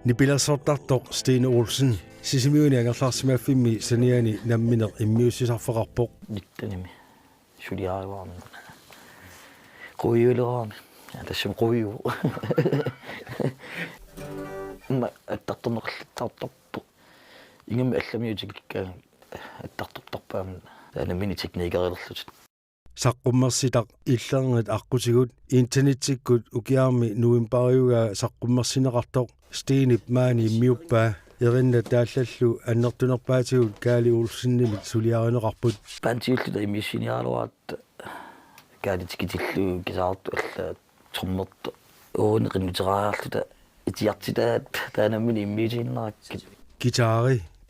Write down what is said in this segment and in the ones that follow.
Nipilassortartoq Stine Olsen sisimiuni angerlarsimaffimmi saniani namminer immiussisarfaqarpoq nittanimi suliarivaarmi qoyuulerami tassum qoyu ma attartorneqarlitsaartorpu ingami allamiutikikkaa attartortorpaam taanamini tekniikerillerlut saqqummersitaq иллернит аққутигут интернеттиккут укиарми нуимпариуга саққуммерсинеқартоқ Stine maani immiuppaa erinna тааллаллу аннертунерпаатигут Kaali Olsenнимит сулиариneqarput пантиуллута имиссиниаалуаат каалитикитиллу кисаарту алла тормерто оонеқинутераарлута итиартитаат таанаммини иммиутииннараккит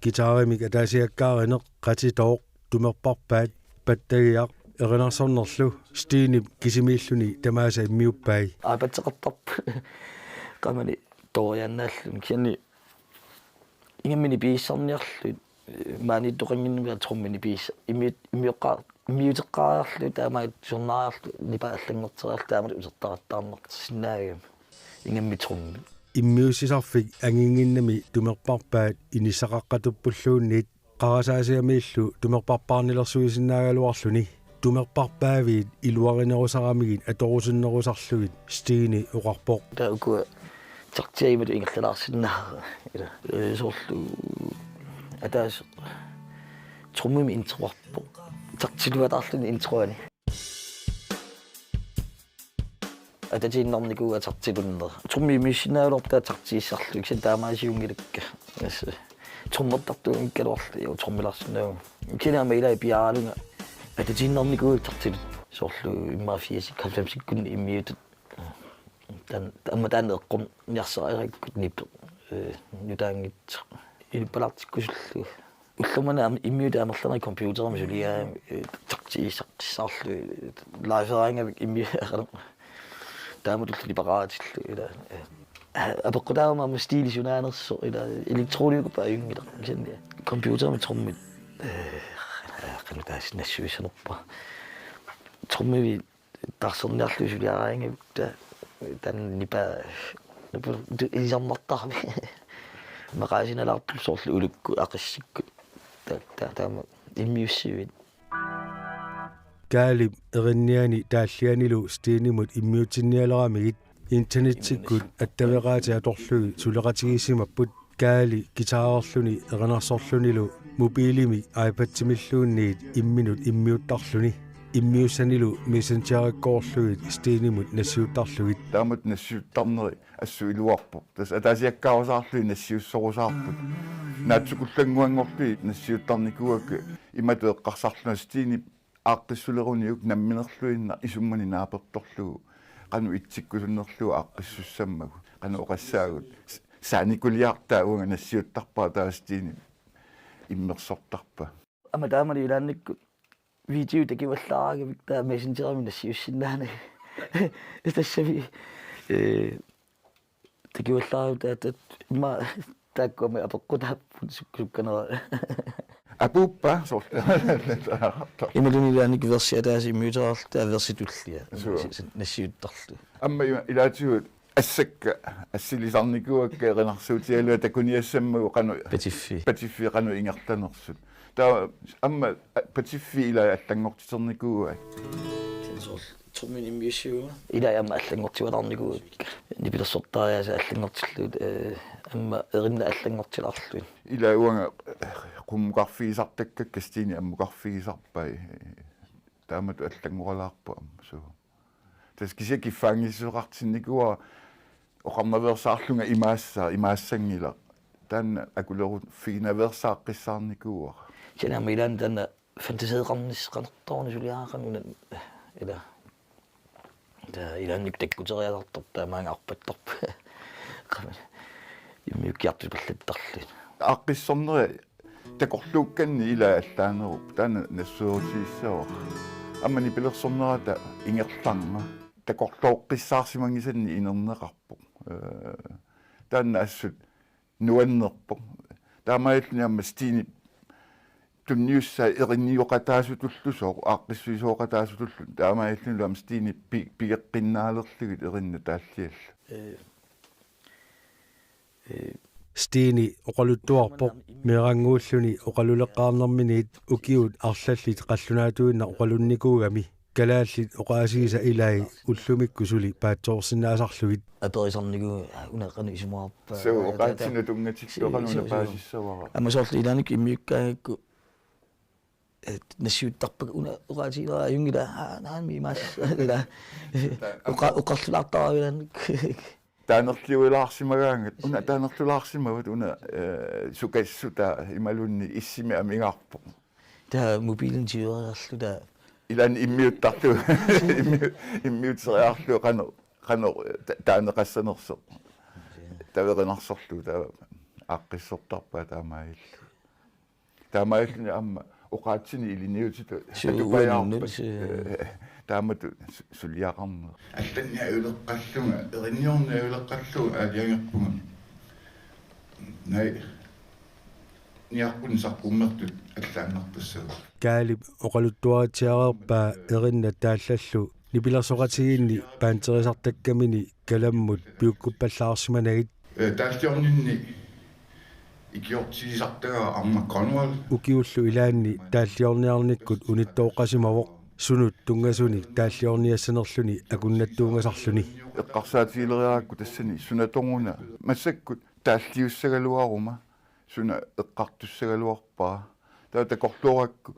гитаримик атаасиаккаариneq qatitooq tumerparpaat pattagiaq erinarsорнерлу Stine кисимииллуни тамааса иммиуппаи аапатсеқартарпу qamani toriannaallun kianni ingammini piissarniarlut maani toqanginniat trommini piissa immiuteqqaarlu taamaat journaarlu nipa allangerteriarlu taamali usertarattaarnertu sinnaagam ingammi trommi immiussisarfik anginginnami tumerparpaat inissaqaqqatuppulluunniit qarasaasiamiillu tumerparpaarnilersuisinnaagaluarluni tumerparpaaviit iluarinerusaramigit atorusinnerusarlugit Stine uqarpoq taukua tartiaimatu ingerlalaarsinnaa ila soorlu ataas trommimi introarpo tartiluataarluni introani ататииннарникуга тартилуннер трумми миссинааluortaa тартииссарлу кисан таамаасиунгилакка ас труммертартуун калуарлу иу труммиларсинаагу кинаама илаа пиаалунга ататииннарникуга тартилу соорлу иммаафиасик 90-сиккунни иммиутут тан амматаан эққум ниарсариараккут нип нутаангит илпалартиккусуллу уллумана иммиута амерлерна компьютерами сулиаа тартииссаққиссаарлу лайфераангавик иммиарам тааматулли параатиллу ила апеққутаама стилисунаанерсо ила электроникупа аюнгила кисанни компьютерми торммит канутаас нассуисанерпа тормми тарсерниарлу сулиараангавик тан нипа илисарнартарми мақаасиналаартул соорлу улукку ақиссикку таама иммиуссивит Kaali erinniani taallianilу Stinemut immiutinnialeramigit internettikkut attaveqaati atorlugi suleqatigissimapput Kaali gitaarerluni erinarsorlunilu mobiilimi iPad-timilluunniit imminut immiuttarluni immiussanilu messengerikkoorlugit Stinemut nassiuttarlugit taamut nassiuttarneri assu iluarpu tas ataasiakkaavasaarlui nassiussorusaarput naatsukullanguangorlui nassiuttarnikuakku imatu eqqarsarluna Stine aaqqissuleruniuk namminerluinna isummani naapertorlugu qanu itsikkusunnerlugu aaqqissussammagu qanu oqassaagut saanikuliartaa uanga nassiuttarpaa taa Stine immersortarpa ama taamali ilaannikku video takivallaaragavik taa messengerami nassiussinnaani tassami takivallaaragu taat imma taakkuami apeqqutaappu sukkanera apuppa sort immaluni ilaannik versi ataasi immuuterarlu taa versitullia nassiuttarlu amma ilaatigut assakka assilisarnikuakka erinarsuutialua takuniassammagu qanu patiffi qanu ingertanersut taa amma patiffi ila allangortiternikuuga Tommin immiusiuga. Ila jamma allangortivalarniguuk nipilersortaariasa allangortillut amma erinna allangortilarluin. Ila uanga qummuqarfiisartakka Kristiini ammuqarfiisarpai taamatu allangoralaarpa so. Tas kisiakiffaangissuqartinnikuа oqarnaversaarlunga imaassangila tan akulerut fiinaversaaqqisaarnikuuа. Kena milan tanna fantaseeqarnisqanertorni suliaaqanuna ila ilannik takkuterialartor taamaangaarpattorpa immiukkiartu pallattarlun aaqqissorneri takorluukkanni ila allaanerup taana nassuutiissawaq ammani pilersornerata ingerlarnga takorlooqqissaarsimangisanni inerneqarpoq taanna assut nuannerpoq taamaalluni amma stiini tunniussa erinniuqataasutullusoq aaqqissuisooqataasutullu taamaalluni am stiini pigeqqinnaalerlugit erinna taallialla Stiini oqaluttuarpoq meeranguulluni oqaluleqqaarnerminiit ukiut arlallit qallunaatuinna oqalunnikuugami kalaallit oqaasiisa ilai ullumikku suli paatsoorsinnaasarlugit aperisarnigu uneqqanu isumaarpa so oqaatsina tungatikkuqanuna paasissavara amma soorli ilanik immiukkaagakku nassiuttarpak una oqaatiilera ayungila naami maas ila oqarlulaartaravilanik taanerliuilaarsimagaangat una taanerlulaarsimavat una sukassuta imalunni issimi amingaarpoq taa mobilen tiuererlu taa ilan immiuttarlu immiutseriarlu qano taaneqassanersoq taveqinarsorlu taa aaqqissortarpa taamaillu amma oqaatsini iliniutitu suupayaarpa taamatu suliaqarner allanni uleqqallunga erinniorna uleqqallu aaliangerpunga nai niarpun sarpummertut allaannertassava kaalip oqaluttuaritiareerpaa erinna taallallu nipilersoqatigiinni paanterisartakkamini kalammut piukkuppallаарsimanagit taallorninni ikiortiisartaga armaqqanual ukiullu ilaanni taalliorniarnikkut unittooqasimawoq sunut tungasuni taalliorniassanerluni akunnattuungasarluni eqqarsaatiileriarakku tassani sunatonguna massakkut taalliussagaluaruma suna eqqartussagaluarpaa takorluorakku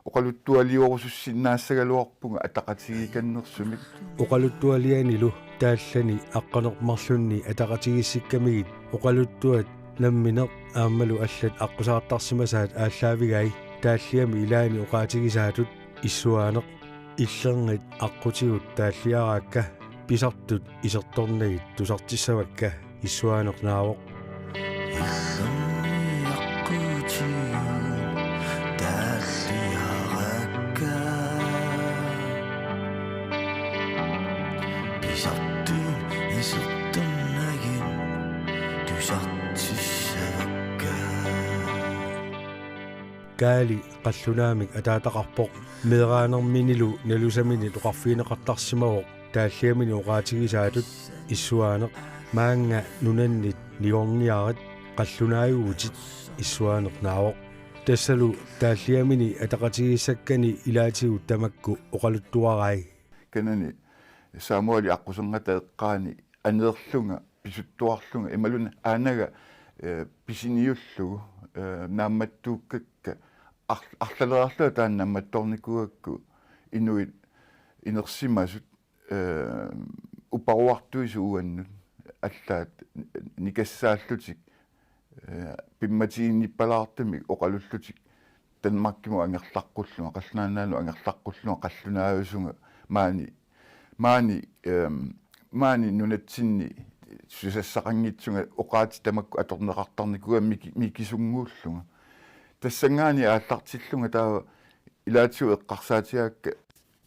oqaluttualiuorusussinnaassagaluarpunga ataqatigikannersumik oqaluttualianilu taallani aqqanermarlunni ataqatigissikkamigit oqaluttuat nammineq aammalu allat aqqusaartarsimasaat ааllaavigai taalliami ilaani oqaatigisaatut issuaaneq иллернит аққутигут тааллиараакка писартут исерторнагит тусартиссавакка иссуаанернаавоқ kaali qallunaamik ataataqarpoq meeraanerminilu nalusamini toqarfiineqartarsimawoq taalliamini oqaatigisaatut issuaaneq maanga nunannit niorniarat qallunaayuutit issuaanernaavoq tassalu taalliamini ataqatigissakkani ilaatigut tamakku oqaluttuarai kanani Samuel aqusengata eqqaani aneerlunga pisuttuarlunga imaluna aanaga pisiniullugu naammattuukkakka арлалерарлу тааннамматторникуакку инуит инерсимасут упаруартуису уаннут аллаат никассааллутик пимматигинниппалаартами оқалуллутик танмаркиму ангерлаққуллуга қаллаанаалу ангерлаққуллуга қаллунаависунга маани нунатсинни сусассақангитсунга оқаати тамакку аторнеқартарникуга микисунгууллуга тассангаани ааллартиллунга таа илаатсу эққарсаатиаакка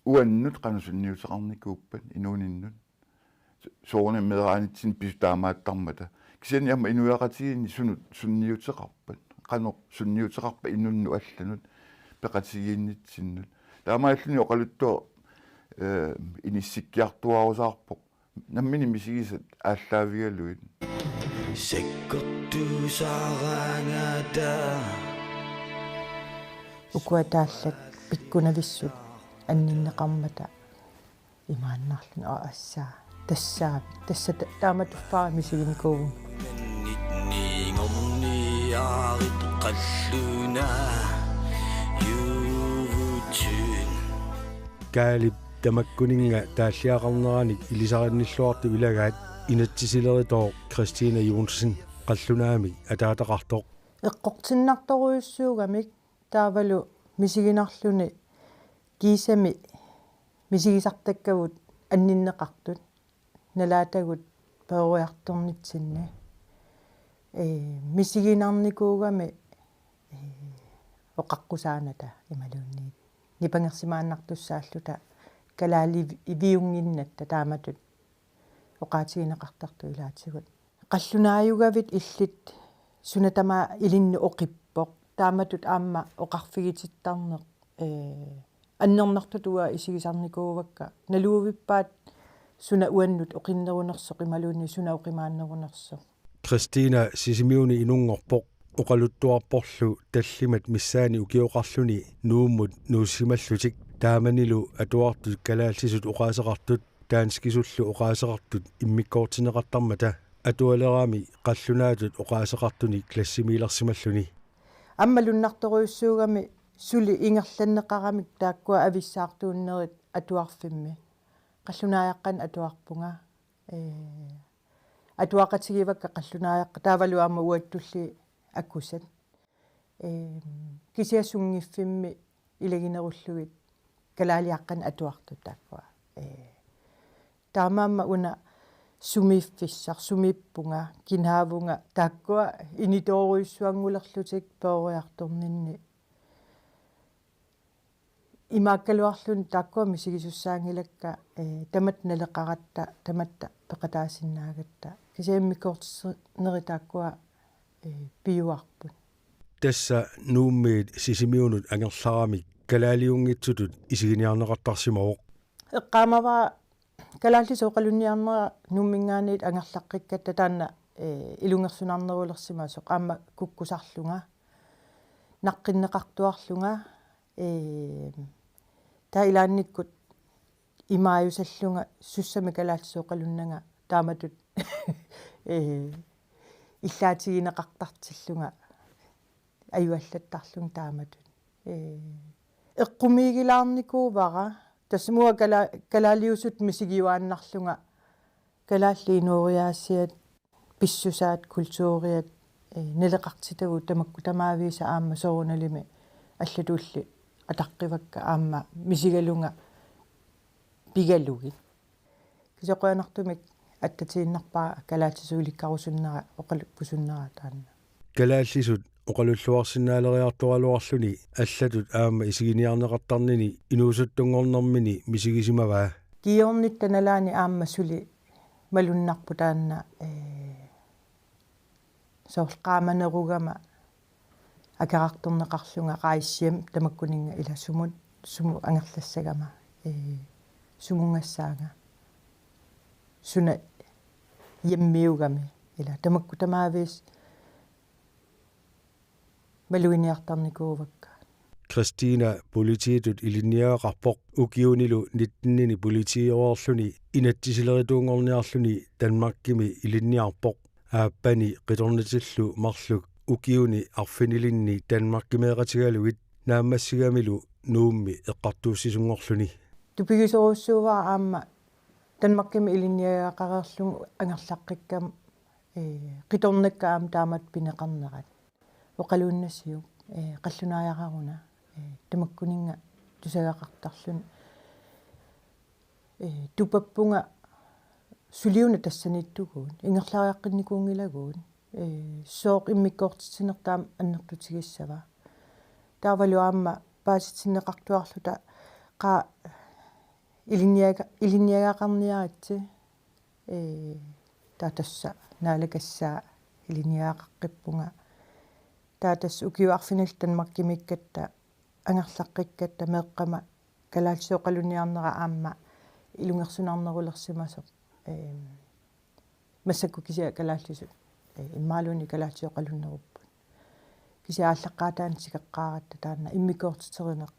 уаннут қанусунниутеқарникууппат инууниннут соорне мераанитсин писутаамааттармата кисиани амма инуяқатигини сунниутеқарпат қано сунниутеқарпа инунну алланут пеқатигииннитсиннут таамааллуни оқалуттуа иниссиккиартуарусаарпоқ наммини мисигисат ааллаавигалуит секкортусаарангата укуатааллат пиккунависсут анниннеқармата имааннарлун ассаа тассаа тасса тааматуффаа мисигиникуу нингорниаарит қаллуна юутин Kaalip tamakkuninga taаллиақарнераник илисаринниллуарту илагаат инатсисилеритоо Кристина Юнсен қаллунаами атаатақартоқ эққортиннарторуйуссуугамик таавалу мисигинарлуни кисами мисигисартаккавут анниннеқартут налаатагут перуиарторнитсинни мисигинарникуугами оқаққусааната ималуунниит нипангерсимааннартуссааллута калаали ивиунгиннатта тааматут оқаатигинеқартарту илаатигут қаллунааюгавит иллит сунатама илинну оқиппоқ тааматут аама оқарфигититтарнеқ аннернартутуа исигисарникуувакка налуувиппаат суна уаннут оқиннерунерсоқ ималуунни суна оқимааннерунерсоқ Кристина сисимиуни инунгорпоқ оқалуттуарпорлу таллимат миссаани укиоқарлуни нууммут нууссималлутик тааманилу атуартут калаалсисут оқаасеқартут таанскисуллу оқаасеқартут иммиккоортинеқартармата атуалераами қаллунаатут оқаасеқартуни классимиилерсималлуни аммалуннарторуйуссуугами сули ингерланнеқарамик тааккуа ависсаартууннерит атуарфимми қаллунааяққан атуарпунга атуақатигивакка қаллунааяққа таавалуаама уаттулли аккусат кисиасунгиффимми илагинеруллугит калаалиаққан атуарту тааккуа таамаама уна сумиффиссар сумиппунга кинаавунга тааккуа иниторуйуссуангулерлутик пеориарторнинни имааккалуарлун тааккуа мисигисуссаангилакка тамат налеқаратта таматта пеқатаасиннаагатта кисиаммикоортиссернери тааккуа пиуарпут тасса нууммиит сисимиунут ангерларамик калаалиунгитсутут исигиниарнеқартарсимавоқ эққаамава калааллисооқалунниарнера нуммингаанит ангерлаққиккатта таанна илунгерсунарнерулерсимасоқ аама куккусарлунга наққиннеқартуарлунга таилаанниккут имааюсаллунга суссами калааллисооқалуннага тааматут иллаатигинеқартартиллунга аюаллаттарлун тааматут эққумигилаарникуувара тассамуа калаалиусут мисигиуааннарлунга калааллиинууриаассиат писсусаат культууриат налеқартитагу тамакку тамаависа аама сооруналими аллатуулли атаққивакка аама мисигалунга пигалуги кисоқуанартумик аттатииннарпаа калаатисууликкарусуннера оқалуккусуннера таанна калааллисут оқалуллуарсинаалериарторалуарлуни аллатут аама исигиниарнеқартарнини инуусуттунгорнэрмини мисигисимаваа киорнитта налаани аама сули малуннарпу таанна соорқааманеругама акарарторнеқарлунга қааиссиам тамаккунинга иласумут суму ангерлассагама сумунгассаага суна яммиугами ила тамакку тамаавис малуиниартарникуувакка Кристина политиитут илинниаақарпоқ укиунилу ниттиннини политиеруарлуни инаттисилеритуунгорниарлуни Данмаркими илинниарпоқ ааппани қиторнитиллу марлук укиуни арфинилинни Данмаркимеэқатигалугит нааммассигамилу нуумми эққартууссисунгорлуни тупигисоруссууваа аама Данмаркими илинниаақареерлугу ангерлаққиккам қиторнакка аама таамат пинеқарнерат оқалууннассиук қаллунааяқаруна тамаккунинга тусагақартарлун тупаппунга сулиуна тассаниттугуун ингерлариаққинникуунгилагуун сооқ иммиккоортитсинертаам аннертутигиссава таавалуаама пааситсиннеқартуарлута қа илинниагаақарниаратси таатасса наалагассаа илинниаақаққиппунга таатас укиуарфинил Данмаркимиккатта ангерлаққиккатта меэққама калаалсооқалуниарнера аама илунгерсунарнерулерсимасоқ массакку кися калааллисут иммаалуни калаалсооқалуннеруппут кися ааллаққаатаан сикеққааратта таана иммикоортитеринеқ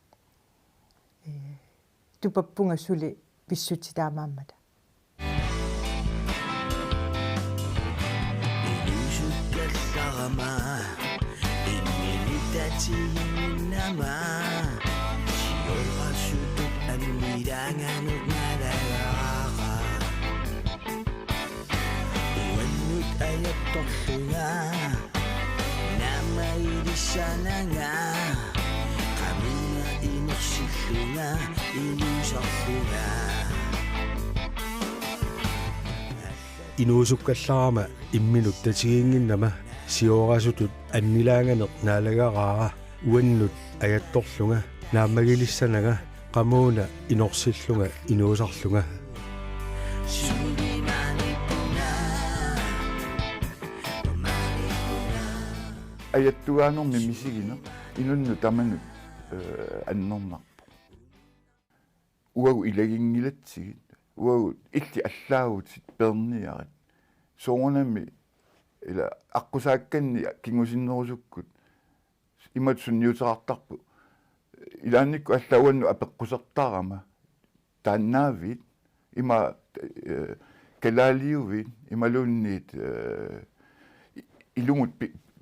тупаппунга сули писсутитаамааммата илусуккалларама иннилитатигиннама сиорасутут аннилаанганерналагаара уаннут аятторлунга намаилиссанага qamina inersillunga ilusarlunga Inuusukkallaarama imminut tatigiinginnama siorasutut annilaanganeq naalagaraa uannut ajattorlunga naamagilissanaga qamuuna inorsillunga inuusarlunga ajattuaanermi misigina inunnu tamanu annornarpu uagu ilagingilatsigit uagu illi allaagutit perniarit soornami ila aqusaakkanni kingusinnerusukkut imat sunniuterartarpu ilaannikku allauannu apeqqusertarama taannaavit ima kalaaliuvit imaluunniit ilumut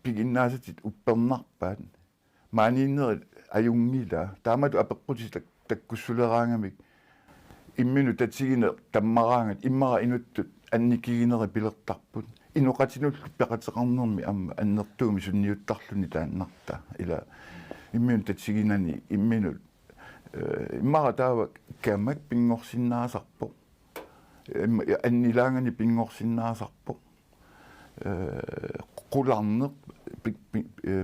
piginnaasatit uppernarpaat maaniinnerit ajungila taamatu apeqqutit takkussuleraangamik imminu tatsigine tammaraangat immara inuttut annikigineri pilertarput inuqatinullu peqateqarnermi amma annertuumi sunniuttarluni taannarta ila imminu tatsiginani imminu immara taava kamak pingorsinnaasarpo annilaangani pingorsinnaasarpo qularneq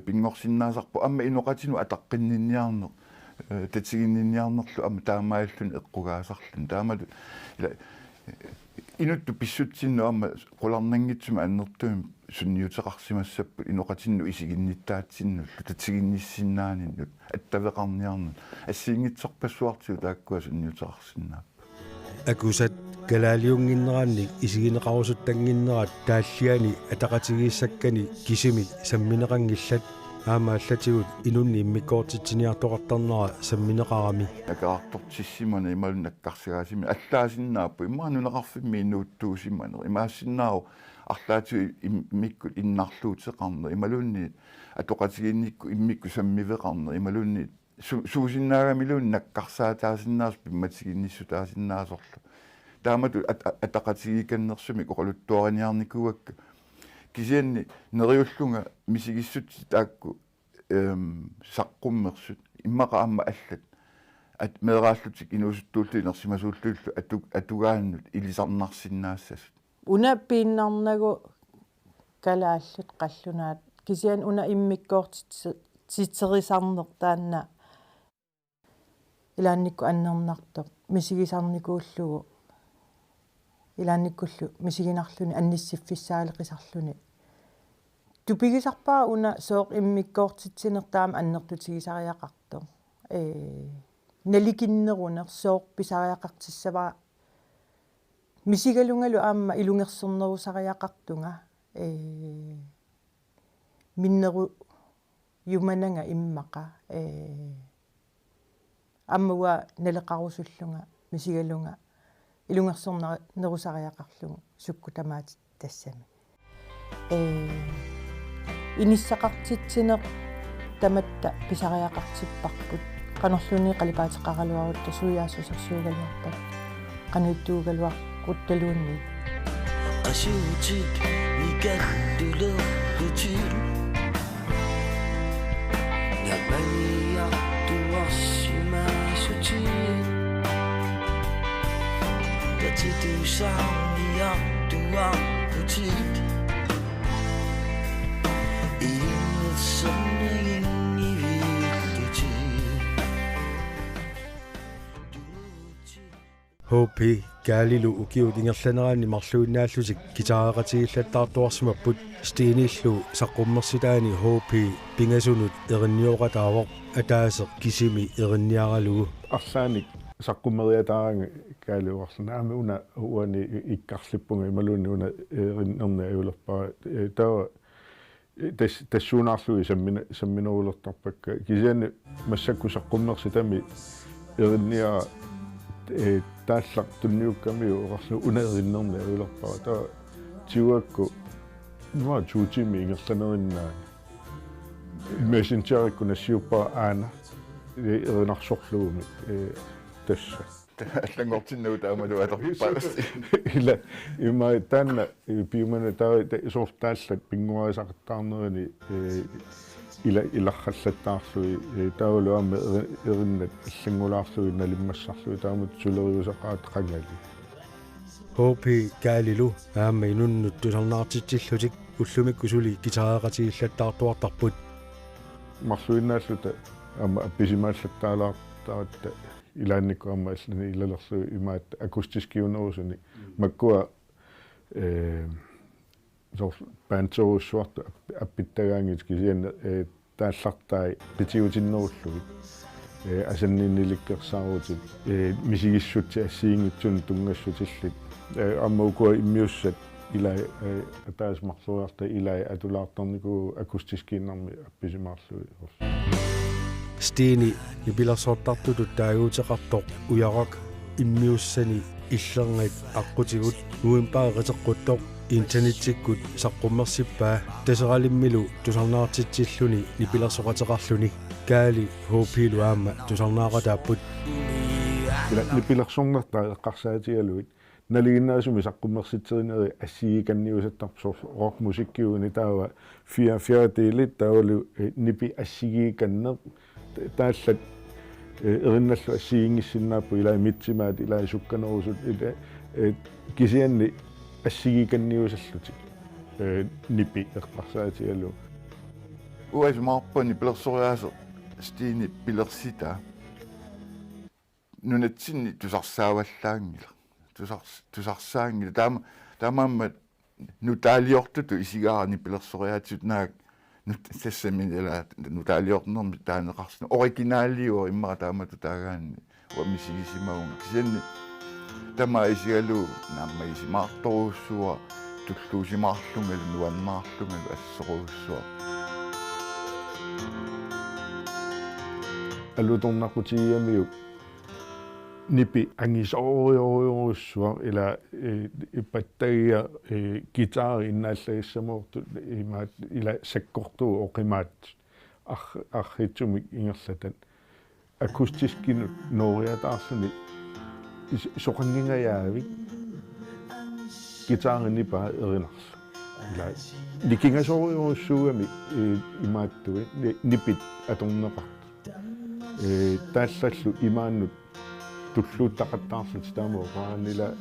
pingorsinnaasarpo amma inuqatinu ataqqinninniarneq tatsiginninniarnerlu amma taamaallun eqqugaasarlun taamatu ila inuttu pissutsinnu amma qularnangitsuma annertuum sunniuteqarsimassappu inuqatinnu isiginnittaatsinullu tatsiginnissinnaaninnut attaveqarniarnut assiingitsorpassuartiu taakkua sunniuteqarsinnaa akusat kalaaliunginneraannik isigineqarusuttanginnerat taalliani ataqatigiissakkani kisimi sammineqangillat aamaallatigут inunni immikkoortitsiniartoqartarnera sammineqarami akaartortissimana imalun akkarsigaasimi allaasinnaappu immaanunaqarfimmi inuuttuusimmaner imaassinnaaru арлаату иммиккут иннарлуутеқарнер ималуунни атоқатигинникку иммикку саммивеқарнер ималуунни суусиннаагамилуун наккарсаатаасиннаарс пимматигинниссутаасиннаасорлу таамату атақатигиканнерсуми коқалуттуариниарникуакка кисианни нериуллунга мисигиссут таакку саққуммерсут иммақа амма аллат ат мерааллутик инуусуттуулли нерсимасууллууллу атугааннут илисарнарсиннаассасут уна пииннарнагу калааллут қаллунаат кисиан уна иммиккоортитсерисарнер таанна илаанникку аннернартоқ мисигисарникууллугу илаанниккуллу мисигинарлуни анниссиффиссаалеқисарлуни тупигисарпаа уна сооқ иммиккоортитсинертаама аннертутигисариақарто наликиннерунер сооқ писариақартиссаваа мисигалунгалу аама илунгерсернерусариақартунга миннеру юмананга иммақа аммуа налеқарусуллунга мисигалунга илунгерсернерусариақарлугу суккутамаати тассами иниссақартитсинеқ таматта писариақартиппарпут канерлуни қалипаатеқаралуарутта суяасусерсуугалуарпат кануттуугалуар quttaluunni qasuutit nikallulorlutit nabaniartuarsimaasutit tatitusaarniartuarputit HP Galilu ukiut ingerlaneraani marluunnaallusik kitaareqatigillattartuarsimapput stiinillu saqqummersitaani HP pingasunut erinniorataavoq ataaseq kisimi erinniaralugu arlaanik saqqumeriataaranga kaaliuarlanaami una uani ikkarlippunga imaluunni una erinnerna ajulerpaa taa tassuunaarlui samminerulertarpakka kisiani massakku saqqummersitami erinniara тааллақ тунниуккамиу оqarlu unaerinnerni aulorpara taa tiuakku ма чуутими ингерланериннаа мессенджерикку нассиуппаа аана эринарсорлугуми тасса аллангортиннуу таамалу аторпарасти ила има таанна пиумана таа соофтааллат пингуарисақаттаарнерини илархаллаттаарлуи таулуама эриннат аллангулаарлуи налиммассарлуи таамут сулериусақаат қангали хопи каалилу аама инуннут тусарнаартитсиллутик уллумикку сули гитааратигиллаттаартуартарпут марлуиннааллута ама апписимааллаттаалаартаатта илаанникку ама аллани илалерлу имаат акустискиунерусуни маккуа зор панцоуссуарту аппиттагаангит кисиан тааллартаи питиутиннеруллуги асаннинниликкерсаарутит мисигиссутти ассиингитсун тунгассутиллит аммаукуа иммиуссат илай атаас марлуарта илай атулаартарнику акустискииннарми апписимаарлуи стини ибилерсооттартутут таагуутеқартоқ уярак иммиуссани иллернгит аққутигут уимпаареқеққуттоқ интернеттиккут саққуммерсиппаа тасералиммилу тусарнаартитсиллуни нипилерсоқатеқарлуни каали хопилу аама тусарнааратааппут нипилерсорнартаа эққарсаатигалуит налигиннаасуми саққуммерситсеринери ассигиканниусаттарпсор рок мусиккиуни таава фиатилит таавалу нипи ассигиканнер тааллат эринналлу ассигингиссиннааппу илаа митсимаат илаа сукканерусут ила кисианни ассигиканниусаллутик нипи эққарсаатигалу уасмаарпани пилерсориаасо стини пилерсита нунатсинни тусарсааваллаангила тусарсаангила таамаамма нутаалиортуту исигаарни пилерсориаатсут наак тассаминила нутаалиорнерми таанеқарсна оригинаалиуа иммара таамату таагаанни уамисигисимагун кисианни тама исигалу наммаисимаарторуссуа туллуусимаарлунгалу нуаннаарлунгалу ассеруссуа алуторнақутигиамиу нипи ангисоориориоруссуа ила иппаттагиа гитари иннааллагиссамуорту имаат ила саккортуу оқимаат архитсумик ингерлатан акустискинут нориатаарсуни соқангингаяави гитаринипа эринарлу ила ликингасоориоруссуугами имааттуи нипит аторнеқарту тааллаллу имааннут туллууттақаттаарлут таамаоqaanила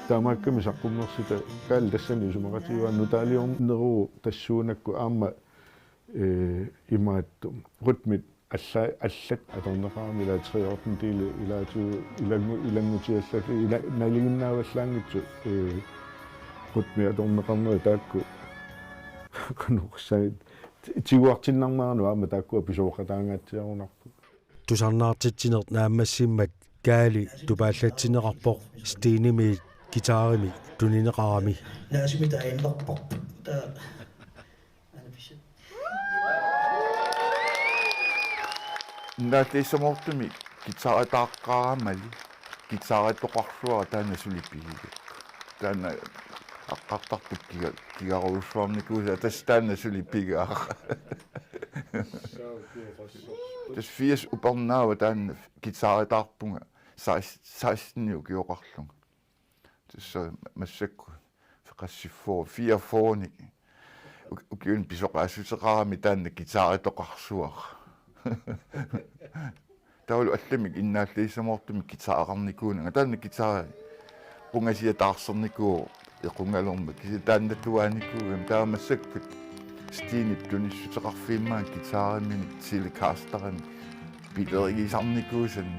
таамаакками саққуммерсита каал тассани сумақатиуанну таалиорнеруу тассуунакку аама имаатту ритмит аллат аторнеқарами ила триортен тиле илаату илангутиаллати ила налигиннааваллаангитсу ритми аторнеқарнери таакку кануқсаит тигуартиннармаану аама тааккуа писоқатаангаатсиарунарпу тусарнаартитсинерт нааммассиммат каали тупааллатсинеқарпоқ стиними гитаарими тунинеқарами наасуми таиннерпоқ та наатессамортуми гитаратааққарамали гитаратоқарлуара таана сулиппигик таана аққартарпут кигаруусуарникууса тастаана сулиппигаа тас фиас упернаава таана гитаратаарпунга 16 геоқарлунга тасса массакку феқассиффоо фиафооник укиун писоқаасутеқарами таана гитаратоқарсуара таулу алламик иннааллиисамортуми гитаарарникуунага таана гитара пунгасия таарсерникуу эқунгалорма киси тааннатуааникуугам таамассаккут стинит туниссутеқарфииммаа гитаарамини силикаастарами билеригисарникуусан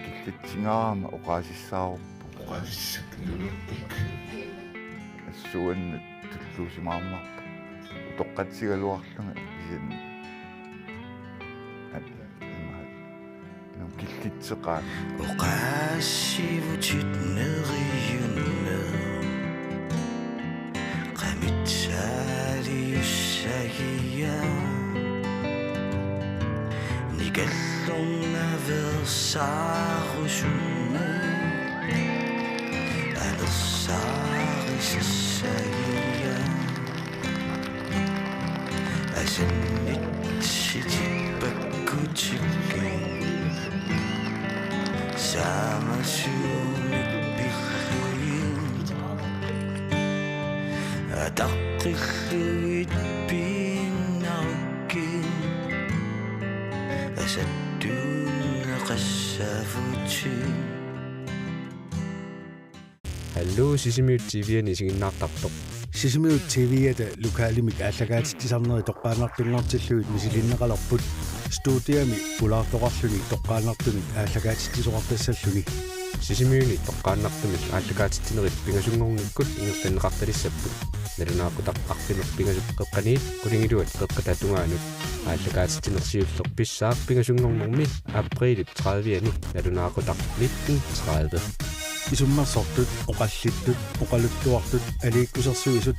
киллатсингаама оқаасиссааруппу ассуаннут туллуусимаарнарпу тоққатсигалуарлунга кисин киллитсеқаа оқаасивутит нериюнне qamitsaliussagия nigallernaversaarusun asennitsitipakkutikki saamasuumik pilluin ataqqilluit piinnarukkin asattuunne qassaafuutin. Hallo Sisimiut TV-ని isiginnaartartoq. Sisimiut TV-ата лукаалимик ааллагаатиттисарнери тоққаанартунгортиллуит мисилиннеқалерпут студиами пулаартоқарлуни тоққаанартуник ааллагаатиттисоқартассаллуни. Sisimiuni toqqaannartumik ааллагаатиттинерит пингасунгорниккут ингерланнеқарталиссаппут. налунаақутақ арпинер пингасуққеққаниит кулингилуат қеққататунгаанут ааллагаатиттинерсиуллер писсаақ пингасунгорнэрми априлит 30-ани налунаақутақ 1930. Isummarssortut oqallittut oqaluttuartut aliikkusерсуисут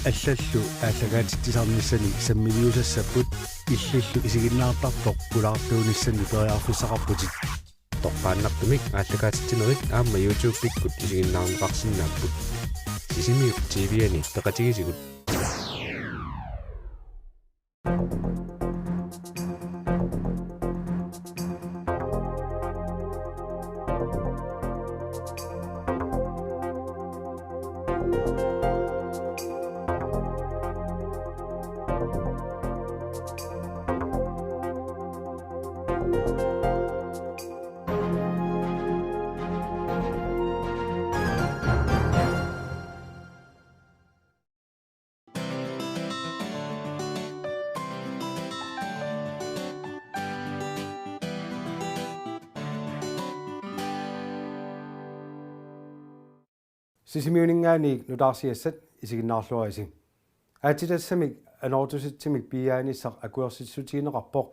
аллаллу ааллагаатиттисарнissani саммилиусассаппут иллиллу исигиннаартартоq pulaartuunissani periarfissaqarputit toqqaannartumik ааллагаатиттинерит аама YouTube-иккут исигиннаарнеқарсинааппут. Sisimiut TV-ани пеқатигисигут. Sisimiuningaani nutaarsiassat isiginnaarluarisi aatitassamik anortusitsimik piaanissaq akuersitsutiineqarpoq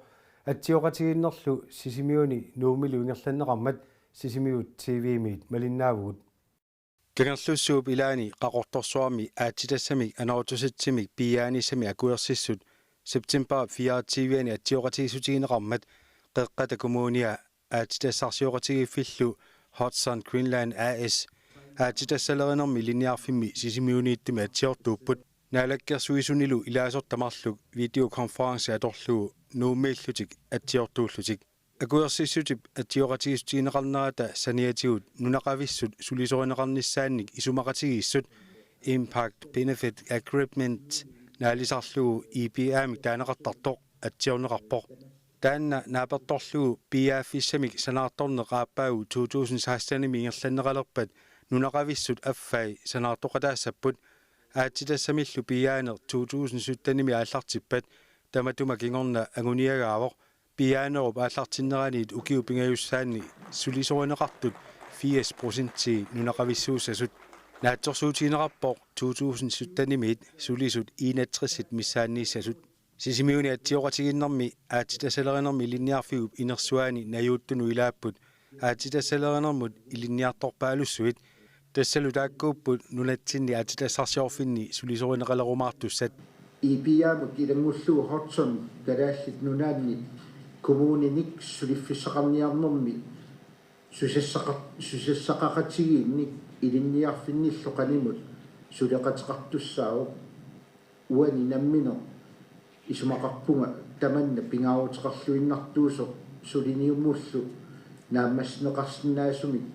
atsioqatiginnerlu sisimiuni nuumilu ingerlanneqarmat Sisimiut TV-miit malinnaavugut kangerlussuup ilaani qaqortorsuarmi aatitassamik anortusitsimik piaanissami akuersissut September 4 TV-ani atsioqatigisutiineqarmat qeqqata kommunia aatitassarsioqatigiffillu Hudson Greenland AS aatitassalerenermi liniarfimmi sisimiuniittimi atsiortuupput naalakkersuisunilu ilaasortamarluk videokonferensi atorlugu nuummiillutik atsiortuullutik akuersissutip atsioqatigisutiineqarnerata saniatigut nunaqavissut sulisorineqarnissaannik isumaqatigiissut impact benefit agreement naalisarlugu EPA-mik taaneqartartoq atsiorneqarpoq taanna naapertorlugu PA-fissamik sanaartorneqaappaagu 2016-nimi ingerlanneqalerpat nunaqavissut affai sanaartoqataassaput aatitassamillu piaaner 2017-nimi aallartippat tamatuma kingorna anguniagaavoq piaanerup aallartinneraniit ukiu pingajussaanni sulisorineqartut 80% nunaqavissuussasut naatsorsuutiineqarpoq 2017-nimiit sulisut 61 missaanniissasut Sisimiuni atsioqatiginnermi aatitassalerinermi linniarfigup inersuaani najuuttunu ilaapput aatitassalerinermut ilinniartorpaalussuit tassalu taakkuupput nunatsinni aatitassarsiorfinni sulisorineqalerumaartussat EPA-mut ilangullugu Hudson kalaallit nunaanni kommuninik suliffissaqarniarnermi susassaqaqatigiinnik ilinniarfinnillu qanimut suleqateqartussaarup uani nammino isumaqarpunga tamanna pingaaruteqarluinnartuusoq suliniumullu naammasneqarsinnaasumik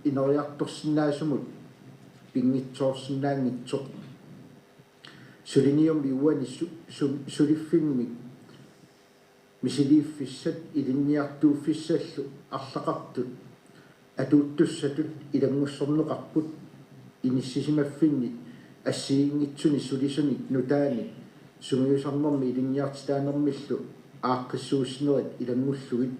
ineriartorsinnaasumut pingitsoorsinnaangitsoq suliniummi uani suliffinmik misiliiffissat ilinniartuuffissallu арлақартут атуuттуссатут илангуссорнеқарпут иниссисимаффинни ассиингитсуни сулисуник нутаани сумиусарнэрми илинниартитаанермиллу ааққиссууснерит илангуллугит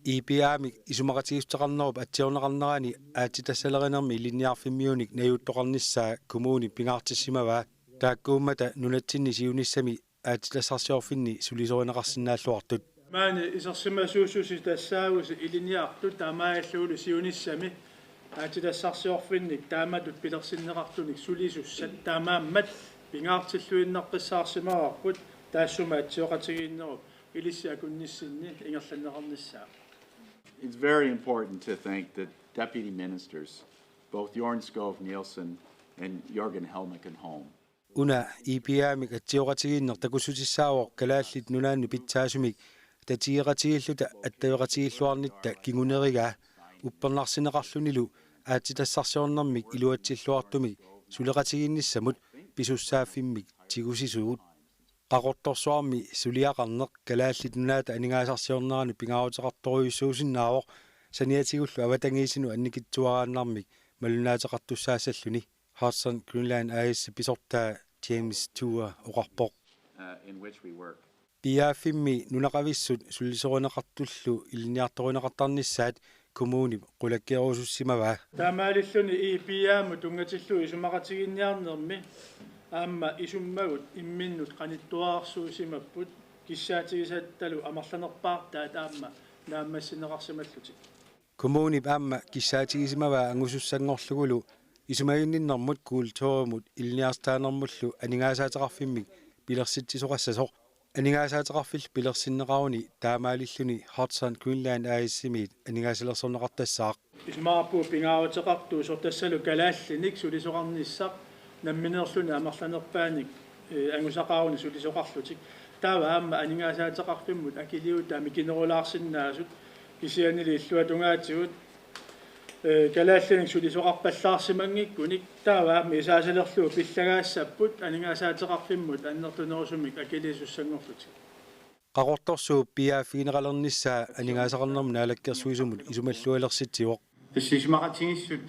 EPA-мик исумақатигистеқарнеруп атсиорнеқарнерани аатитассалеринерми илинниарфиммиуник наюуттоқарнissaa коммуни пингаартиссимаваа тааккууммата нунатсинни сиунissami аатитассарсиорфинни сулисоринеқарсинааллуартут маани исерсимасуусуси тассаагуси илинниартут таамааллуулу сиунissami аатитассарсиорфинник тааматут пилерсиннеқартуник сулисуссат таамааммат пингаартиллуиннеққиссаарсимаварпут таассума атсиоқатигииннеруп илисси акунниссинни ингерланнеқарнissaa. It's very important to thank the deputy ministers, both Jorn Skov Nielsen and Jørgen Helmickenholm. una ipiaamik atsioqatigiinner takussutissaawoq kalaallit nunaannu pitsaasumik tatiiqatigilluta attaveqatigilluarnitta kingunerigaa uppernaarsineqarlunilu aatitassarsiornermik iluatsilluartumik suleqatigiinnissamut pisussaafimmik tigusisugut qaqortorsuarmi suliaqarneq kalaallit nunaata aningaasarsiornerani pingaarutеқарторуйуссуусиннаавоq saniatigullu avatangiisinu annikitsuaraannarmik malunaateqartussaasalluni Hudson Greenland Ice pisortaa James Tour oqarpoq in which we work. piaafimmi nunaqavissut sullisoruneqartullu ilniartoruneqartarnissaat kommuni qulakkeerusussimagaa таамаалиллуни ипиааму тунгаtillu исумақатигинниарнерми аама исуммагут имминнут qaниттуаарсуусимаппут киссаатигисатталу амарланерпаартаа таама нааммассинеқарсималлутик kommuni aamma kissaatigisimagaa angusussangorlugulu isumaginninnermut kuultoorumut ilniarstaanermullu aningaasaateqarfimmik pilersitsisoqassasoq aningaasaateqarfill pilersinneqaruni taamaalilluni Hudson Greenland Ice-imit aningaasilersorneqartassaaq исмаарпу пингаарутеқартуу сортассалу калааллиник сулисоқарниссақ намминерлуни амерланерпааник ангусақаруни сулисоқарлутик таава аама анигаасаатеқарфиммут акилиутаами кинерулаарсиннаасут кисианили иллуатунгаатигут калааллиник сулисоқарпаллаарсимангиккуник таава аама исаасалерлуу пиллагаассаппут анигаасаатеқарфиммут аннертунерусумик акилисуссангорлутик qaqortorsuu piaafiineqalernissaa aningaasaqarnermu naalakkersuisumut isumallualersitsiuoq тассисмақатигиссут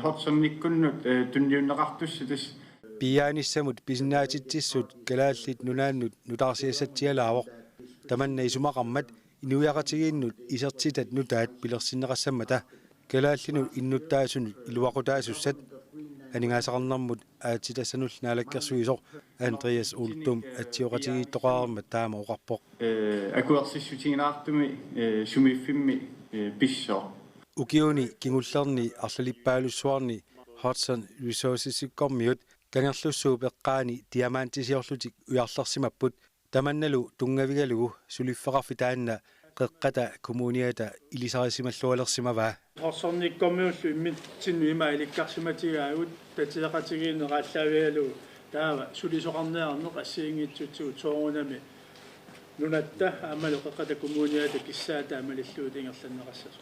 хотсерниккуннут тунниуннеқартуссутас piaanissamut pisinnaatitsissut kalaallit nunaannut nutaarsiassatialaavoq tamanna isumaqarmat inuiaqatigiinnut isertitat nutaat pilersinneqassammata kalaallinut innuttaasunut iluaqutaasussat aningaasaqarnermut aatitasanull naalakkersuisoq Andreas Ultum atsioqatigiittoqaarmat taama oqarpoq акуерсиссутигинаартуми сумиффимми писсоо ukiuni kingullerni arlalipaalussuarni Hudson Resources-ikkormiut kangerlussuu peqqaani diamantisiorlutik ujarlersimapput tamannalu tungavigalugu suliffeqarfi taanna qeqqata kommuniata ilisarisimallualersimavaa хорсорниккормиуллу иммитсинну има иликкарсиматигаагут татиақатигиинеқааллавигалу таава сулисоқарнеарнеқ ассиингитсутсуу тоорунами нунатта аамалу қеққата коммуниата киссаата амалиллуут ингерланнеқассасо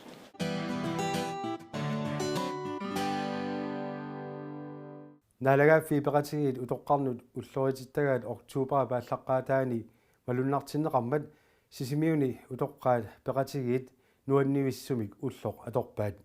налагааффи пеқатигиит утоққарнут уллорититтагаат октубера пааллаққаатаани малуннартиннеқармат сисимиуни утоққаат пеқатигиит нуаннивиссумик уллоқ аторпаат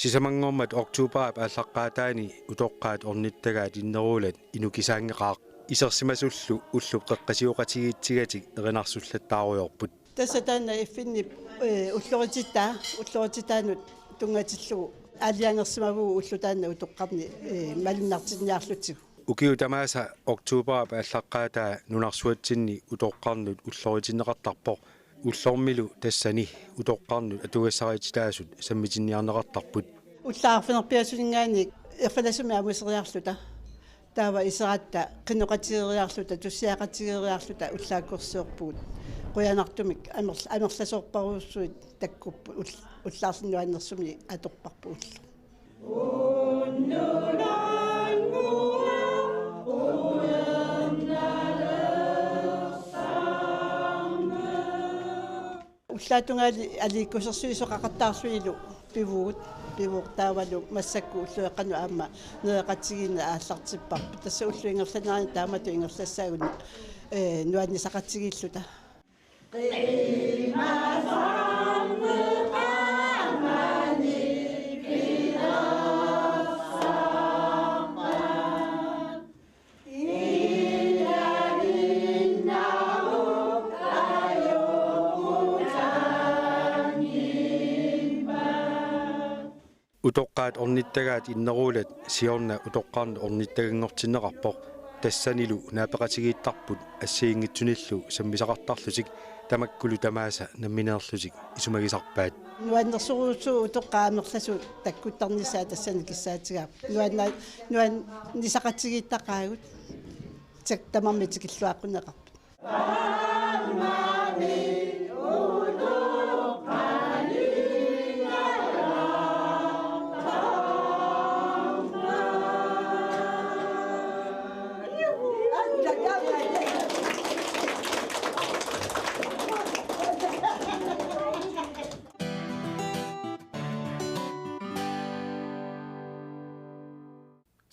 sisamangormat oktuber paallaqqaataani utoqqaat ornittagaat inneruulat inukisaangeqaaq isersimasullu ullup qeqqasiuqatigiitsigatik erinarsullattaaruyorput тассатаана иффинни уллорититаанут тунгаатиллугу аалиангерсимавуу уллутаана утоққарни малуннартинниарлутигу ukiu tamaasa oktuber paallaqqaataa nunarsuatsinni utoqqarnut ulloritineqartarpoq уллормилу тассани утоққарнут атугассарититаасут саммитинниарнеқартарпут уллаарфинерпиасулингаани ерфаласуми амусериарлута таава исератта қинеқатигериарлута туссиақатигериарлута уллааккорсуорпуут қуянартумик амерласоорпаруссуит таккуппу уллаарсиннуаннерсуми аторпарпууллу уллаатунгаали алииккусерсуисоқақартаарсуилу пивууртаавалу массакку уллуэққану аама неэқатигина ааллартиппарпу тасса уллуингерланаани таамату ингерлассаагуни нуаннисақатигииллута utoqqaat ornittagaat inneruulat siorna utoqqaarna ornittagangortinneqarpoq тассанилу наапеқатигииттарпут ассиингитсуниллу саммисақартарлутик тамаккулу тамааса намминеерлутик исумагисарпаат нуаннерсуруусуу утоққаамерласу таккуттарнисаа тассани киссаатигаап нуан нисақатигииттақаагут так тамарми тикиллуаққунеқарпут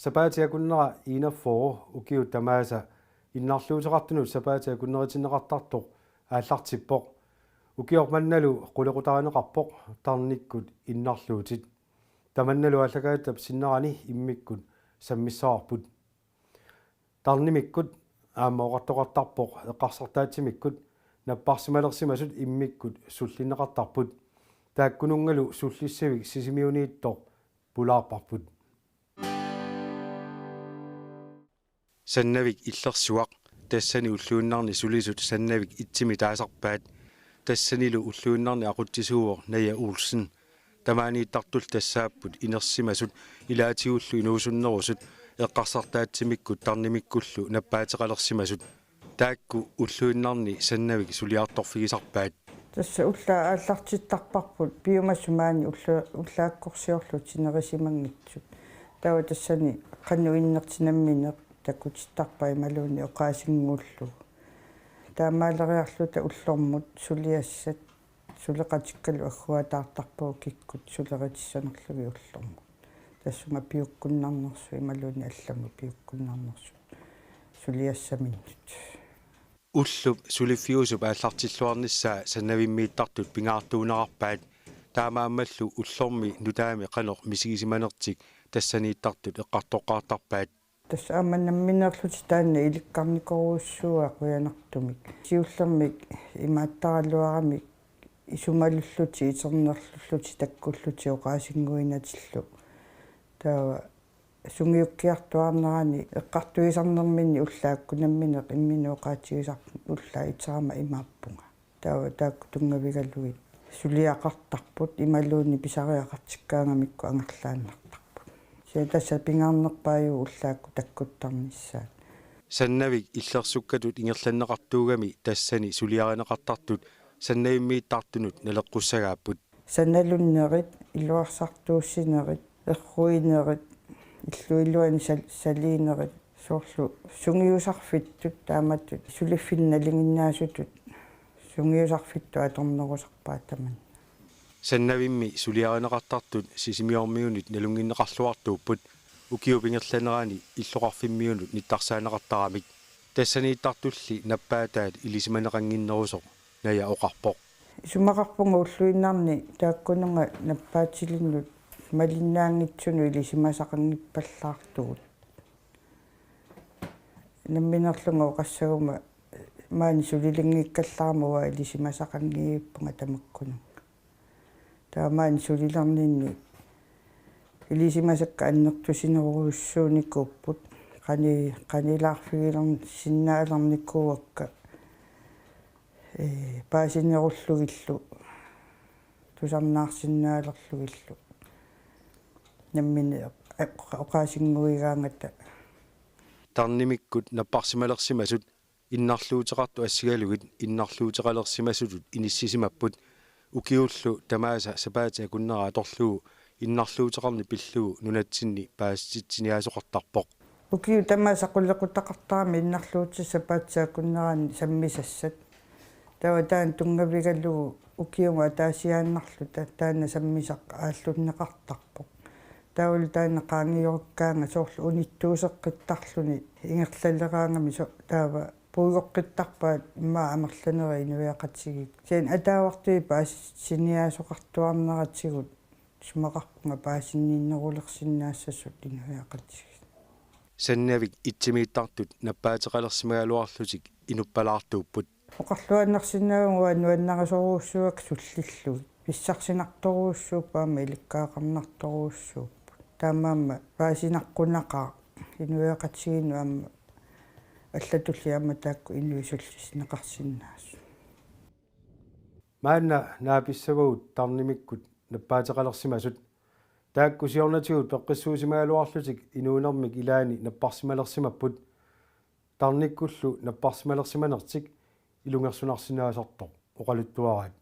сапаатиакуннера инаффоо укиу тамааса иннарлуутеқартунут сапаатиакуннеритиннеқартартоқ ааллартиппоқ укиорманналу қулеқутаранеқарпоқ тарниккут иннарлуутит таманналу аллагаатап синнерани иммиккут саммиссаарпут тарнимиккут аамаоқартоқартарпоқ эққарсартаатсимиккут наппарсималерсимасут иммиккут суллиннеқартарпут тааккунунгалу суллиссавик сисимиунииттоқ пулаарпарпут саннавик иллерсуақ тассани уллууннарни сулисут саннавик итсими таасарпаат тассанилу уллууннарни aquттисууор ная уулсин тамаанииттартул тассааппут инерсимасут илаатигуллу инуусуннерусут эққарсартаатсимиккут тарнимиккуллу наппаатеқалерсимасут таакку уллууннарни саннавик сулиарторфигисарпаат тасса уллаа ааллартиттарпарпут биумассумаани уллааккорсиорлу тинерисимангитсут тава тассани qannuinnertinammineq такутиттарпа ималууни оqaасингууллу таамаалериарлута уллормут сулиассат сулеқатиккалу аггуатаартарпуу киккут сулеритиссанерлуги уллормут тассунга пиуккуннарнерсу ималууни алламу пиуккуннарнерсу сулиассаминнут уллуп сулиффиусуп ааллартиллуарниссаа саннавиммииттартут пингаартуунеқарпаат таамааммаллу уллорми нутаами қанеқ мисигисиманертик тассанииттартут эққартоққаартарпаат тас аманнамминерлути таанна иликкарникоруussуа қуянартумик сиуллермик имааттаралуарамик исумалуллути итернерлуллути таккуллути оqaасингуинатиллу таава сунгиуккиартуарнерани эққартуисарнерминни уллааккунамминеқ имминуоqaатигисар уллаа итерама имааппунга таава таакку тунгавигалуит сулиақартарпут ималууни писариақартиккаангамикку ангерлааннартарпут сетаса пингаарнерпааю уллаакку таккуттарниссаат саннавик иллерсуккатут ингерланнеқартуугами тассани сулиаринеқартартут саннаиммииттартунут налеққуссагааппут саналуннерит илуарсартууссинерит эрруинерит иллуилуани салиинерит соорлу сунгиусарфиттут тааматтут сулиффинналингиннаасутут сунгиусарфитту аторнерусарпаа таман саннавимми сулиаринеқартартут сисимиормиунит налунгиннеқарлуартууппут укиупингерланерани иллоқарфиммиунут ниттарсаанеқартарамик тассанииттартулли наппаатаат илисиманеқангиннерусоқ ная оқарпоқ сумақарпунга уллуиннарни тааккунунга наппаатилиннут малиннаангитсуну илисимасақангиппаллаартугут намминерлунга оқассагума маани сулилингиккаллаармуа илисимасақангииппунга тамаккунун таамаани сулиларнинни илисимасакка аннертусинеруussууникууппут канилаарфигилерн синнаалерникууакка паасинеруллугиллу тусарнаарсиннаалерлугиллу наммини оqaасингуигаангата тарнимиккут наппарсималерсимасут иннарлуутеқарту ассигалугит иннарлуутеқалерсимасутут иниссисимаппут укиуллу тамааса сапаатиа куннера аторлугу иннарлуутеқарни пиллугу нунатсинни пааститсиниасоқартарпоқ укиу тамааса қуллеқутақартарами иннарлуути сапаатиа куннерани саммисассат тава таан тунгавигалугу укиунга таасиааннарлу таана саммисақ ааллуннеқартарпоқ таул таана qaangiorukkaanga соорлу униттуусеққиттарлуни ингерлалераангами таава пуйоққиттарпаат имаа амерланери инуяақатсигит сиан атаавартуи паас синиаасоқартуарнератсигут сумақарпунга паасиннииннерулерсиннаассасут инуяақатсигит саннавик итсимииттартут наппаатеқалерсимагалуарлутик инуппалаартууппут оқарлуаннерсинаагуа нуаннарисоруussуак суллиллуги писсарсинарторуuссуупаама иликкаақарнарторуuссууп таамаама паасинаққунақа инуяқатсигинуамма аллатуллиамма таакку инуисуллис неқарсиннаасу маанна нааписсагуут тарнимиккут наппаатеқалерсимасут таакку сиорнатигут пеққиссуусимаалуарлутик инуунэрмик илаани наппарсималерсимаппут тарниккуллу наппарсималерсиманертик илунгерсунарсинаасартоқ оқалуттуарат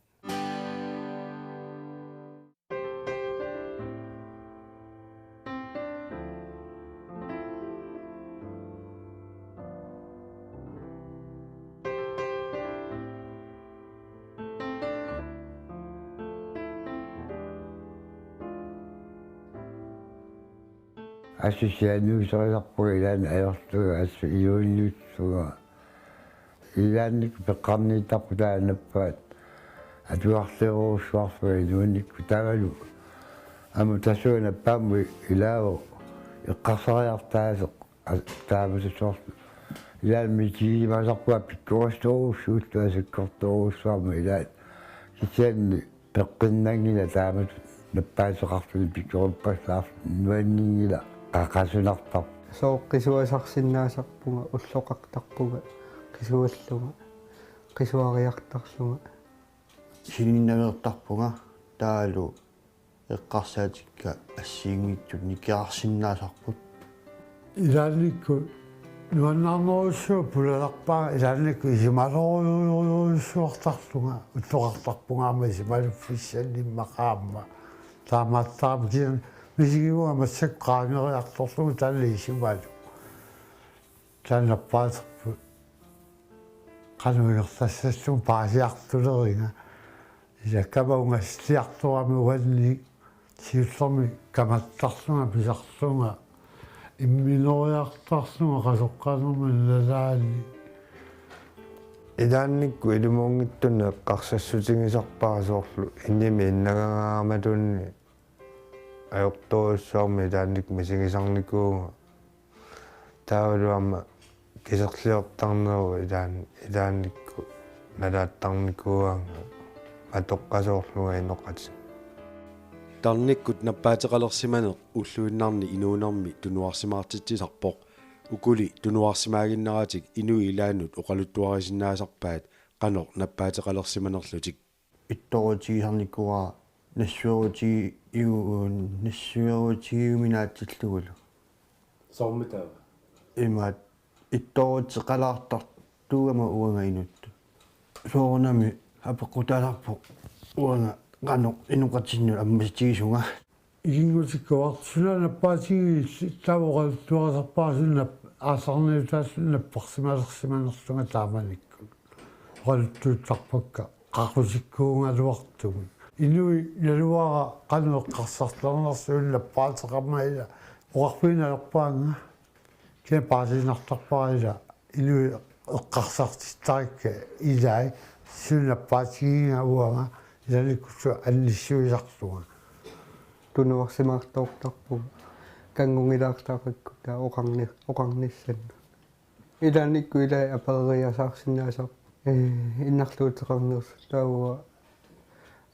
ассусиануусерисарпуга илаана аёртуга ассу иуиннуутсуга илаанник пеққарниитарпу таанаппаат атуарлеруусуарфуга инуунникку тавалу аму тасуна памми илааву эққарсариартаасеқ таамасусуарпу илаанми тигимасарпуа пиккуасторуussуутту асаккорторуuссуарма илаат кисианни пеққиннангила таамат наппаасеқартуни пиккоруппассаар нуаннингила qaqasunartar сооққисуасарсиннаасарпунга уллоқартарпуга qisuallunga qisuariartarlunga сининнавертарпунга таалу эққарсаатикка ассиингитсут никиарсиннаасарпут илаанникку нуаннаарнеруссуу пулаларпаа илаанникку исималоруйуруйуссуартарлунга уттоқартарпунгаама исималуффиссанниммақаама таамааттаама киан мисигиуа массаккаангериарторлугу таллисималу танаппаатарпу кануйертассассун паасиартулеринга исаккамаунгастиарторами уанни сиуллерми каматтарлунга писарлунга имминориартарлунга қасоққанерми налаани илаанникку илумуунгиттуна эққарсассутингисарпаасоорлу инними иннагаагаараматунни аёрторуссуарми илаанник мисигисарникуунга таавалуама кисерлиортарнеру илаанникку налааттарникууанга матоққасоорлуга иноқати тарниккут наппаатеқалерсимане уллуиннарни инуунэрми тунуарсимаартитсисарпоқ укули тунуарсимаагиннаратик инуи илаанут оқалуттуарисиннаасарпаат қанор наппаатеқалерсиманерлутик итторутигисарникуа нассуерути иуун нассуерутигуминаатсиллугулу сормитава имаат итторутеқалаартартуугама уангаинутту соорнами апеққутааларпу уанга qano inuqatinnu ammasitigisunga ингутиккуартсуна наппаатиги тавоқалтуарсарпаасунна аасарнилутаассунна парсималерсиманерлунга тааманикку оқалуттуутсарпакка қақусиккуунгалуартугу инуи налуара qanoeqqarsartornersuunna paatеқармаила уарпиналерпаанга ке паасинартарпарила инуи эққарсартиттарикка илай сунна паатигинга уанга иланиккусу анниссуисарлуга тунуарсимаартоортарпу кангунгилаартаақикку таа оқарниссан иланикку илаа апериасаарсинаасар иннарлуутеқарнерс таауа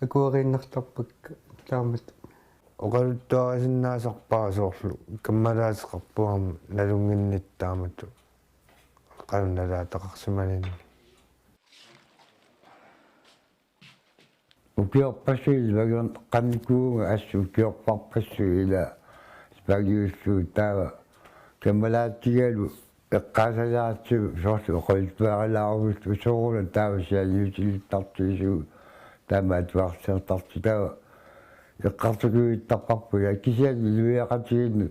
акуариннартарпак таамат оқалуттуарисиннаасарпаасоорлу каммалаатеқарпуарма налунгинниттаамату qanunalaataqarsimanini ukiorpassu ilvagion qannikkuuga assu ukiorparpassu ila spagiussu taava kamalaatigalu eqqaasalaartu soortu oqoltuaralaaruvut usorula taava sialiutilittartiisu taamaatuarsertartu taava eqqartukuittaqarpu ya kisiani iluiaqatiginnu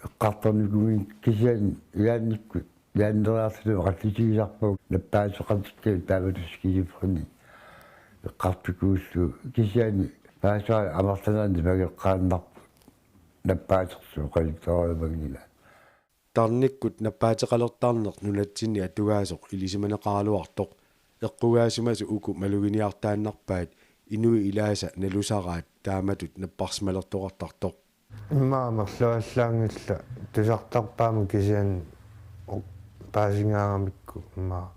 eqqartornikugi kisiani ilaannikku ilaanneraarsulu qattitigisarpu nappaasuqatikka taavatuskigifruni eqqartukuussu kisiani paasua amartanaani pageqqaannarpu наппаатэрсу qaluttoorumagila тарниккут наппаатеқалертаарнеқ нулатсинни атугаасоқ илисиманеқаралуартоқ эққугаасимасу уку малугиниартааннарпаат инуи илааса налусараат тааматут наппарсималертоқартартоқ имаамерлуаллаангилла тусартарпаама кисиан паасингаарамикку имма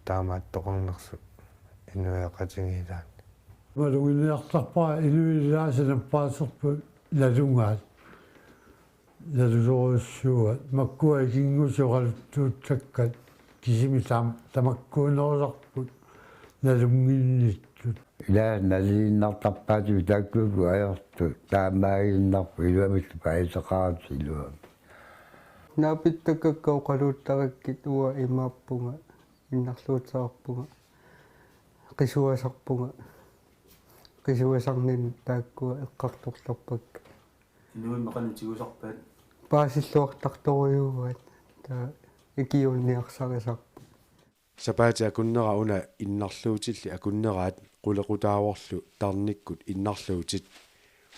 таамааттоқарнерсу инуяқатингилаан малугинеартарпаа инуилаасанаппаасерпу налунгаат налусоруссуат маккуа кингусоқалуттуут таккат кисимисаам тамаккуунерусарпут налунгинниттут ила налииннартарпаатиу тааккугу аёрту таамаагиннарпу илуамиллу паисеқарат илуам наапиттаккаккау қалууттараккит уа имааппунга иннарлуутсаарпунга qisuasarpunga qisuasarnin taakkua eqqartorlarpakka инуиммақанутигусарпаат паасиллуартарторюугаат таа икиунниарсарисарпу сапаати акуннера уна иннарлуутилли акуннераат qulaqutaavorlu tarnikkut innarluutit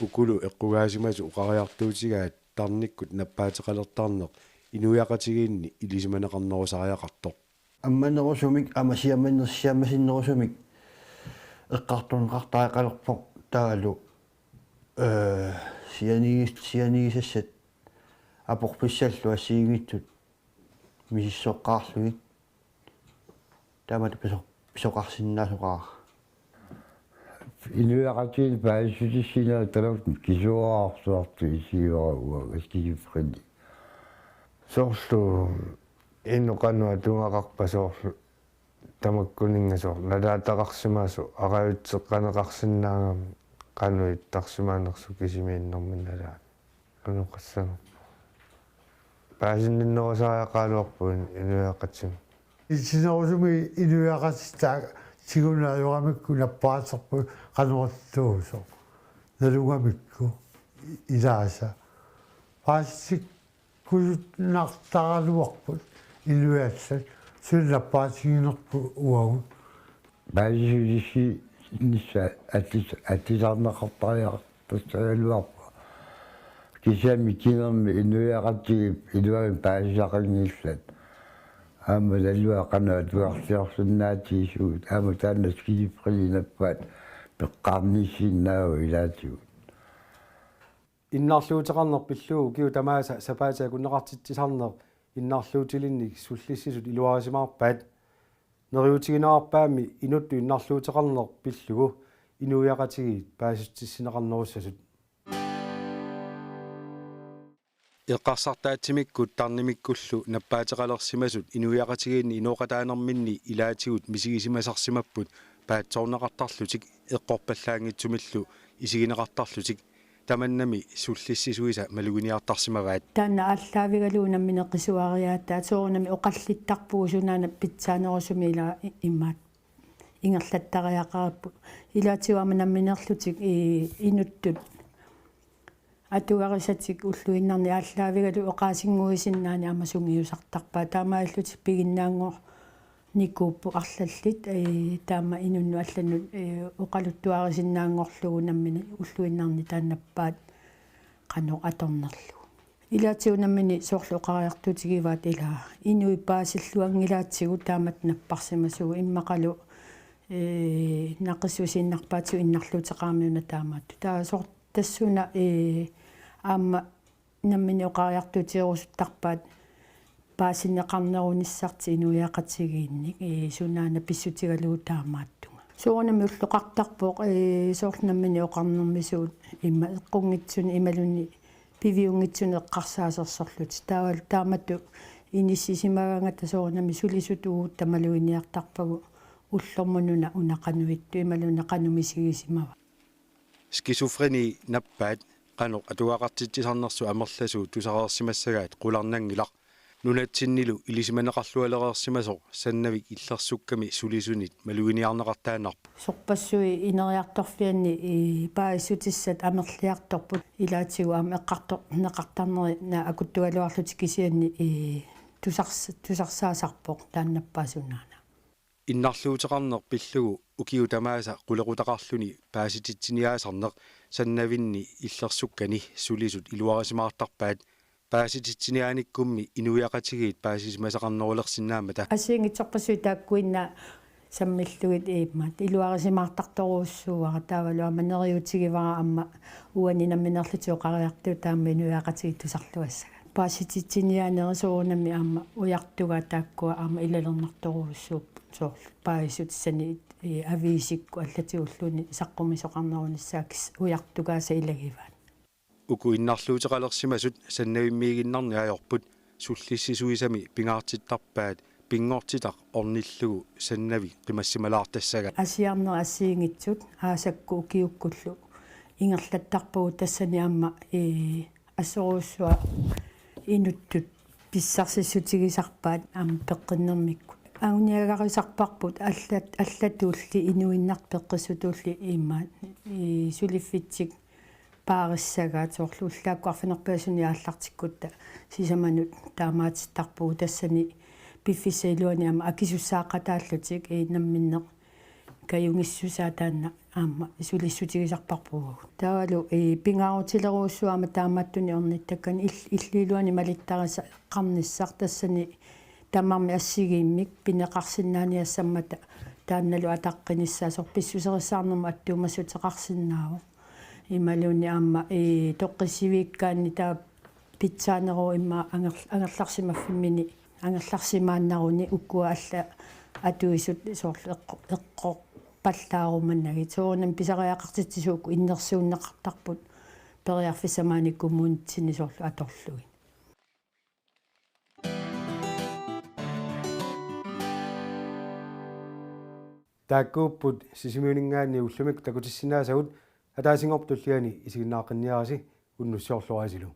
ukulu eqqugaasimasu uqariartuutigaat tarnikkut nappaatеқалертарнеқ инуяқатигиинни илисиманеқарнерусариақарторп амманерусумик амасиамманерсиаммасиннерусумик эққартунеқартаақалерпо таалу сианигиссат апорписсаллу ассиигиттут мисиссоққарлугит таамат писоқарсиннаасоқаа инуяқатиил паисутиссинаа талавт кисуаарсуарту исиуарауа аскигиффрини соорлу иннуқануа тунгақарпасоорлу тамаккунингасоор налаатақарсимаасу араавитсеққанеқарсинаангам qannuit tarsimaanерсу кисимииннэрминналаа ануқассана паасиннерусариақалуарпуин инуяақатсим исинерусуми инуяақатистаа сигунааюрамикку наппаасерпу qanуаттуусо налугамикку илааса пассик куйнартаралуарпут инуяассат суллаппаасигинерпу уагу баажиси нисса атисарнеқартариартассагалуарпа кисами кинерми инуяақатсиги илуаги паасисақангиллат аама лалуа қанаа туарсиорсуннаатиисуут аама тааннас кисиприлинаппаат пеққарнисиннаау илаатигут иннарлуутеқарнер пиллуу киу тамааса сапаатаа куннеқартитсисарнер иннарлуутилинни суллиссисут илуарисимаарпаат нериутигинаарпаами инутту иннарлуутеқарнер пиллугу инуяқатигиит паасуттиссинеқарнеруссасут эққарсартаатсимиккут тарнимиккуллу наппаатеқалерсимасут инуяқатигиинни инуоқатаанерминни илаатигут мисигисимасарсимаппут паатсорнеқартарлутик эққорпаллаангитсумиллу исигинеқартарлутик таманнами суллиссисуиса малугиниартарсимаваат таанна ааллаавигалуунаммине қисуариааттаа соорнами оқаллиттарпугу сунаана питсаанерусумила иммаат ингерлаттариақарпу илаатигуаманамминерлутик инуттут атуарисатик уллуиннарни ааллаавигалу оқаасингуисиннаани амасунгиусартарпаа таамааллутик пигиннаангор никууппу арлаллит таама инунну алланну оқалуттуарисиннаангорлугу наммини уллуиннарни тааннаппаат қано аторнерлу илаатигунаммини соорлу оқариартутигиваат илаа инуи паасиллуангилаатсигу таамат наппарсимасугу иммақалу нақиссусиннарпаатсу иннарлуутеқармиуна таамаатту таа соор тассуна аама наммини оқариартутиерусуттарпаат паасиннеқарнеруниссарти инуяақатсигиинник сунаана писсутигалуу таамааттунга соонами уллоқартарпоқ соорлнаммини оқарнермисуут имма эққунгитсуни ималуни пивиунгитсуни эққарсаасерсорлут таавал тааматту иниссисимагангата соонами сулисутугут тамалуиниартарпагу уллормунуна унақануитту ималуна қанумисигисимава скизофрени наппаат qano atuaqartitsisarnersu amerlasu tusaqersimassaгаат qularnangilaq nunatsinnilu ilisimaneqarlualereersimasoq sannavik illersukkami sulisunit maluginiarneqartaanarpu sorpassui ineriartorfianni paaissutissat amerliartorput ilaatigu am eqqartor neqartarneri na akuttugaluarlutik kisianni tusarsaasarpoq taannappaasunaana innarluuteqarner pillugu ukiu tamaasa qulequtaqarluni paasitittiniaasarneq sannavinni illersukkani sulisut iluarisimaartarpaat paasitittiniaanikkummi inuiaqatigiit paasisimasaqarnerulersinnaamata asiingitsorpassui taakkuinna sammillugit iimmat iluarisimaartartoruussuuara taavaluama maneriutigivara amma uaninamminerlutuoqariartu taamma inuiaqatigit tusarluassaga паасититсинианерисуунами аама уяртуга тааккуа аама илалернарторуссууп соор паисутсани ависикку аллатиуллуни саққумисоқарнерунissaакис уяртугааса илагиваан уку иннарлуутеқалерсимасут саннавиммиигиннарни аёрпут суллиссисуисами пингаартиттарпаат пингортитақ орниллугу саннави қимассималаартассага асиарнер ассиингитсут аасакку укиуккуллу ингерлаттарпагу тассани аама ассоруссуа инуттут писсарсиссутигисарпаат аама пеққиннэрмикку ауниагарисарпарпут аллатуулли инуиннар пеққиссутуулли имаат сулиффитсик паариссагаат соорлууллааккуарфинерпаасуни ааллартиккутта сисаманут таамаатиттарпугу тассани пиффисаилуани аама акисуссаақатааллутик намминнеқ каюнгиссусаа таанна аама сулиссутигисарпарпугу таалу пингаарутилеруussуама таамааттуни орниттаккани иллилуани малиттариса қарниссар тассани тамарми ассигииммик пинеқарсинааниассаммата таанналу атаққиниссаа сорписсусерисаарнерма аттуумассутеқарсинааву ималуни аама тоққиссивииккаанни таа питсаанеру имма ангерларсимаффиммини ангерларсимааннаруни уккуа алла атуисут соорлу эққо паллааруманнаги соонам писариақартитсуукку иннерсууннеқартарпут периарфисамааниккумуунитсини соорлу аторлуги тааккууппут сисимиунингаани уллумик такутиссинаасагут атаасингортуллиани исигиннааққинниараси уннуссиорлуарасилу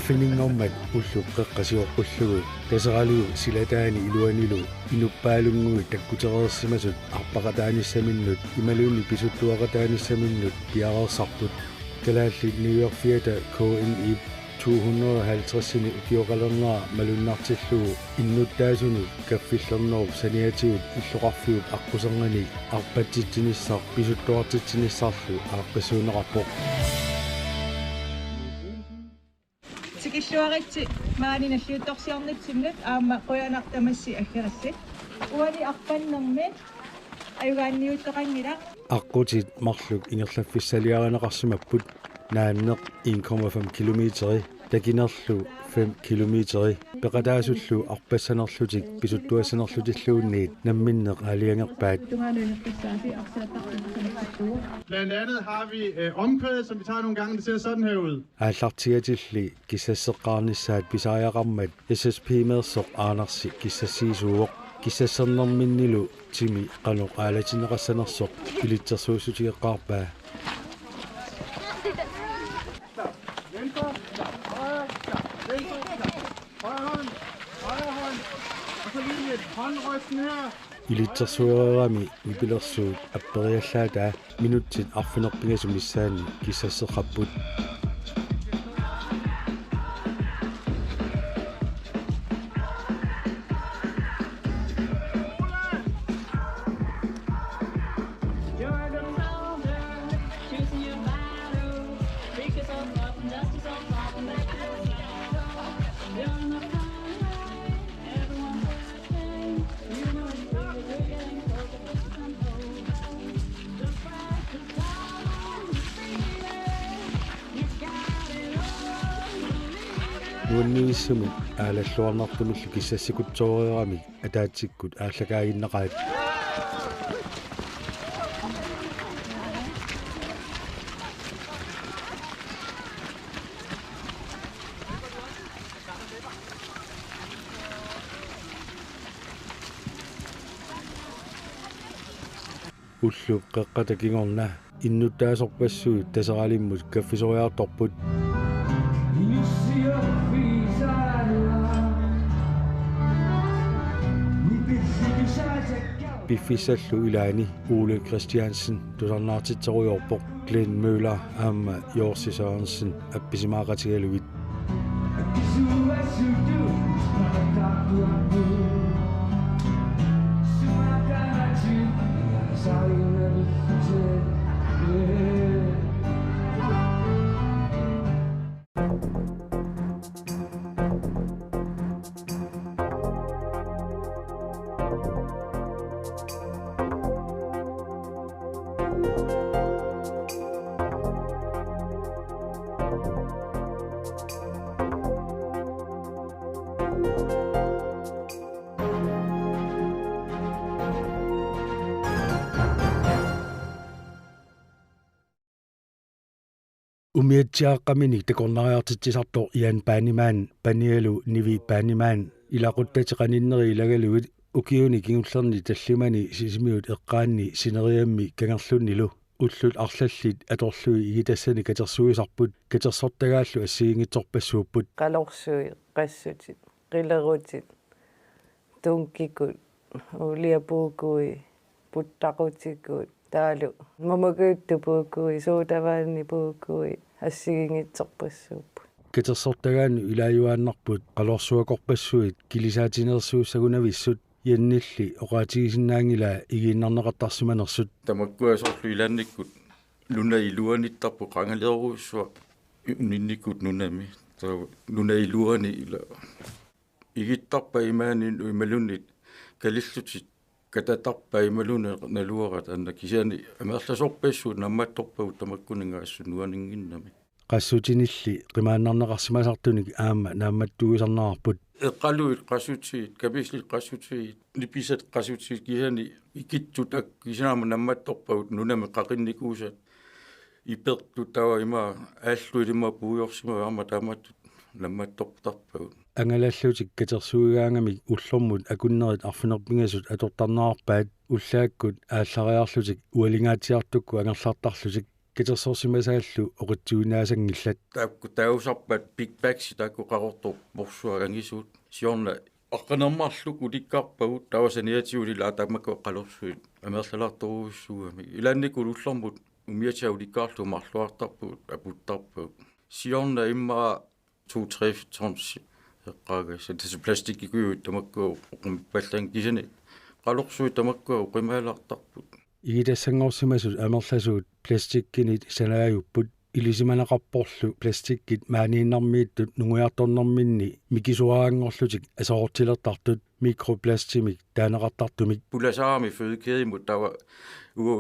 арфинингормат уллу қеққасиорпуллугу тасералугу силатаани илуанилу инуппаалунгуи таккутерерсимасут арпақатааниссаминнут ималуунни писуттуақатааниссаминнут пиарерсарпут калаалли ньюйорфиата KNI 250-сини укиоқалернера малуннартиллугу иннуттаасуну каффиллернеруп саниатигут иллоқарфиут аққусернани арпатситсиниссаар писуттуартитсиниссаарлу ааққисуунеқарпоқ Тикиллуаритси мааниналлиутторсиорнитсимнат аама қуянартамасси аггерасси уани арпаннерми аюгаанниуттоқангила аққутит марлук ингерлаффиссалиаранеқарсимаппут нааннеқ 1,5 километери такинерлу 5 километери пеқатаасуллу арпассанерлутик писуттуассанерлутиллуунниит намминнеқ алиангерпаат Blandt andet har vi omkvædet, som vi tager nogle gange. Det ser sådan her ud. ааллартиатилли киссассеққарнissaat писариақармат SSP-мерсоқ аанарси киссассиисууоқ киссассернэрминнилу тими қаноқ аалатинеқассанерсоқ илитсерсуусутигеққарпаа илитсерсуерами мипилерсуут аппериаллаатаа минутсит арфинерпигасумиссаани киссассеққаппут nuanniissumi aalalluarnartumillu kissassikutsooreerami ataatikkut ааллагаагиннеqaat уллу qeqqatakingorna иннуттаасорпассуит тасералиммут каффисориарторпут Biffissallu ilaani Ole Christiansen tusarnaartitseruyorpoq Glenn Møller aamma Jorsi Sørensen appisimaaqatigaluvit umiatsiaqqaminik takornariartitsisartor ian paanimaan panialu nivi paanimaan ilaquttateqaninneri ilagaluit ukiuni kingullerni tallimani sisimiut eqqaanni sineriammi kangerlunnilu ullut arlallit atorlui igitassani katersuisarput katersortagaallu assiingitsorpassuupput qalorsuи qassutit qilerutit tunkikut uliapuukui puttaqutikkut taalu mamakuuttupuukui suutavaanni puukui ассигингитсорпассууппу катерсортагаанну илааюааннарпут қалорсуакорпассуит килисаатинерсууссагунависсут ианнилли оqaатигисиннаангила игииннарнеқартарсиманерсут тамаккуасорлу илаанниккут луна илуаниттарпу қангалеруссуа унинниккут нунами луна илуани ила игиттарпа имаанин уималуннит калиллутит кататарпа ималуна налуарат анна кисиани амерласорпассуут намматторпагут тамаккунингаасsu нуанингиннами qassutinnilli qimaannarneqarsimasartunik aamma naammattugisarnarput eqqaluit qassutiit kapislit qassutiit nipisat qassutiit kisiani ikitsut akkisinaama nammattorpagut nunami qaqinnikuusat ipertut tawa ima aalluilimma puujorsiма aama taamattut nammattortarpagut angalallutik katersuigaangamik ullormut akunnerit arfinerpingasut atortarnaarpaat ullaakkut ааллариарлутик уалингаатиартукку анgerlartarlutik katersorsimasaallu oqitsuinaasangillat taakku tausarpat big bags taakku qarortor morsua angisuut siorna aqqanermarluk ulikkaarpagut tawasaniatiulila atamakku qalorsuit amerlalartoruussuami ilaannikul ullormut umiatia ulikkaarlu marluartarput aputtarput siorna imma 2-3 tons eqqaagas tas plastikikuut tamakku uqmpallan kisani qalorsuit tamakku uqimaalartarput igitassangorsimasut amerlasuut plastikkinit sanaajupput ilisimanaqarporlu plastikkit maaniinnarmiittut nunguiartornerminni mikisuaraangorlutik asoortilertartut mikroplastimik taaneqartartumik pulasaami fødekædimut tawa ugu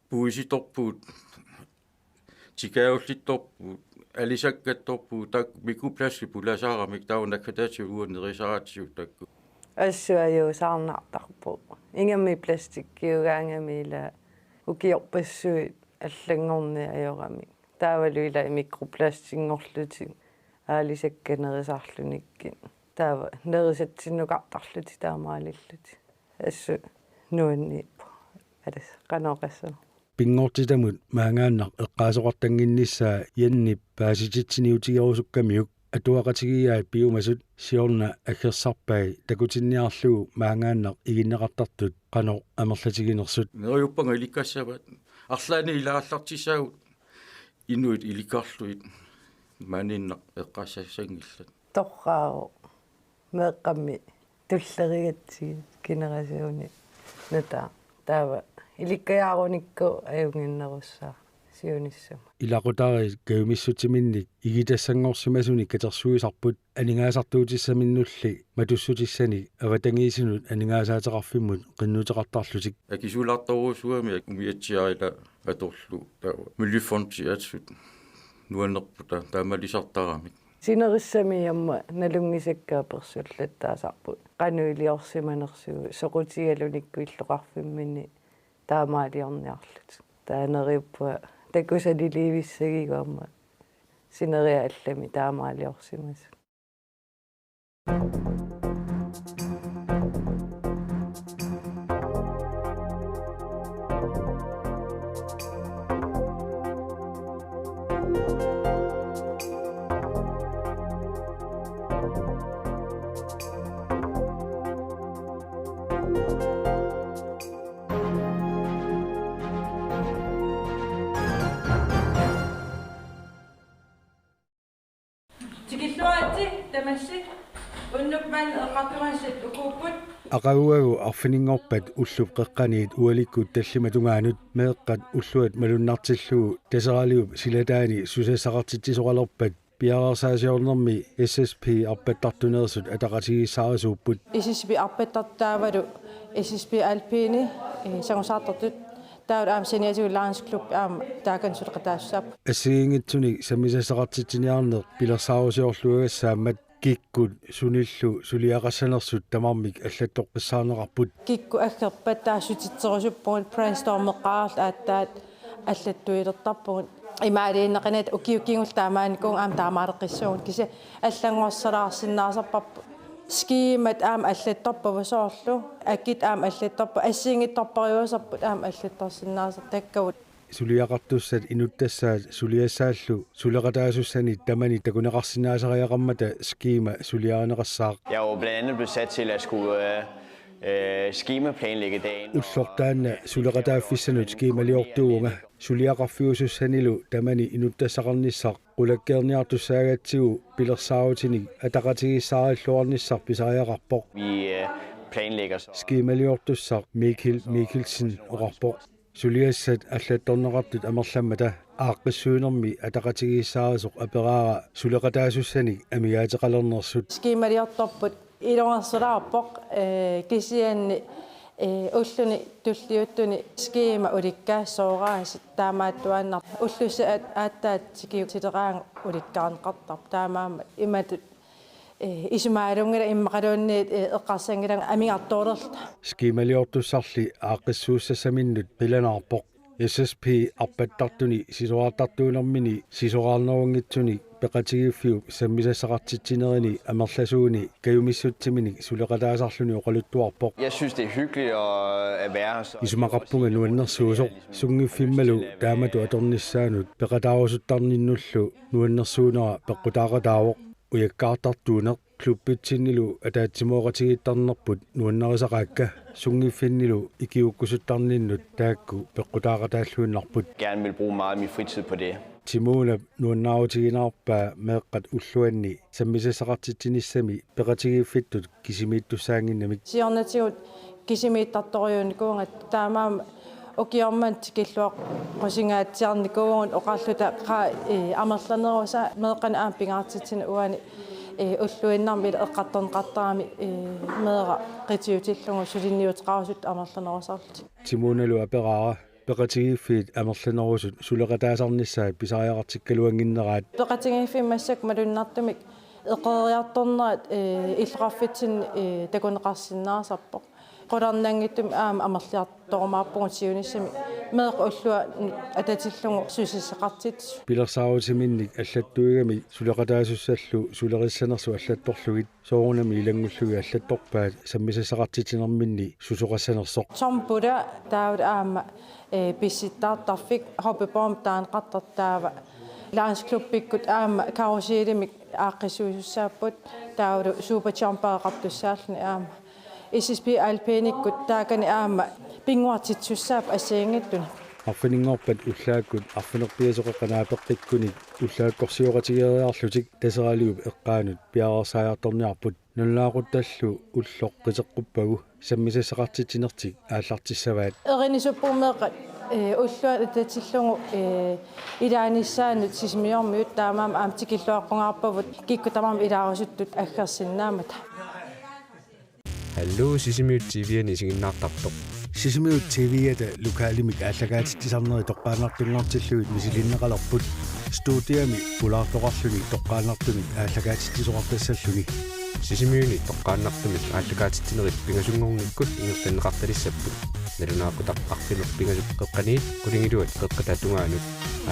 puisitorpuut tikaulittorpuut alisakkatorpuut tak mikroplasti pulasaaramik tawa nakataati uunerisaatiut takku ассуаюусаарнартарпу ингамми пластиккиугаангамила укиорпассуит аллангорни ajorami таавалуила микропластингорлутик аалисакканерисаарлуниккин таава нерисатсиннукартарлути таамаалиллути ассу нуаннииппу алас каноқассана пингортитамут маангааннар эққаасоқартангиннissaa ианнип паасититсиниутигерусуккамиук атуақатигиаат пиумасут сиорна аггерсарпай такутинниарлугу маангааннақ игиннеқартартут қано амерлатигинерсут нериуппанга иликкассават арлаани илааллартисаагут инуит иликаарлуит мааниннақ эққассассангиллат торраао меэққамми туллеригатсиг генерасиони нета таава иликкаяаруникку аюнгиннеруссаа сиониссама илақутари каумиссутиминник игитассангорсимасуни катерсуисарпут анингаасартуутиссаминнулли матуссутиссани аватангиисинут анингаасаатеқарфиммут қиннутеқартарлутик акисулаарторуусуами умиатсиарила аторлу таава милифонти атсут нуаннерпута таамалисартарамик Sinerissami amma nalungisakkaa persullattaasarput qanuiliorsimanersugu soqutigalunikku illoqarfimminni taamaaliorniarlut taaneriuppua takusaliliivissagigua amma sineria allami taamaaliorsimas Aqaguagu arfiningorpat ullup qeqqaniit ualikku tallimatungaanut meeqqat ulluat malunnartillugu taseraliup silataani susasaqartittisoqalerpat piarasaasiornermi SSP arpattartuneersut ataqatigissaarisuupput SSP arpattartaavalu SSP alpini sangusaartortut taul am senior Lions Club am taakansuleqataassap assiingitsuni samisasaqartitiniarneq pilersaarusiorluagassaammat kikkut sunillu suliaqassanersut tamarmik allattoqqissaaneqarput kikku aggerpat taassutitserusuppugut brainstormeqqaarl aattaat allattuilertarpugut imaaliinneqinat ukiukingul taamaanikung am taamaaleqqissugut kisa аллангуарсалаарсиннаасарпарпу скимат аама аллатторпавасоорлу аккит аама аллатторпа ассиингитторпариусарпут аама аллатторсиннаасар таккавут suliaqartussat inuttassaat suliassaallu suleqataasussani tamani takuneqarsinnaasariaqammata skiima suliaaneqassaaq. Jeg er jo blandt andet blevet sat til at skulle skemaplanlægge dagen. Ullortaanna suleqataafissanut skiimaliortuunga suliaqarfiusussanilu tamani inuttassaqarnissaq qulakkeerniartussaagatsigu pilersaarutinik ataqatigissaaralluarnissaq pisariaqarpoq. Vi planlægger så. Skiimaliortussaq Mikkelsen oqarpoq. Suliassat allattorneqartut amerlammata aaqqissuunermi ataqatigissaarisoq aperaara suleqataasussani amigaatеqalernersut skimaliortorput ilornersulаарpoq kisianni ulluni tulliuttuni skima ulikkaassooraasi taamaattuannar ullussa aattaat sikiutiteraanga ulikkaarneqartarp taamaama imatut ismaalungila immaqaluunniit eqqarsangilanga amigartuulerta skimaliortussarli aaqqissuussasaminnut pilanaarpoq SSP arpattartuni sisuartartuunermini sisuarnerungitsuni peqatigiffiup sammisassaqartittinerini amerlasuuni kayumissuttimini suleqataasarluni oqaluttuarpoq. Jeg synes det er hyggeligt at være her. Isumaqarpunga nuannersuusoq sungiffimmalu taamatu atornissaanut peqataarusuttarninnullu nuannersuunera peqqutaaqataavoq ujakkaartartuuneq klubbitsinnilu ataatsimooqatigittarnerput nuannerisaqaakka sungiffinnilu ikiukkusuttarninnut taakku peqqutaaqataalluinnarput. Gerne vil bruge meget af min fritid på det. Timuuna nuannaarutiginarpaa meeqqat ulluanni sammisassaqartittinissami peqatigifittut kisimiittussaanginnamik siornatigut kisimiittartoriuunikuunga taamaama ukiorman tikilluaq qusingaatiarnikuugun oqarluta qa amerlanerusa meeqqana aam pingaartitsina uani ulluinnarmi eqqattorneqartarami meera qitiutillungu sulinniutiqarusut amerlanerusarlut Timuunalu aperaara peqatigiffiit amerlanerusut suleqataasarnissaa pisariaqartikkaluanginneraat peqatigiffimassak malunnartumik eqeriartornerat иллеқарфитсин такунеқарсиннаасарпоқ qolernangittum aama amerliartorumaappungut siunissami meeq ullua atatillungu susisseqartit pilersaaruutiminnik allattuigami suleqataasussалlu sulerissanersu allattorlugit soorunami ilangullugi allattorpaat sammisassaqartitinerminni susoqassanersoq sompula taavut aama pissittaartarfik hoppeborm taanqartartaava Lions Club-pikkut aama karusiilimik aaqqisuusussaaput taavut superchampeaqartussaallni aama SSP alpinikkut taakani aama pinguartitsussaap assiingittuni arfiningorpat ullaakkut arfinerpiasoqeqanaapeqqikkuni ullaakkorsiuqatigeriarlutik taseraliup eqqaanut piarersaajartorniarput nullaaquttallu ulloq qiteqquppagu sammisassaqartitinertik aallartissavaat erinisuppurmeeqat ulluat atatillungu ilaanissaanut sismiormiut taamaam aam tikilluaqqungaarpavut kikkutamarm ilaarusuttut aggersinnaamata Hallo Sisimiut TV-ani siginnaartartoq. Sisimiut TV-ata lukaalimik ааллагаатитсарнери тоққаанартулнартиллуит мисилиннеқалерпут студиами пулаартоқарлүни тоққааннартумик ааллагаатиттисоқартассаллуни сисимиуни тоққааннартумик ааллагаатиттинерит пингасунгорниккут ингерланнеқарталиссаппут налунаақутақ арфинер пингасук қеққаниит кулингилуат қеққататунгаанут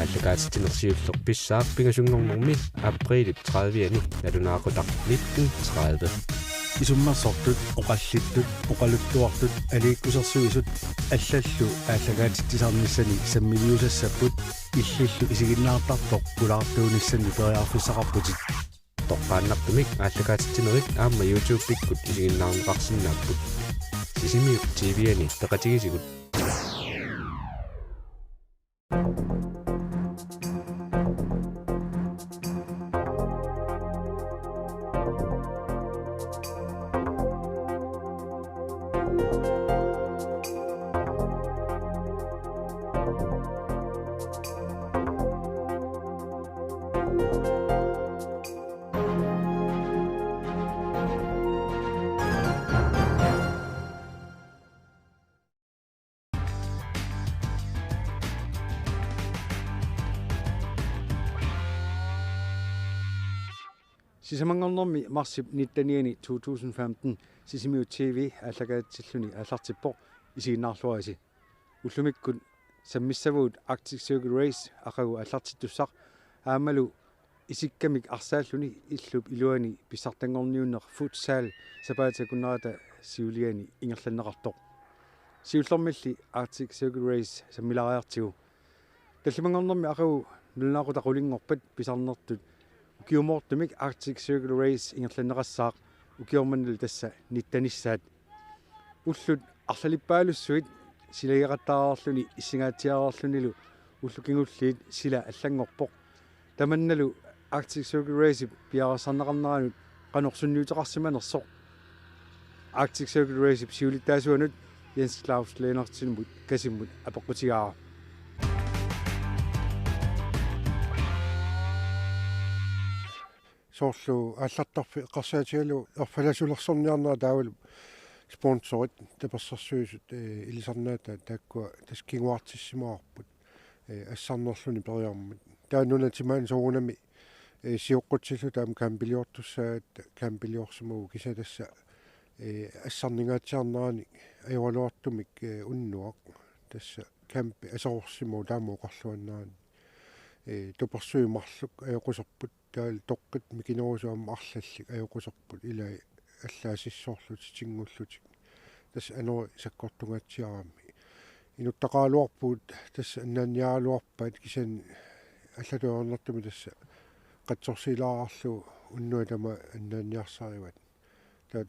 ааллагаатиттинерсиуллер писсаақ пингасунгорнэрми априлит 30-ани налунаақутақ 1930 исуммерсортут оқаллиттут оқалуттуартут алииккусерсуисут аллаллу ааллагаатиттисарниссани саммилиусассаппут иллиллу исигиннаартартоқ пулаартуунissani периарфиссақарпутит тоққааннартумик ааллагаатиттинерит аама YouTube пиккут исигиннаарнеқарсинааппут сисимиу TV-ани пеқатигисигут сисамангорнэрми марсип 19 2015 сисимиу TV ааллагаатсиллуни ааллартиппо исигиннаарлуаси уллумиккут саммиссавуут Arctic Circle Race ақагу ааллартиттуссақ аамалу исиккамик арсааллуни иллуп илуани писсартангорниуннеқ футсал сапаата куннарата сиулиани ингерланнеқартоқ сиуллэрмилли Arctic Circle Race саммилариартигу таллимангорнэрми ақагу нулнаақута қулингорпат писарнертут укиумортумик Arctic Circle Race ингерланнеқассаақ укиорманнал тасса ниттаниссаат уллут арлалиппаалуссуит силагеқаттааарлуни иссингаатсиараарлунилу уллукингуллиит сила аллангорпоқ таманналу Arctic Circle Race пиарасарнеқарнеранут қанорсунниутеқарсиманерсоқ Arctic Circle Race сиулиттаасуанут Jens Claus Lennartsinmut касиммут апоққутигаа соорлу аллартарфи эққарсаатигалу орфаласулерсорниарнера таавал спонсорит таперсэрсуисут илисарнаата тааккуа таскингуартиссимаарпут ассарнерлуни периармут тааннунатимаан соорунами сиоққутсиллу таам кампилиортуссаат кампилиорсимагу кисатасса ассарнингаатсиарнерани ajorluartumik unnuaq tassa kampi asorsimuu taamuuqarluannaani tupersuimarluk ajoqusarput taal toqqit mikinerusuamma arlallik ajoqusarput ilai аллаасиссоорлут тингуллутик тасса анери саккортунгаатсиарами инуттақаалуарпут тасса аннаниаалуарпаат кисан аллатуорнартуми тасса қатсорсилаарарлу уннуа тама аннаниарсариват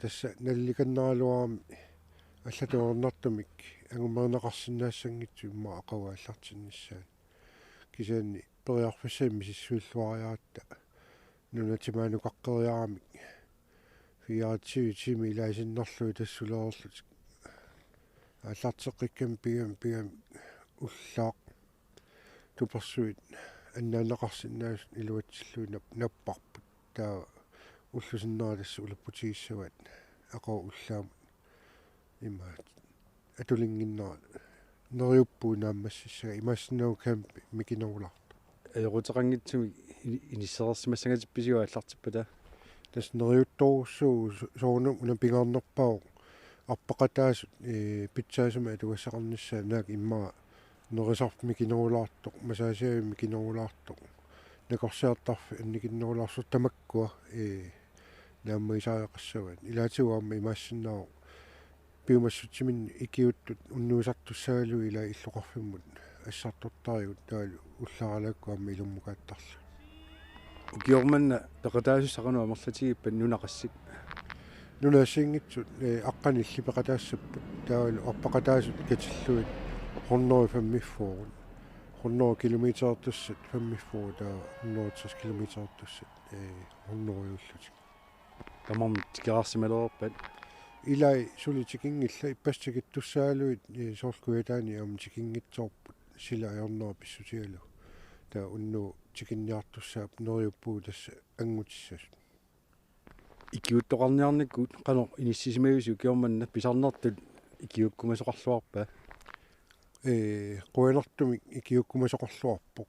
тасса налликаннаалуарами аллатуорнартумик ангумернеқарсинаассангитсу имма ақавааллартиннссаат кисаани периарфиссаами сиссуиллуариаатта нунатимаанукаққериарамик фиаатсиутими илаасиннерлуи тассулеерлут аллартеққиккам пиам уллаақ туперсуит аннаанеқарсинаас илуатсиллуи наппарпут таа уллусиннера тасса улаппутигиссават ақо уллаам има атулингиннера нериуппуу нааммассиссага имаассинау кампи микинеруларта рутеқангитсуми иниссерерсимассангатипписиуа аллартиппата тас нериутторуссуу соорнум унапингаарнерпаа арпақатаасут питсаасума атуассақарниссаа наак иммаа нерисарф микинерулаартоқ масаасиави микинерулаартоқ накорсиартарфи анникиннерулаарсут тамаккуа нааммаисааяқассават илаатигуарма имаассиннаа пиумассутсимин икиуттут уннуисартуссагалу ила иллоқарфиммут ассартортариут таалу уллааралаккуамма илуммукааттарлу укиорманна пеқатаасуссақануа мерлатигиппан нунақассик нунаассингитсут аққанилли пеқатаассаппут таалу арпақатаасут катиллуит хорнори фаммиффуурун хорнори километертуссат фаммиффуу таа 160 километертуссат хорнориуллутик тамам тикерарсималерпат илай сулитикингилла иппассагиттуссаалуит соорлкуятаани ам тикингитсоорпут сила аернера писсутигалу таа унну тикинниартуссаап нериуппуу тасса ангутиссас икиуттоқарниарниккут қанор иниссисимавису киорманна писарнертут икиуккумасоқарлуарпа қуянартумик икиуккумасоқарлуарпоқ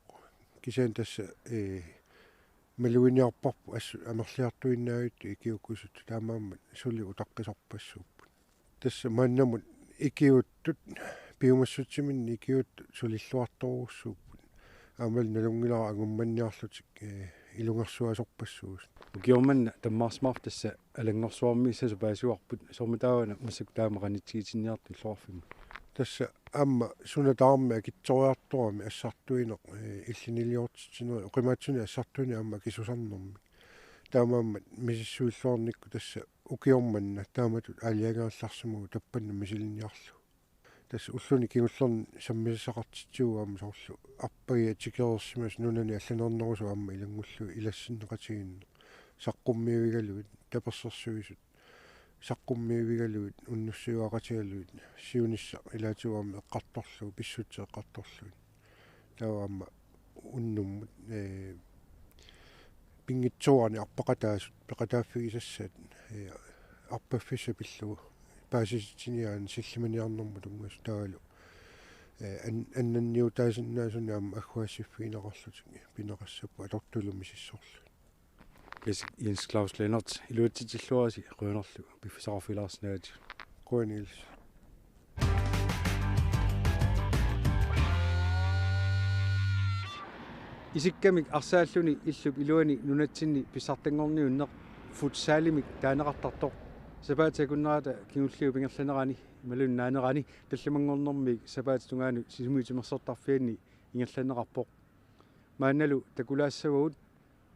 кисаан тасса малуиниарпарпу ассу амерлиартуиннаавит икиуккусут таамааммат сули утаққисарпассууппут тасса мааннамут икиуттут пиумассутсиминни икиут сулиллуарторуссууппут аамал налунгилара агумманниарлутик илунгерсуасорпассуус укиорманна таммаарсмаар тасса алангорсуарми сасупаасуарпут сормутаавана массак таамақанитсигитинниарту иллуарфимма тасса амма сунатаарми акитсориарторами ассартуинеқ иллинилиортитсинери оқимаатсуни ассартуини амма кисусарнэрми таамааммат мисиссуиллуарникку тасса укиорманна тааматут аалиагаалларсимагу таппанна мисилинниарлу тасса уллуни кигуллерни саммисақартитсууаама соорлу арпаги тикерерсимас нунани алланернерусу амма илангуллу илассиннеқатигинна саққуммиувигалуит таперсерсуисут саққуммиувигалуит уннуссуақатигалуит сиунисса илаатуаама эққарторлу писсутсеэ эққарторлуит тааваама уннуммут пингитсуарни арпақатаасут пеқатааффигисассаат арпаффиса пиллугу паасиситсиниаан силлиманиарнэрму тунгас таалу аннанниутаасиннаасуни аама аггуассиффиинеқарлутик пинеқассаппу алортулуми сиссорлу Jens Claus Lennart илуатситиллуаси қуйнерлу пиффисарафилаарснаати қуйнилс исиккамик арсааллуни иллуп илуани нунатсинни писсартангорниуннеқ футсаалимик таанеқартартоқ сапаатакуннерата кигуллиу пингерланерани малуннаанерани талламангорнэрмик сапаататунгаану сисмуитимерсортарфианни ингерланеқарпоқ маанналу такулаассавагут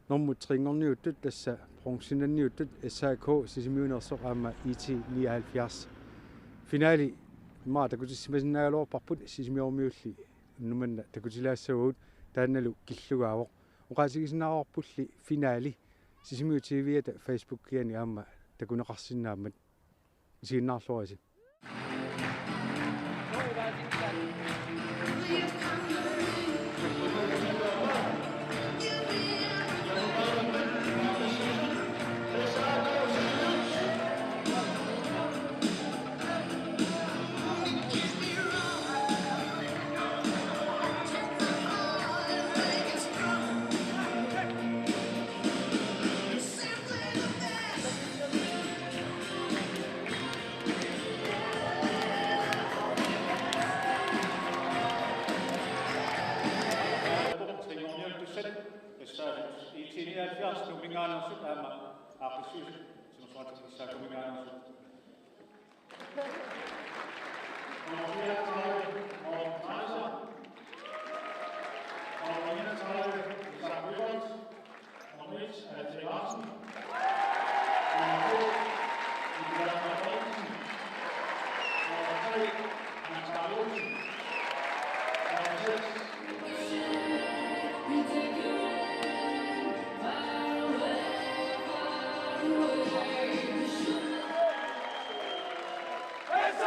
нормут трингорниуттут тасса пронсинанниуттут САК сисимиунерсоқ аама IT 79 финали ма такутиссимасинаагалуарпарпут сисимиормиулли нуманна такутилаассавагут таанналу киллугаавоқ оқаасигисинаарпулли финали сисимиу TV-ата Facebook-киани аама такунеқарсинаамат сигиннаарлуаси Yes,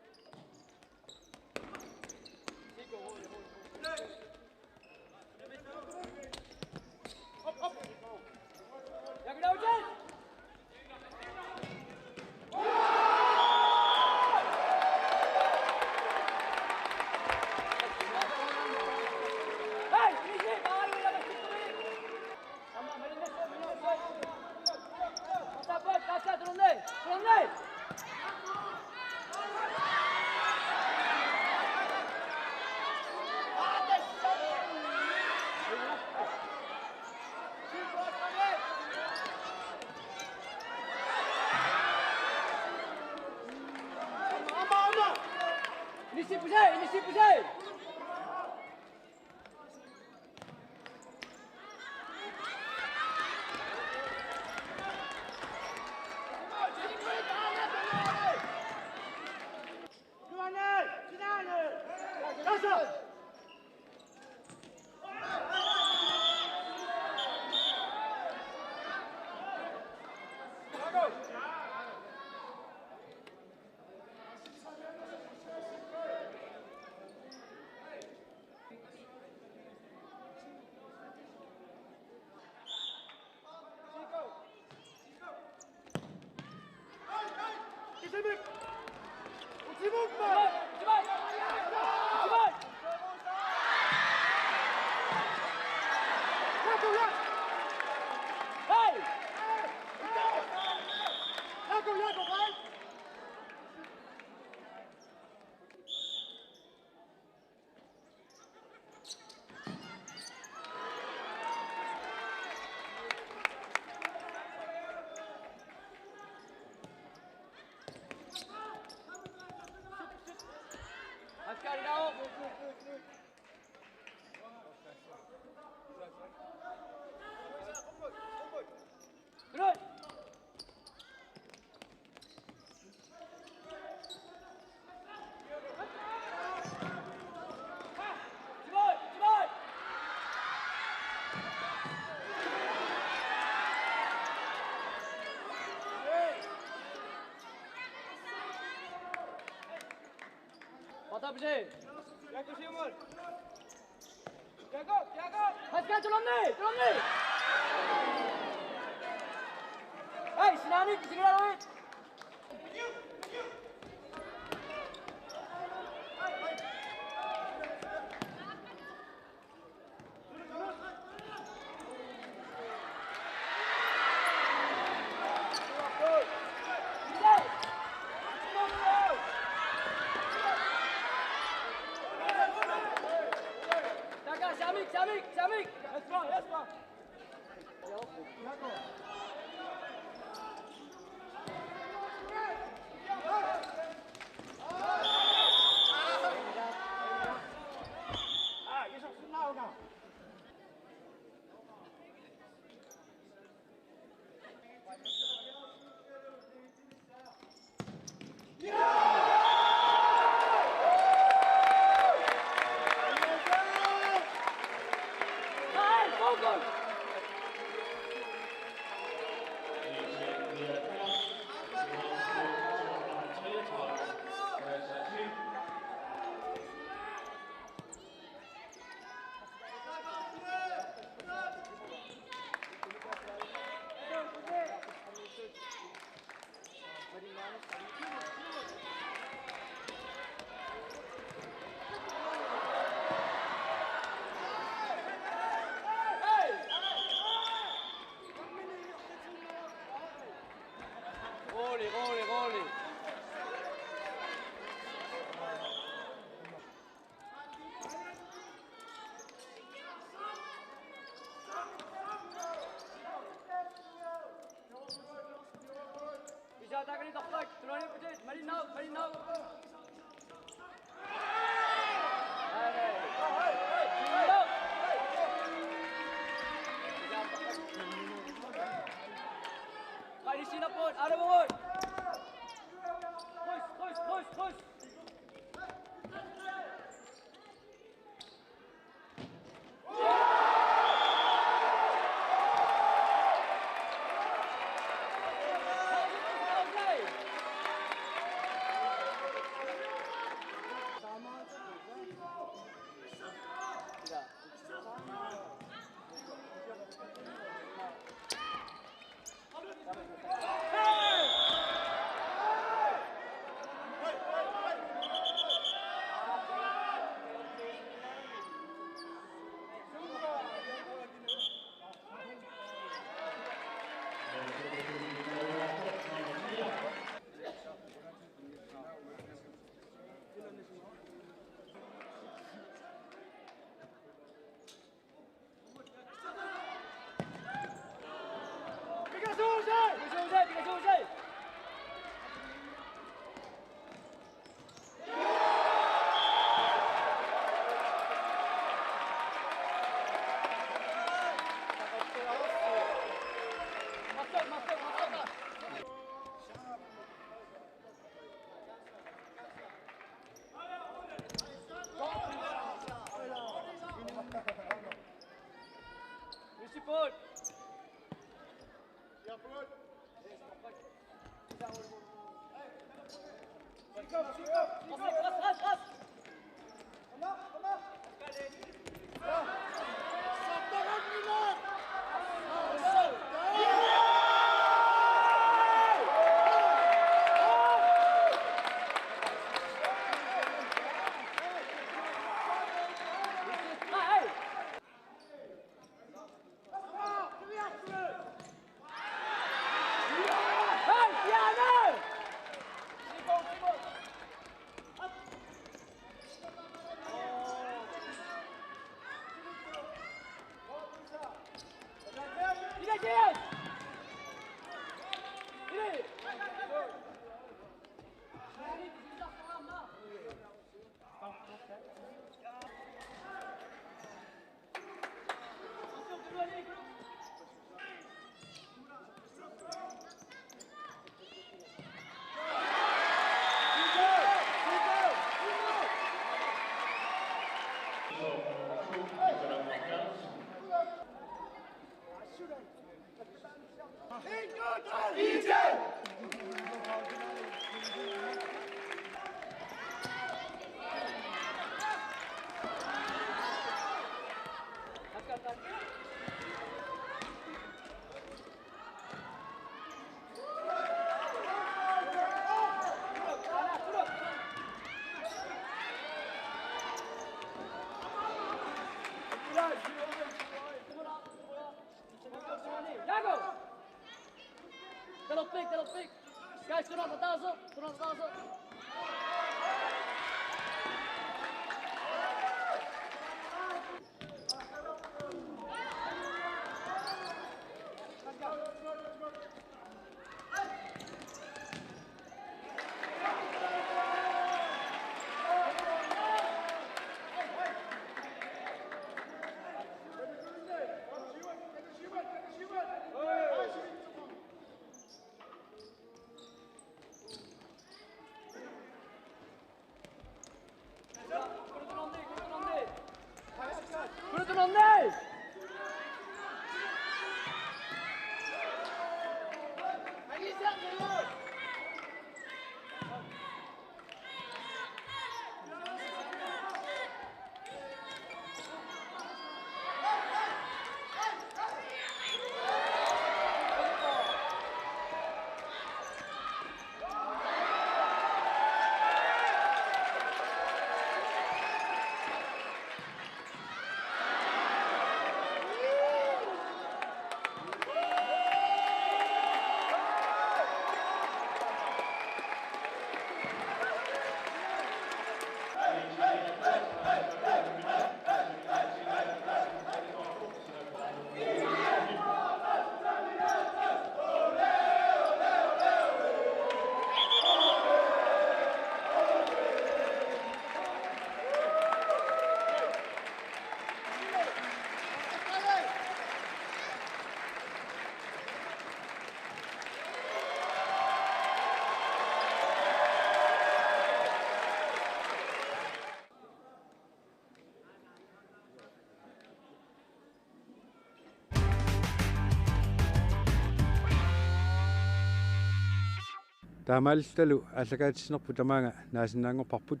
таамааллалу аллагаатиснерпу тамаага наасиннаангорпарпут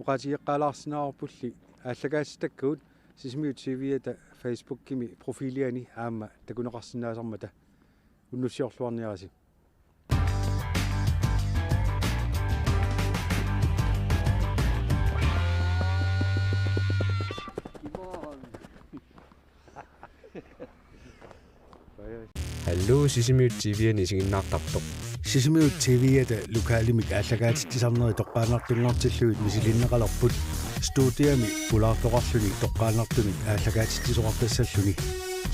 уqaatigeqqaalaarsinaaorpulli аллагаатистаккуут сисмиут CV-ата Facebook-кими профилиани аама такунеқарсинаасармата уннуссиорлуарниараси Hallo Sisimiut TV-ani sigиннаартартоq Sisimiut TV-ата лукаалимик аллагаатиттисарнери тоққаанартулнартиллуит мисилиннеқалерпут студиами пулаартоқарлуни тоққаанартумик аллагаатиттисоқартассаллуни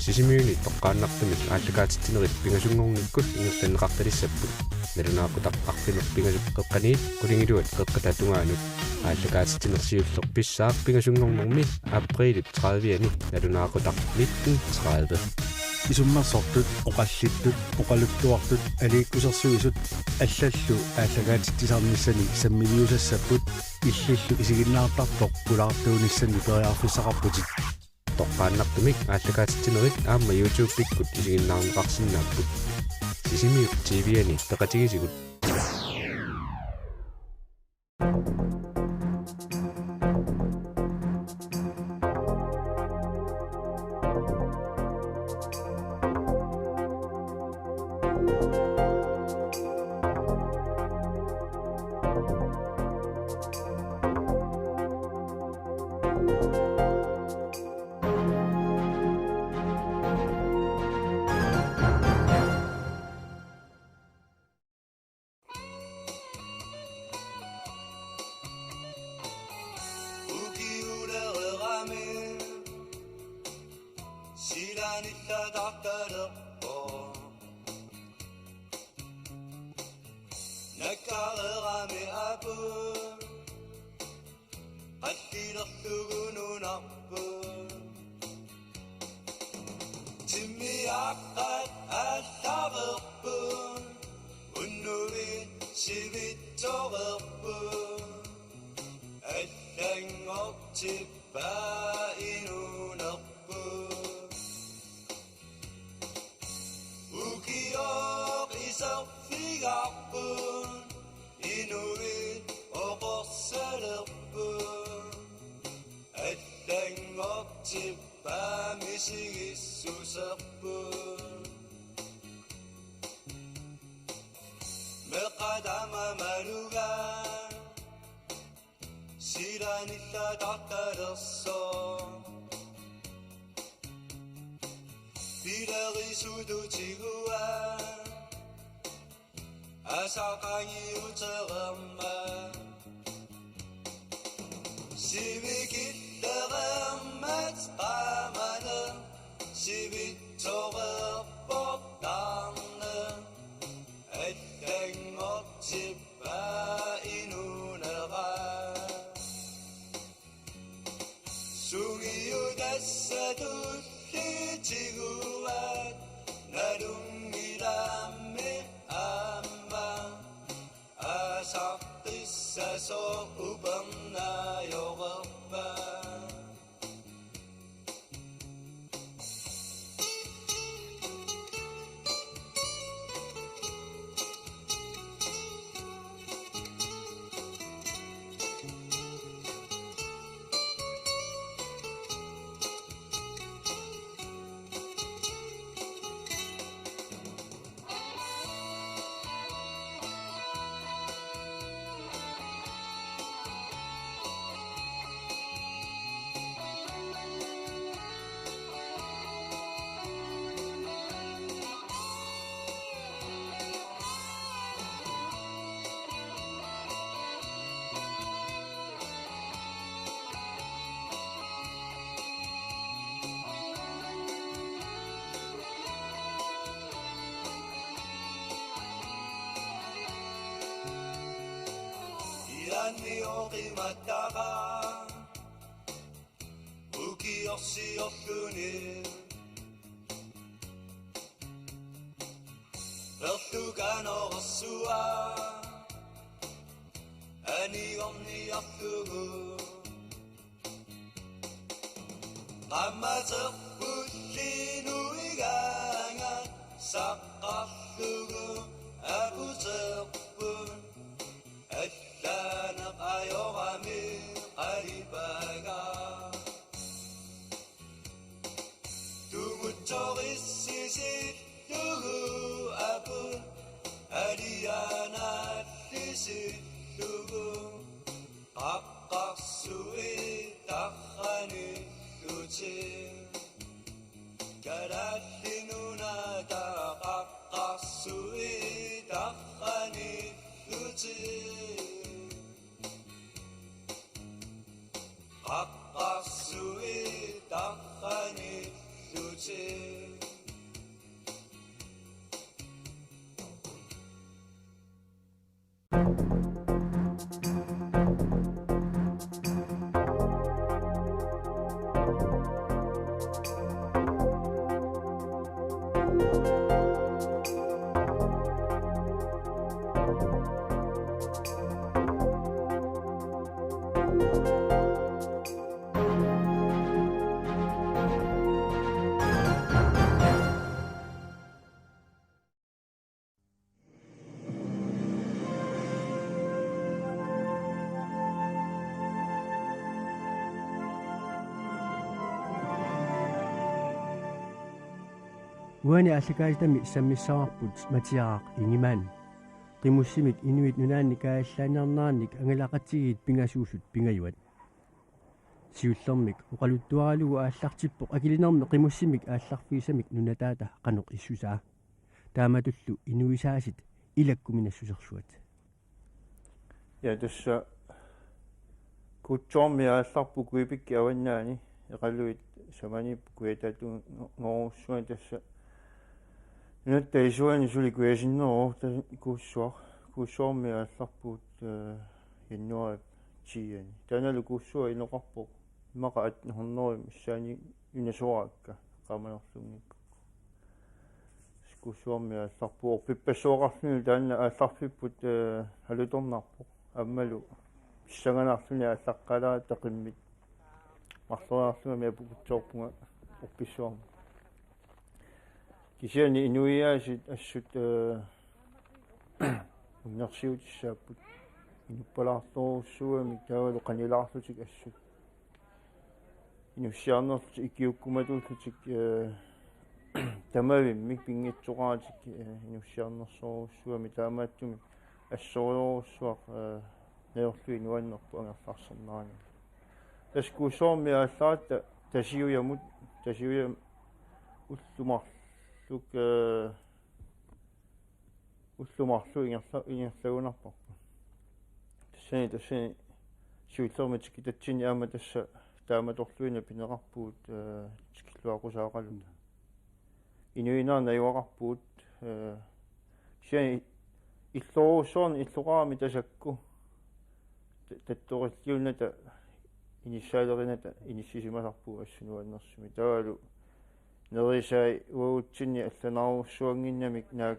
Sisimiuni тоққааннартумик аллагаатиттинерит пингасунгорниккут ингерланнеқарталиссаппут налунаақутақ арпинер пингасуққеққани кулингилуат қеққататунгаанут аллагаатиттинерсиуллер писсаақ пингасунгорнэрми априлит 30-ани налунаақутақ 1930 исуммерсортут оқаллиттут оқалуттуартут алииккусерсуисут аллаллу аллагаатиттисарниссани саммилиусассаппут иллиллу исигиннаартартоқ пулаартуунissani периарфиссақарпутит тоққааннартумик аллагаатиттинерит аама YouTube пиккут исигиннаарнеқарсинааппут Sisimiut TV-ani теқатигисигут asaqangi uteramma sivigillerammat qamana sivittoreportarne allangortippa inunera sugiyudassatulitiguat nadungilamme amma asaqtissaso upanna yorpa Oqimatara ukiorsiorluni erlukaanorsua aniorniarlugu qammaterpullinuiganga saqqarlugu aputerpun allaneq ayorami qalipaga tuguttorissisillugu apun aliyanallisillugu qaqqarsui tarranilluti kalallinunata qaqqarsui tarranilluti qaqqarsui tarranilluti Uani allakaalitami sammissaarput matiaraaq ingimaan qimussimik inuit nunaanni kaallaanarnaarnik angalaqatigit pingasuusut pingayuat siullermik uqaluttuaralugu aallartippoq akilinarmi qimussimik aallarfiisamik nunataata qanuq issusaa taamatullu inuisaasit ilakkuminassusersuat ja tussa kutsormi aallarpu kuipikki avannaani eqalluit samani kuetatu ngorussuan tassa nutta isuani suli kuesinneroo kuussuarmi aallarpuut yannuarip tiani tanalu kuussua inoqarpoq maqa atnernerim issaani unasuarakka qamanerlungik kuussuarmi aallarpu orpippassuoqarluni taanna aallarpipput halutornarpoq ammalu pissanganarluni ааllaqqalaa taqimmit марлуаарлуми апукутсоорпунга орписсуарма кисиани инуиаасит ассут уннерсиутиссааппут инуппалаарлуруссуами таавалу канилаарлутик ассут инуссиарнерлути икиуккуматууллутик тамавиммик пингитсоqaратик инуссиарнерсоруссуами таамааттуми ассориоруссуақ наёрлуи нуаннерпу ангерларсернаани таскуусоорми ааллаата тасиуямут тасиуям уллумарлук уллумарлу ингерлагунарпарпу тассани сиуллерматик китатсини аама тасса тааматорлуина пинеқарпуут тикиллуақусаақалута инуинаарна юақарпуут сиани иллоруссуарни иллоқарами тасакку татториллиуната иниссаалерината иниссисимасарпуу ассунуаннэрсими таалу нерисай уутсинни алланааруссуангиннамик наак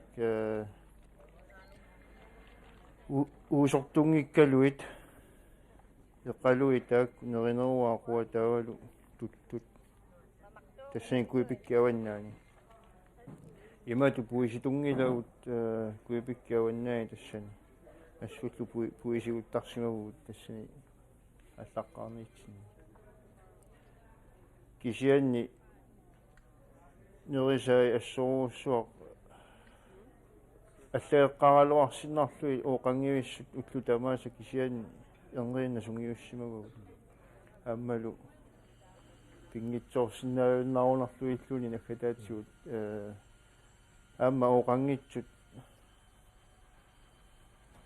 уусортунгиккалуит эққалуи таак неринеруаақуа таавалу туттут тассани куипиккиаваннаани имату пуиситунгилаут куипиккиаваннаани тассани ассуллу пуисигуттарсимавут тассани аллаққарниитсин кисианни нерисай ассоруссуақ аллаэққаралуарсиннарлуи оқангивиссут уллу тамааса кисианни ернеринна сунгиуссимагут аммалу пингитсоорсиннаавиннаарунарлуи иллуни наккатаатсигут амма оқангитсут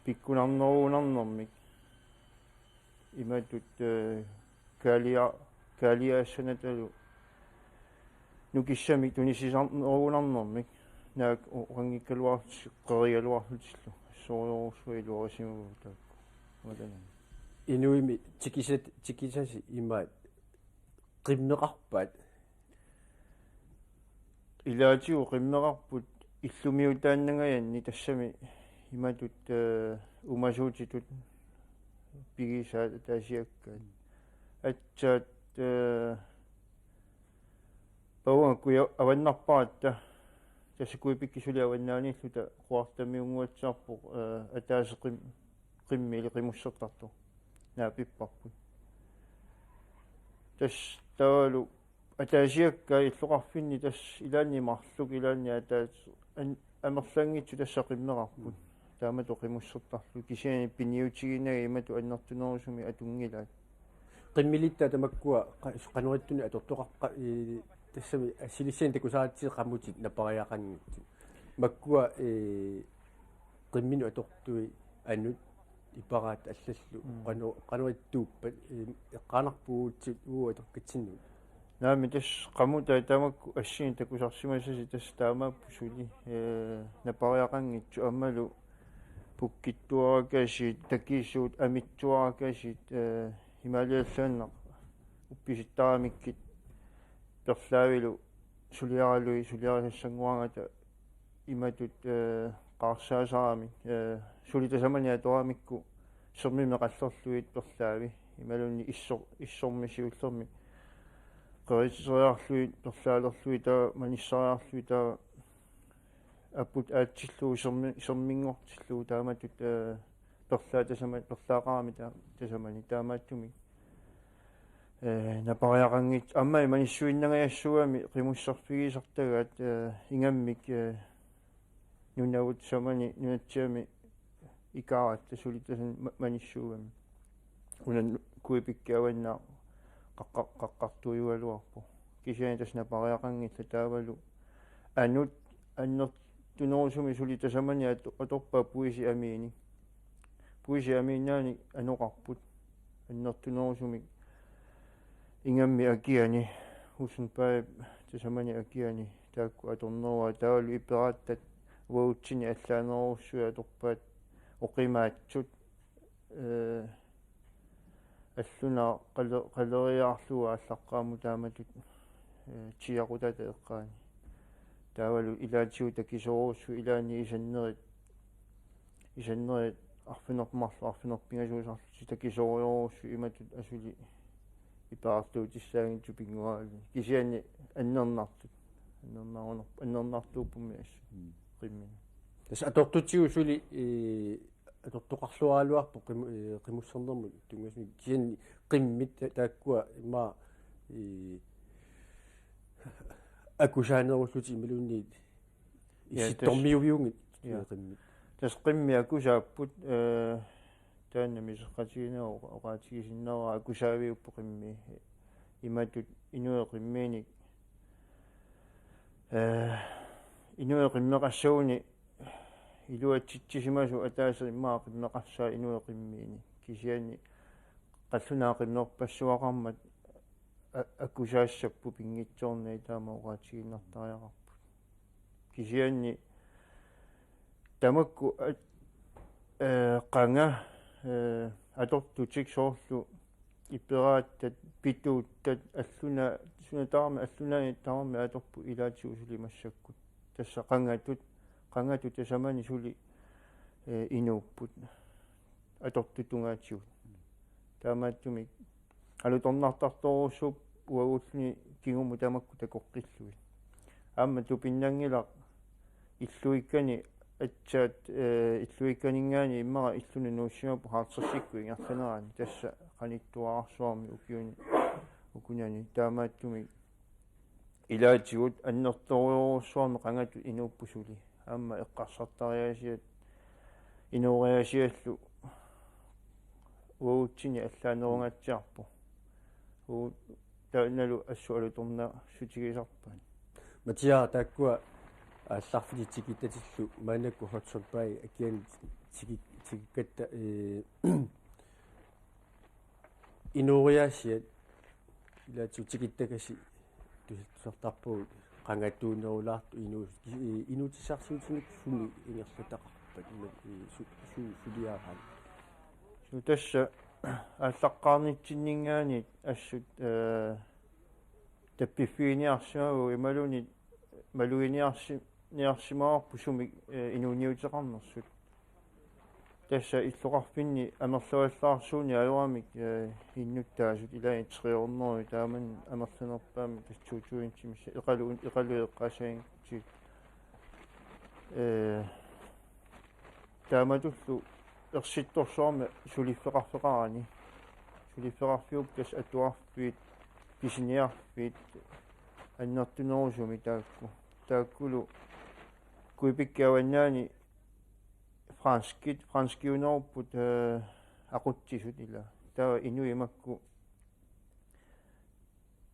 пиккунарнеруунарнэрмик иматут калиаассанаталу нукиссамик тунисисарнеруунарнэрмик наак оқангиккалуарси қериалуарлутиллу соориорусуи луарисимагут таакку матана инуими тикисаси имаат qimmeqarpaat илаатиу qimmeqarput иллумиутааннгаянни тассами иматут умасуутитут пигисаат таасиаккаат атсаат пауаккуя аваннарпаатта тассакуи пиккисулиаваннааниллута қуартамиунгуатсаарпоқ атаасеқим qimmiili qimussертарту наапиппарпут тас таалу атаасиакка иллоқарфинни тас илаанни марлук илаанни атаат амерлангитсу тассақиммеқарпут таамату қимуссертарлу кисиани пиниутигинага имату аннертунерусуми атунгилаат qimmilit tamakkuа qanuattuni atortoqarqa тассами ассилиссиан такусаатси qammutit напариақангитсу маккуа qimмину атортуи анут ипараат аллаллу qanуаттууппат эққанарпуутсит атоқкатсинну наами тас qammuta тамакку ассини такусарсимасаси тас таамааппу сули напариақангитсу аммалу пуккиттуаракасит такисуут амитсуаракасит хималиаллааннақ упписиттарамиккит перлаавилу сулиарассангуангата иматут qaarsaasarami sulitasamania toramikku sermimeqallorluit perlaavi imalunni issormisiullermi qeriseriarluit perlaalerluit taa manissariarluit taa apput aatsillu sermingortillu taamatut perlaatasama perlaaqarami tasamani taamaattumi napariaqangit amma manissuinnagaassuami qimussarpigisartagaat ingammik нунавут самани нунатсиами икааратта сулитасан манissуugami унан куипиккиаваннаа qaqqartuiualuarpu кисиани тасна париақангилла таавалу анут аннертунерусуми сулитасамани аторпа пуиси амииннаани аноқарпут аннертунерусуми ингамми акиани хусунпаи тасамани акиани таакку аторнеруа таавалу иперааттат уутсини аллаанеруссуя торпаат оқимаатсут аллуна қалериаарлуа аллаққааму тааматут тиақутата эққаани таавалу илаатиу такисоруссу илаани исаннерит арфинерпингасуусарлути такисориоруссу иматут асули ипаартуу тиссаагинту пингуаали кисиани аннернартут аннернартууппуми асу тас атортутсигу сули атортоқарлуаалуарпо qimmussernерму тунгасми кисианни qimmit тааккуа има акусаанеруллути ималуунни иситтормиувиунгит qimmit тас qimmi акусааппут тааннами сеққатигинео оqaатигисиннера акусаавиуппо qimmi иматут инуэ qimmiник инуэ qimmeqassauни илуатситсимасу атааса иммаа қиммеқарсаа инуеқиммиини кисиани қаллунаа қиммерпассуақармат аккусаассаппу пингитсоорнаа таама уqaатигиннартариақарпут кисиани тамакку qanga атортутик соорлу ипперааттат питууттат аллуна сунатаарми аллунаани таарми аторпу илаатигу сулимассаккут тасса qangatu тасамани сули инууппут атортутунгаатигут таамааттуми алуторнартарторуссууп уагуллуни кигуму тамакку такоққиллуи аама тупиннангила иллуиккани атсаат иллуикканингаани иммара иллуни нууссимапу хаартсерсикку ингерланераани тасса qaниттуаарсуарми укуняни таамааттуми илаатигут аннерторуйоруссуарми qangatu инууппусули аама эққарсартариасиат инуриасиаллу уутсини аллаанерунгатсиарпу таанналу ассуалуторна сутигисарпаан матиа тааккуа алларфили тикиттатиллу маанакку хотсорпай акиан тикиккатта инуриасиат илаату тикиттакаси тусертарпуу qangatuunerulaartu инуутиссарсуутиник суни ингерлутақарпат сулиаараа сутасса аллаққарнитсиннингаани ассут таппиффиниарсимагу ималуни малуиниарсимаарпу суми инууниутеқарнерсут тасса иллоқарфинни амерлуаллаарсууни аюрамик иннуттаасут илаани триорнери тааман амерлунерпаами тассуутуинтимисса эқалуеққасаин тик тааматуллу ерситторсуарми сулиффеқарфеқарани сулиффеқарфиуп тас атуарфиит писиниарфиит аннертунерусуми тааккулу куипиккауаннаани франскиунерпут aqutsisut ila таа инуимакку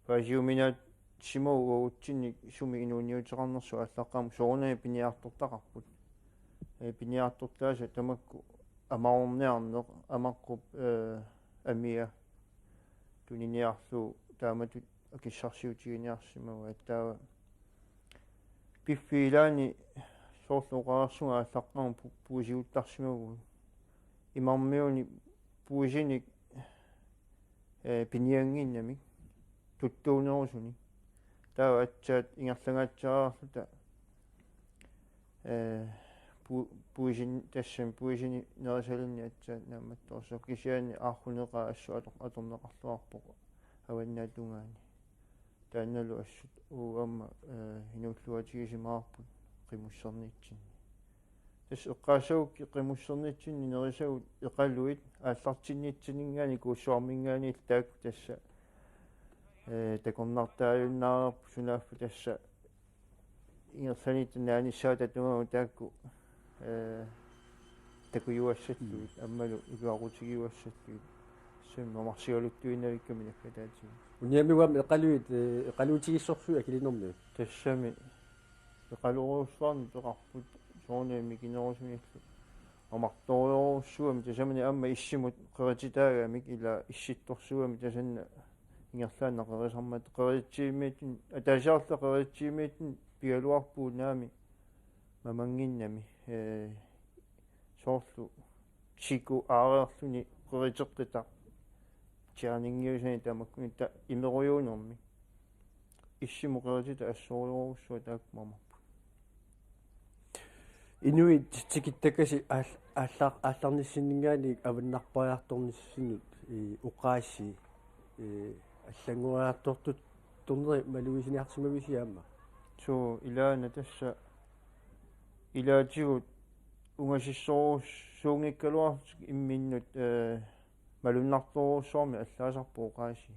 пажиуминат симоуутсинник суми инууниутеқарнерсу аллаққам соорнаа пиниартортақарпут пиниартортааса тамакку амаорнеарнеқ амаққуп амиа туниниарлу тааматут акиссарсиутигиниарсимава аттаа пиффилаани соорлуqaarsuga аллаққарм пуусиуттарсимагу имармиуни пуусиник пиниангиннами туттуунерусуни таа атсаат ингерлагаатсараарлута пуусин тассам пуусини нерисалинни атсаат нааматтоорсо кисиани аархунеқаа ассу аторнеқарлуарпоқ аваннаатунгаани таанналу ассут уамма инууллуатигисимаарпут qimmussernitsinni tas eqqaasauki qimmussernitsinni nerisagut eqaluit aallartinnitsiningaani kuussuarmingaani taakku tassa takornartaajunnaarerpu sunaaffu tassa ingersanitnaani tatungagu taakku takuyuassatluit ammalu ikuaqutigiuassatluit sammamarsigaluttuinnavikkami nakkataatigu uniamiwam eqaluutigissorsu akilinermi tassami eqaluruussuarni peqarput soorniami kinerusuniallu amartoriorussuami tasamani amma issimut qerititaagamik ila issittorsuami tasanna ingerlaanna qerisarmat qeritsiimiitin ataasiarla qeritsiimiitin pigaluarpuunaami mamanginnami soorlu chiku aareerluni qeriteqqita tiarningiusani tamakkuni ta imeruyuunermi issimu qeritita assuuriorussuа taakkumama инуит тикиттакаси аалларниссиннгаани аваннарпариарторниссинут уqaassi аллангуаартортут турнери малуисиниарсимависиаама суу илаана тасса илаатигут унгасиссорус суунгиккалуартик имминнут малуннарторуссуарми аллаасарпу уqaassi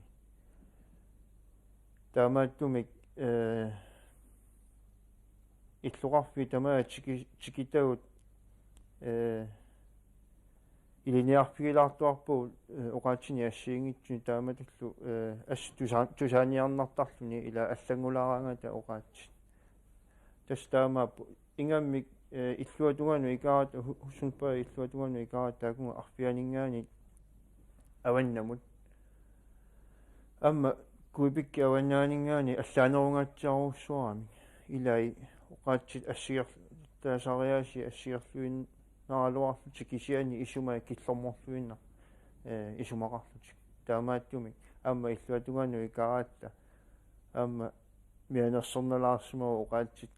таамааттумик иллуqarfi тамаа чикитагут илиниарфигилаартуарпу уqaатсини ассиингитсуни тааматуллу ас тусааниарнартарлуни ила аллангулаараангата уqaатси тас таамааппу ингаммик иллуатугану икаат хуссунпаа иллуатугану икаат таакунга арфианингаани аваннамут амма куипикки аваннаанингаани аллаанерунгаатсиаруссуарами илай оқаатсит ассиер таасариааси ассиерлуин наалуарлути кисиани исумаа киллорморлуинна исумақарлути таамааттумик амма иллуатугану икаатта амма мианерсерналаарсимаа оқаатсит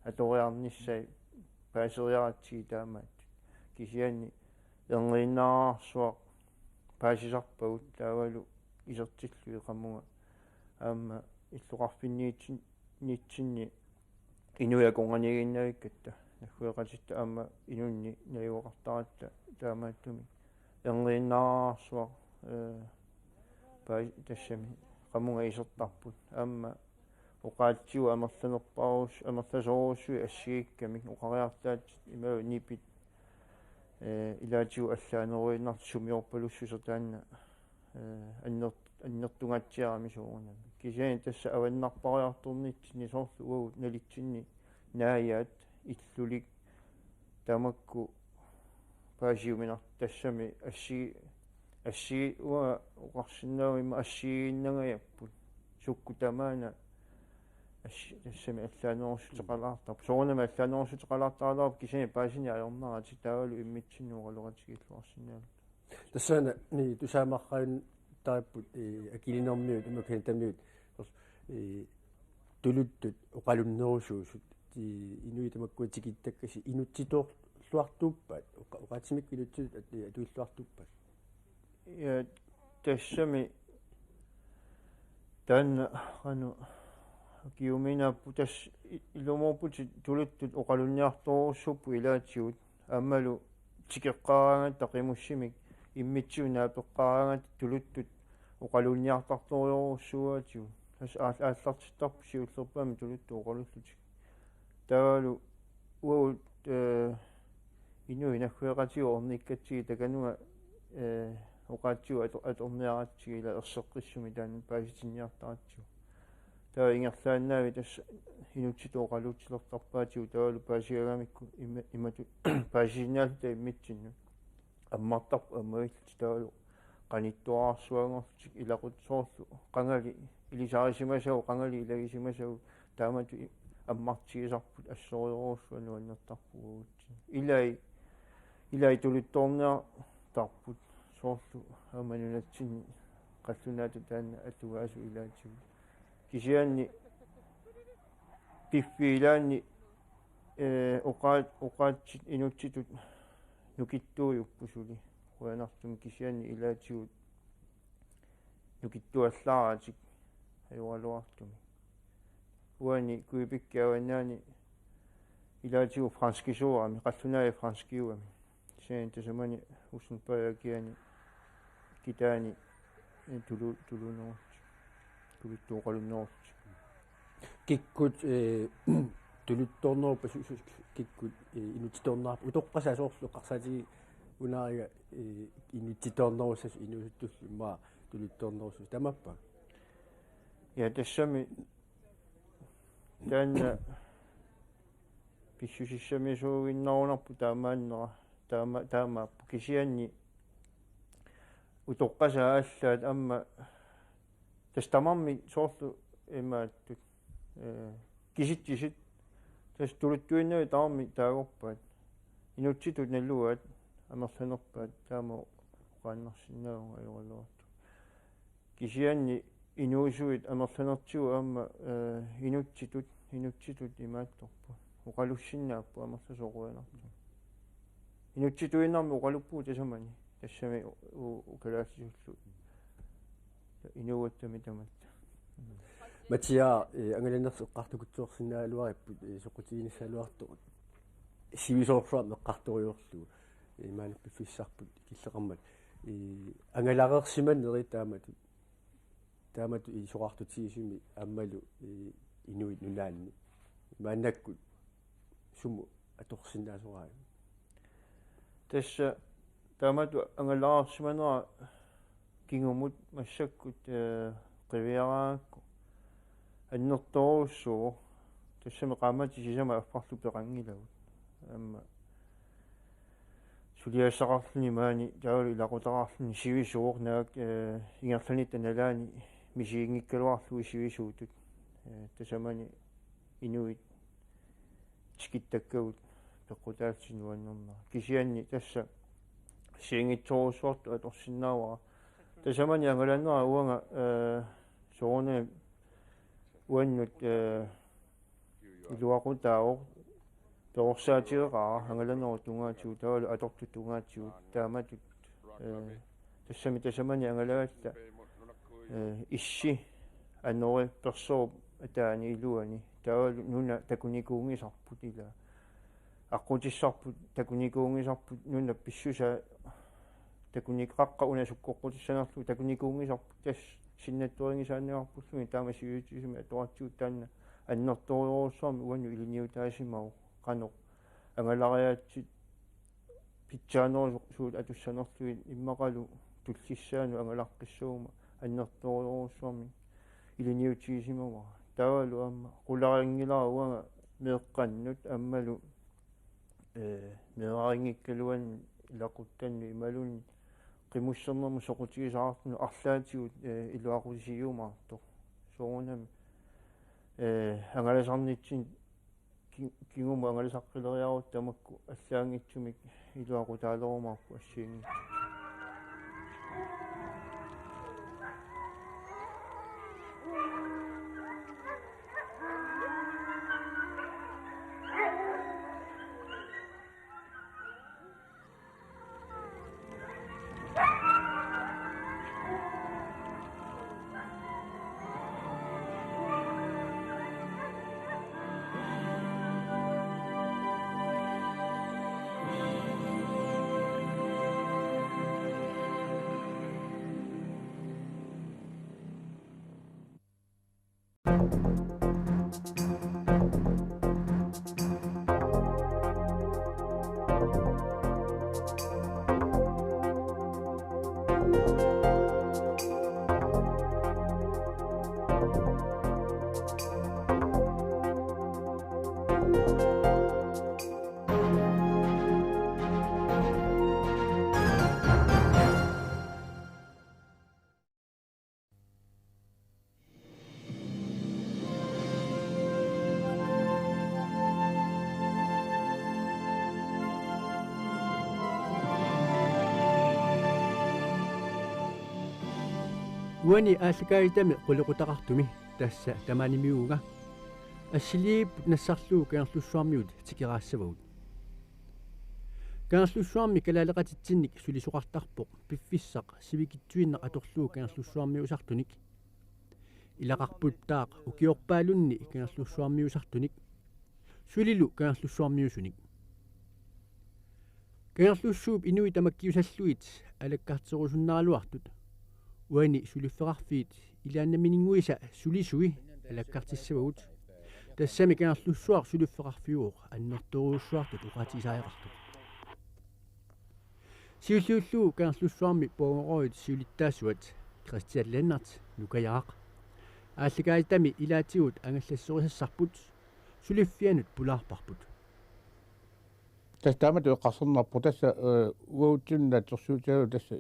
аториарниссай паасериаратсиги таамаат кисиани ернериннаарсуақ паасисарпагут таавалу исертиллуи қаммуга аама иллуқарфинниитсинни инуяконганигиннавиккатта нахуеқатитта аама инунни наюоқартаратта таамааттуми ернериннаарсуақ паа тассами qammunga isertarput aamma uqaatsiu amerlanerparus amerlasoorussui assigikkami uqariartaat imau nipit ilaatiu allaaneruinnart sumiorpalussusertaanna annertungatsiarami suurunami kisiani tassa avannarpariartornitsinni soorlu uagut nalitsinni naayaat illulik tamakku paasiuminart tassami assi uа uqarsinnaavimma assigiinnagayapput sukkutamaana тассами аллаанерусутеқалаартар соорнама аллаанерусутеқалаартаалаарп кисани паасини аёрнарати таавалу иммитсиннуқалугатигиллуарсинаалу тассаана ни тусаамарраин тааппут акилинэрмиут имакан тамниут тулуттут оқалуннерусуусут инуитамаккуатикиттаккаси инутситоорлуартууппаат оқаатимик илутсут атуиллуартууппат я тассами таанна ану киуминаппу тас илуморпути тулуттут оқалунниарторуссуппу илаатсигут аммалу тикеққараангат тақимуссимик иммитсуунаа пеққараангат тулуттут оқалунниарторториоруссуаатигу тас ааллартиттарпу сиуллерпаами тулутту оқалуллутик таалу уут инуи нахуеқатиу орниккатсиги такануга оқаатсиу аторниаратсиги ила ерсеққиссуми таан пааситинниартаратсиу таа ингерлааннаави тас инутситооқалуутсилертарпаатиу таалу паасиагамикку имату паасииннаалта иммитсинну аммартарпу аммавиллти таалу qaниттуарсуангорлутик илақут соорлу қангали илисаарисимасау қангали илагисимасау таамату аммартигисарпут ассориоруссуану аннертарпугуутсин илай тулитторнеа тарпут соорлу аманунатсинни қаллунаату таанна атугаасу илаатигу кисианни пиффилаанни оқаатсит инутситут нукиттууйуппусули хуанартум кисианни илаатигут нукиттуаллааратик аюалуартуми уани куипиккааваннаани илаатигу франскисуарами қаллунааи франскиуами кисиани тасамани уснпаякиани китаани тулунерут тулиттуоқалуннерут киккут тулитторнеруппа киккут инутиторнаарпу утоққасаа соорлу қарсаатиги унаарига инутиторнеруссас инусуттуллу маа тулитторнеруссус тамаппа я тассами таанна писсусиссами суугиннерунарпу таамааннера таамааппу кисианни утоққасаа аллаат амма тастамарми соорлу имааттут кисит тас тулуттуиннави таарми таагорпаат инутситут наллуаат амерланерпаат таама оқааннарсиннаавга аюралуарту кисианни инуусуит амерланертигу аама инутситут имаатторпу оқалуссиннааппу амерласоқуянарту инутситуиннарми оқалуппуу тасамани тассами укалаассисуллу инуаттами таматта матиа ангалиннерс эққартукутсуорсинаалуариппут соқутигиниссалуартугут сивисоорфаа меққарториорлугу имаанаппиффиссарпут киллеқармат ангалареерсиманнери таамату исоқартутигисуми аммалу инуит нунаанни мааннаккут суму аторсинаасорааю тасса таамату ангалаарсиманера кингумут массаккут qiviraakku аннерторуссуу тассами qaamati сисама аффарлу пеқангилагут амма сулиассақарлуни маани таавали илақутақарлуни сивисуур наак ингерлани таналаани мисиингиккалуарлуи сивисуутут тасамани инуит скиттаккагут пеққутаатсинуаннерна кисианни тасса сиингитсоруссуарту аторсиннаавара тасамани ангаланнера уанга соорне уаннут илуақутаавор тоорсаатиеқаа ангаланнеру тунгаатигу таавалу аторту тунгаатигу тааматут тассами тасамани ангалагатта исси аннори персоо атаани илуани таавалу нуна такуникуунгисарпут ила аққутиссарпут такуникуунгисарпут нуна писсуса такуникеқаққа унасуккоққутиссанерлу такуникуунгисарпут тас синнаттуарингисааниарпуллуги таамасиуутисими атуартигут таанна аннерториоруссуарми уанну илиниутаасимау qanoq angalariaatsit pitsaanerisoq suut atussanerluit immaqalu tullissaaну angalarqissuuma annertoriorussuarmi iliniutiisimawa taavalu amma qularingilaaruanga meeqqannut ammalu meeraringikkaluan ilaquttanni imalunni qimussernermu soqutigisaartunu arlaatigut iluaqusisiumaartoq soorunami angalasarnitsin kingum angalasaqileriarut tamakku allaangitsumik iluaqutaalerumaarpu assiingi уани ааллакаалитами quluqutaqartumi тасса таманимиуга ассилииппут нассарлуу каерлуссуармиут тикераассавагут каерлуссуарми калаалеқатитсинник сулисоқартарпоқ пиффиссақ сивикитсуиннақ аторлуу каерлуссуармиусартуник илақарпуттаақ укиорпаалунни каерлуссуармиусартуник сулилу каерлуссуармиусуник каерлуссууп инуи тамаккиусаллуит алаккартерусуннаалуартут уани сулиффеқарфиит илааннаминингуиса сулисуи алаккартиссавагут тассами каерлуссуар сулиффеқарфиуоқ аннерторуссуартут уқатисаеқартут сиуллууллуу каерлуссуарми поогороит сиулиттаасуат Кристиан Леннарт нукаяақ ааллакаитами илаатигут ангаллассорисассарпут сулиффианут пулаарпарпут тастамат эққарсернарпу тасса уутсунна терсуутаалу тасса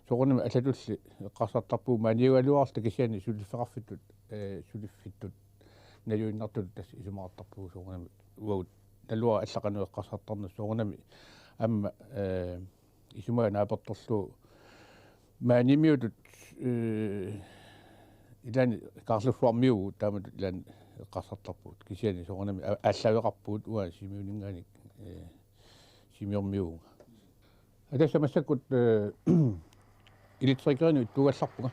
соқунами аллатулли эққарсартарпуу маниуалуарта кисиани сулиффеқарфиттут сулиффиттут налуиннартут тасса исумаартарпуу соқунами уут талуа аллақану эққарсартарна соқунами амма исумаана аперторлуу maaнимиутут илани карлуфуармиугу таамат илан эққарсартарпут кисиани соқунами ааллавеқарпуут уа симиунингаани симиормиуга атасса массаккут электрикерину иттугалларпуга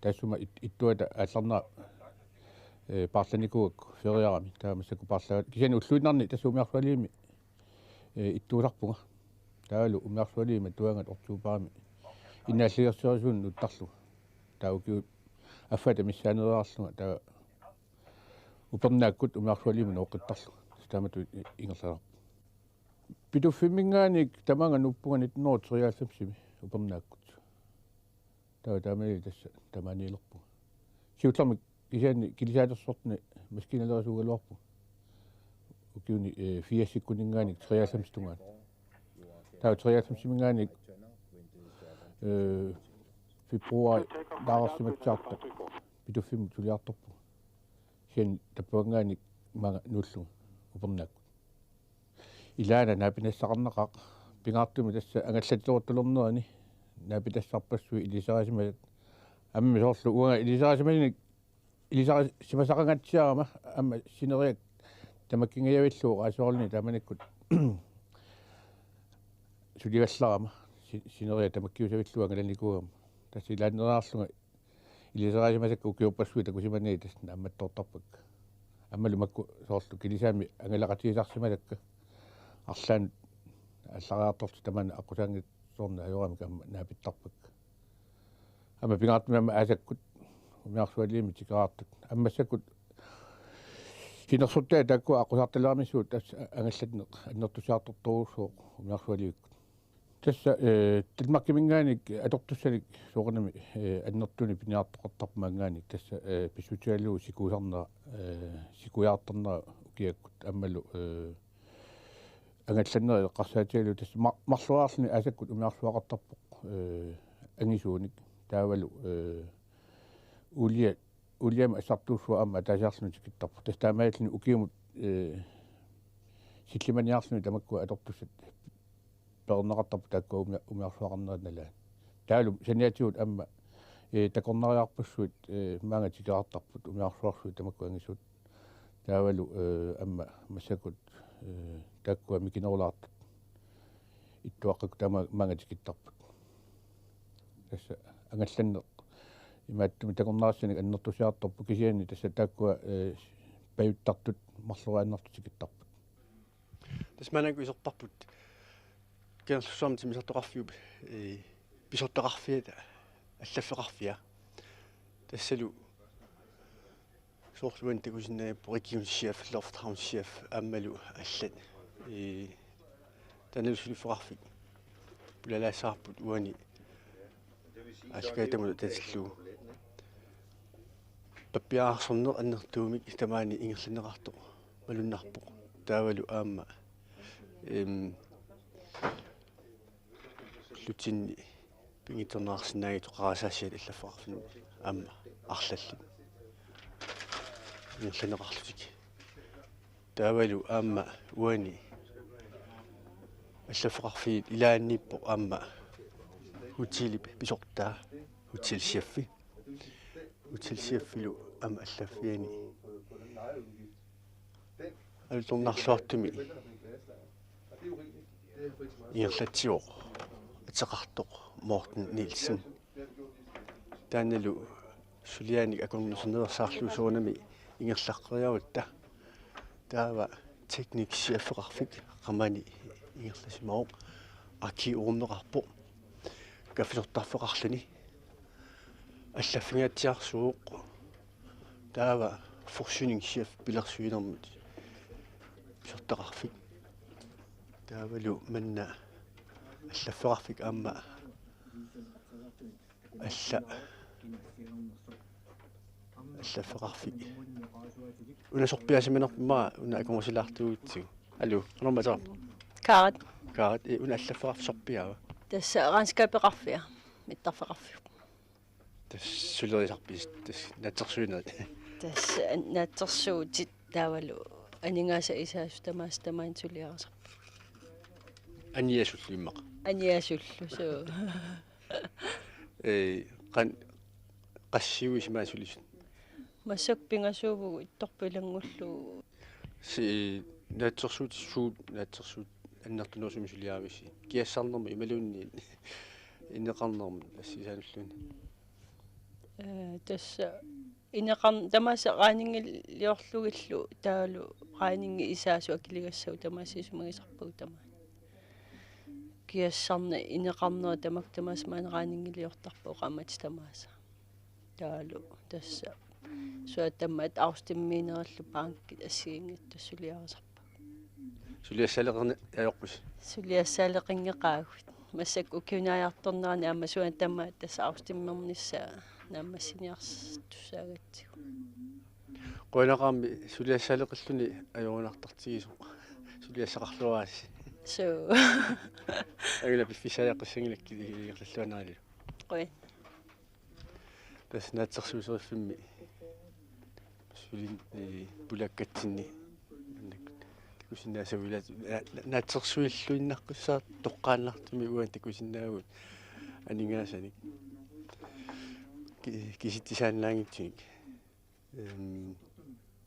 тассума иттуата аалларнаа парланикуак фериарами таамассакку парлаа кисиани уллуиннарни тассумиарфалиими иттууларпуга таалу умиарфалиими туангат ортуупаами иннааллиерсерисуун уттарлу таукиут аффата миссаанераарлунга таа упернааккут умиарфалиими ноққиттарлу таамату ингерларп пидуффиммингааник таманга нуппуга 1993 упернааккут таа таамали тасса таманиилерпу сиутларми кисаани килисаатерсортни маскиналерасугалуарпу ukiuni 80-kuningaanik 93 tungaat taa 93-minngaanik februari laarsimatsaartaq pituffimut suliartorpu sian tappuangaanik manga nuulluga upernaakku ilaana naapinassaqarnaqaq pingaartumi tassa angallatluortulornerani naapitassarpassui ilisarasimat амми соорлу уага илисарасиманик илисарасимасақангаатсиарама амма синериак тамаккингиавиллуу асуорлни таманиккут сулигалларама синерия тамаккиусавиллуа галаникуугама тасси илааннераарлунга илисарасимасакку укиуппассуи такусимани тасна амматтоортарпак аммалу макку соорлу килисаами ангалақатигисарсималакка арлаан аллариарторту тамана аққусаангит соорна ажорамика амма наапиттарпак ама пингаартмиама аасаккут умиарсуалиими тикаартут аммассаккут хинерсуттаа такку аққусаарталерамиссуут тасса ангаллатне аннертусаартортуусоо умиарсуалииккут тасса тилмаккимингааник атортуссаник соорнами аннертуни пиниартоқартарпмаангааник тасса писсутиаллуу сикуусарнера сикуяартернера укиаккут аммалу ангалланнери эққарсаатиалу тасса марлуаарлни аасаккут умиарсуақартарпоқ ангисууник таавалу улиам асартуусуа амма таасаарлуни тикиттарпу тастаамааллни укиумут силлиманиарлуни тамаккуа атортуссат пернеқартарпу тааккуа умиарсуақарнерналаа таалу саниатиут амма такорнериарпассуит маанга тикаартарпут умиарсуарсуи тамаккуа ангисуут таавалу амма массакут тааккуа микинерулаартут иттуаққак тама маанга тикиттарпут тасса ангалланне имааттуми такорнаассаник аннертусиарторпу кисиани тасса тааккуа паюттартут марлуааннарту тикиттарпут тасманагу исертарпут киерлуссуарми тимисартоқарфиуп писортоқарфиата аллаффеқарфиа тассалу соорлуан такусиннааппу регионсиаф лофтраунсиаф аммалу аллат таналусулиффеқарфик пулалаассаарпут уани алкаитаму татиллу паппиаарсорнер аннертуумик тамаани ингерланеқарто малуннарпо таавалу аама лутинни пингитернаарсинааги тоқарасаасиат аллаффеқарфин аама арлалли ингерланеқарлутик таавалу аама уани аллаффеқарфиит илаанниппо аама утилип писортаа утилсиаффилу ама аллаффиани алторнарлуартуми иерлатсиоқ атеқартоқ Мортен Нилсен таанналу сулианик акорнерсинерсаарлуусуунами ингерлаққериавутта таава техник сиаффеқарфик қамани ингерласимаоқ аки уурнеқарпо каффисортарфеқарлани аллаффингатсиарсууқ таава форсюнингсиаф пилерсуинермут сортеқарфик таавалу манна аллаффеқарфик аама аллаффеқарфик унасорпиасиминерпмаа уна акомусилаартуутсу аллу норматаа Karet. Karet уна аллаффеқарф сорпиава Tässä ranskapeqarfia mittarfeqarfiu. Tässä sulerisarpis tässä natsersuuneet. Tässä natsersuutit taavalu aningaasa isaasutamaas tamain suliarasarpu. Aniasullimmaq. Aniasullu suu. Qan qassiuisimaasulis. Massakpingasuuvugu ittorpilangullu. Si natsersuut аннертунуусумисулиаависи киассаарнерми ималуунни инеқарнерми ассисаануллуни тасса инеқар тамааса qaaningiljorlugillu taalu qaaningi isaasu akiligassau tamaasiisumagисарпагу тамаа киассарна инеқарнера тамак тамаас маан qaaningiljortarпу qammat tamaasa taalu tassa суатаммат аустимминераллу паанккит ассигингит тассулиарасарпа сулиассалеқарна аёрпус сулиассаалеқингеқаагут массак укиунааяарторнерани аама суан таммаат тасса аустиммернissaa нааммассиниарс туссаагатсигу qoinaqaarmi suliassaleqilluni ajorunartartigisu suliassaqarluaassi so agila piffisajaqissangilakki igerlalluanaali qoi tasnaatsersuuseriffimmi sulin pulakkatinni takusinnaasavila naatsersuilluinnarkussaar toqqaannartumi uan takusinnaagut aningaasani kisittisaannaangitsunik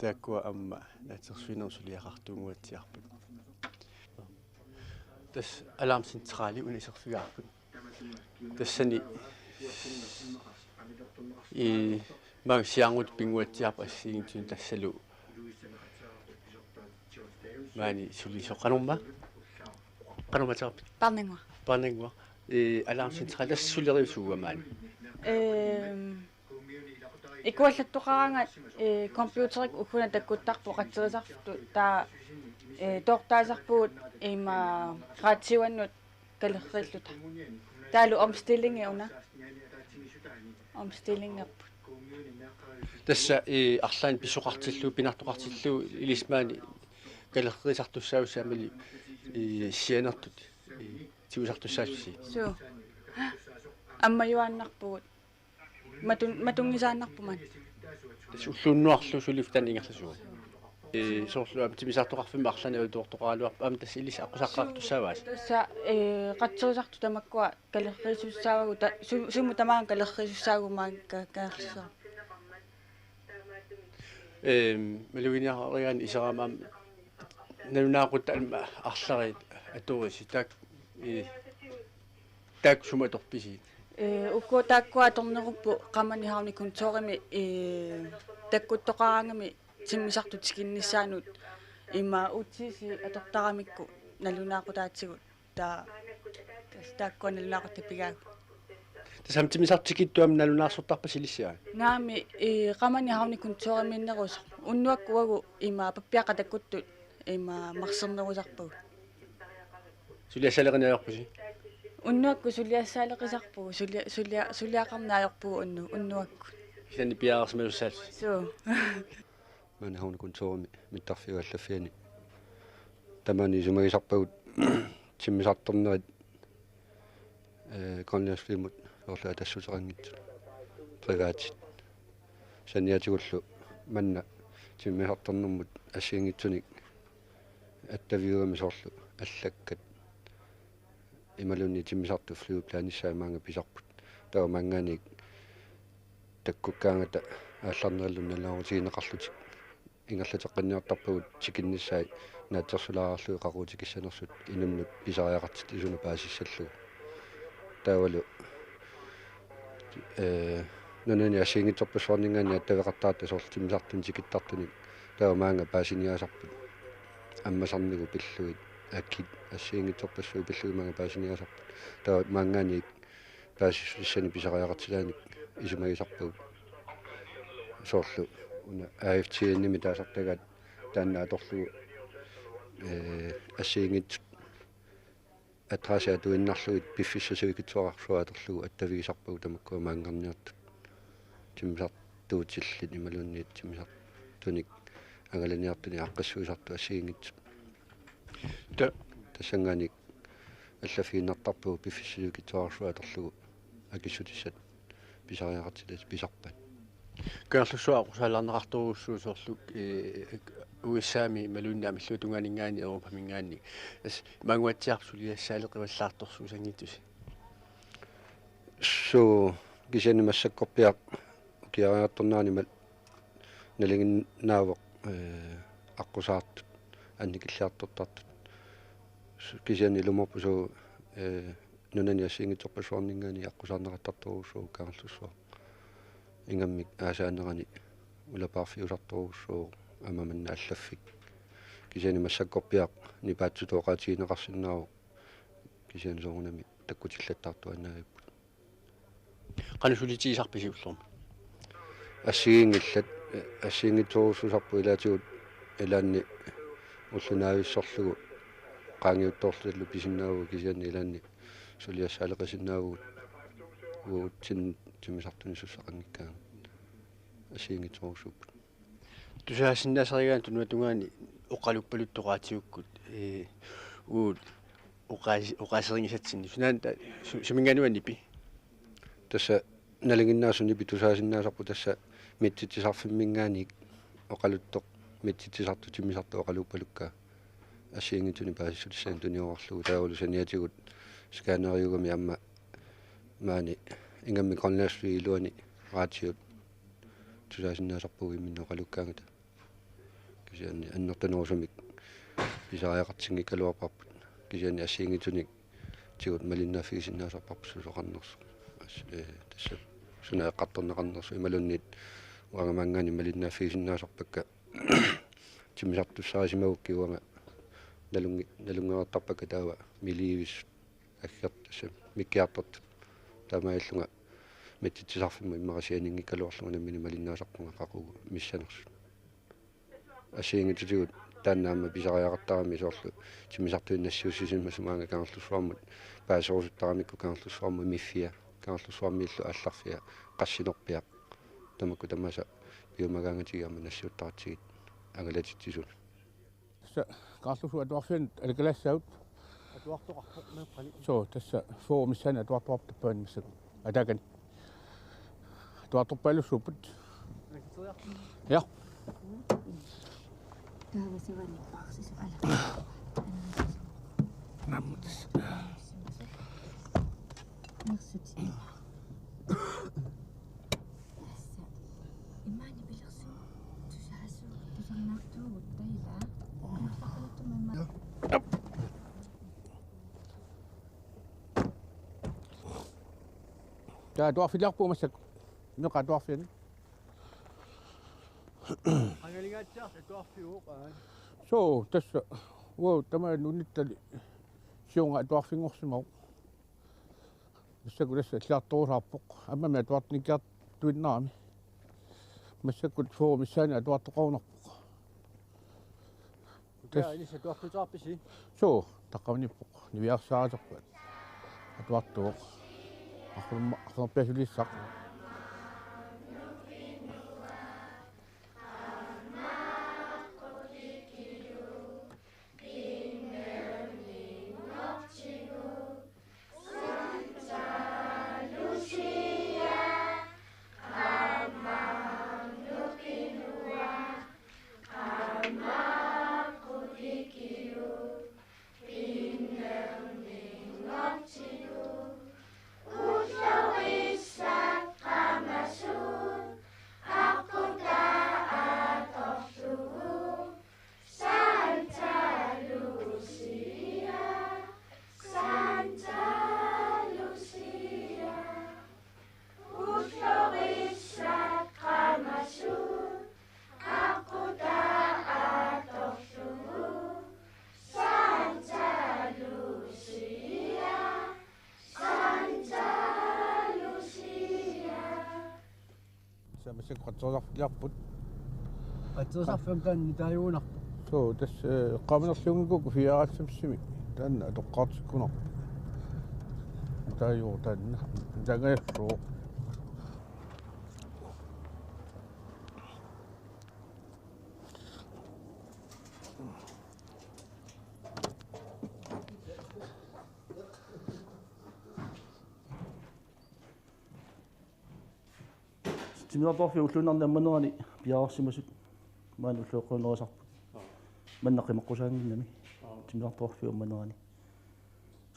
taakkua amma naatsersuinersuliaqartuunguatsiarput tas alarmsentrali uniserfigaarput tassani mang siangut pinguatsiarpa assiingitsuun tassalu maani sulisoqanumma qanumatarpit parningwa alarmsentral tassuleriusuuga maani ikuallattoqarangat computerik ukuna takkuttarpu qatserisartu taa toortaasarpuut ima qaatiwannut kalerrilluta taalu omstillingi una omstillingerput tassa arlaan pisoqartillu pinartoqartillu ilismaani kalerrisartussaaussaamali sianertut tiusartussaassi so ammayuaannarpugut matungisaannarpuman уллууннуарлу сулифтан ингерласуа сорлу амтимисартоқарфимма арлани уитуортоқаалуарпа ам тасс илис аққусаққартуссааваас тасса қатсерисарту тамаккуа калеррисуссаагу суму тамаан калеррисуссаагумаан каарлисаа малуиниаригаан исераамаам налунаақутта алма арлари атуриси так суматорписи ukko takkua torneruppu qamani haarni kontorimi takkuttoqarangami timmisartut skinnissaanut imma utsisi atortaramikku nalunaaqutaatsigut taa takkua nalunaaqattapigaagu tasamtimisartikittuam nalunaarsortarpa silissaa naami qamani haarni kontoriminnerus unnuakkuagu imma pappiaqa takkuttut imma marsernerusarpagu suliassaleqinaajorpusi unnuakku suliassaleqisarpugu suliaqarnaajorpugu unnuakku isani piaarsimalussaat so man hauna kontorimi mittarfiuallaffiani tamani sumagisarpagut timmisartornerit konliasfilmut orla tassuterangitsu privaatit saniatigullu manna timmisartornermut assiingitsunik attaviugami sorlu allakkat imalunni timmisartu flyuplaanissaamaanga pisarput tawa manganik takkukkaangata aallarnerallunналаарутигинеқарлутик ингерлатеққинниартарпагут тикиннissaai наатсерсулаарарлуи қақуутикиссанерсут инумнут писариақартит исуна паасиссаллугу таавалу нанани асиингитсорпассуарнингаани аттавеқартаата соорлтимисартун тикиттартуник таава маанга паасиниасарпут аммасарнигу пиллуит аккит ассиингитсорпассуи пиллуимага паасиниасарпут таава маангаани паасиссани писариақартилааник исумагисарпагут соорлу уна AFT-ними таасартагаат тааннаа торлугу ассиингит атрасаа туиннарлуит пиффиссасуикитсуарарсуа торлугу аттавигисарпагу тамаккуа маангарниартут тимисартуутиллит ималунниит тимисартуник агаланиартуни аққассуисарту ассиингит тассанганик аллафииннартарпугу пиффиссасуикитсуарарсуа торлугу акиссутиссат писариақартилас писарпат каарлуссуақусаалаарнеқартуруссуу соорлук уиссаами малуннаами иллутунгаанингаани ерупамингаани ас мангуатсиарсулиассаалеқиваллаарторсуу сангитус so кисяни массаккорпиақ киариарторнаани мал налингиннаавоқ аққусаартут анникиллиартортартут кисяни луморпусу нунани ассиингитсорпассуарнингаани аққусаарнеқаттарторуссуу каарлуссуа ингаммик аасаанерани улапаарфиусарторуссуу амаманна аллаффик кисяни массаккорпиақ нипаатсутооqaатигинеқарсиннааву кисяни соорунами таккутиллаттаартуанаагиппут qanusулитигисарписиуллорма ассиингитсоруссусарпу илаатигут илаанни уллунаависсорлугу qaangiuttoorlullu pisinnaavу кисяни илаанни сулиассаалеқасиннааву уутсин тимисартуни суссақангиккаа ассиингитсоорусуппут тусаасиннаасаригаан тунуатунгаани оқалуппалуттоqaatiukkut уут оқаасеринgisatsinni сунаанта сумингануаннипи тасса налингиннаасуни питусаасиннаасарпу тасса митситсарфиммингааник оқалуттоq митситсарту тимисарту оқалуппалукка ассиингитуни паассулиссаан туниорлугу таавалу саниатигут скаанериугами амма маани ингамми коннаассуи илуани раатиут тусаасиннаасарпуги минноқалуккаангата кисиани аннертанерусумик писариақартинги калуарпарпут кисиани ассиингитуник тигут малиннааффигисиннаасарпарпу сусоқарнерсу тасса сунаеққарторнеқарнерсу ималуннит уангамаангаани малиннааффигисиннаасарпакка тимисартуссарисимагуккиуанга налунгеэртарпакка таава миливис аггертасса миккиартэрт таамаиллунга митситсарфимма иммарасианинги калуарлуга наммини малиннаасарпунга қақугу миссанерсу ассиингитутигут тааннаама писариақартарами соорлу тимисартуиннассиуссисимма сумаанга каарлуссуармут паасорусуттарамикку каарлуссуарму миффиа каарлуссуармииллу алларфиа qassinerpiaq tamakku tamasa biumagaangatigaama nassiuttaratigit agalatittisuun Kaarlusu atuarfian alikalassaut atuartoqarpoq so tassa foorumissana atuartuartappaani missak atakan atuartorpaalussuuput ja Ja, tuarfiliarpu massak nuqa tuarfiani angalingaatsaarta tuarfiuuqaa so tassa wow tamaan unittali siunga tuarfingorsimau massakut assa illaartorusaarpoq ammami atuartinikiartuinnaami massakut foorumissaani atuartoqornerpoq taanissa tuartutaarpisi so taqqamanippoq niviarsaaserpat atuartuoq aqnerpiasulissaq qatsoorsarfilarput qatsoorsarfam nitaajuunarpu so tas qaaminerlunguku fiaraatsamsimi taanna atoqqaartikkunarpu taajuu taanna tangaerruuq Timnatorfi ulluunarnammanerani piaarsimasut maan ulluoqquunerisarput mannaqimeqqusaanginnami timnatorfi ummanerani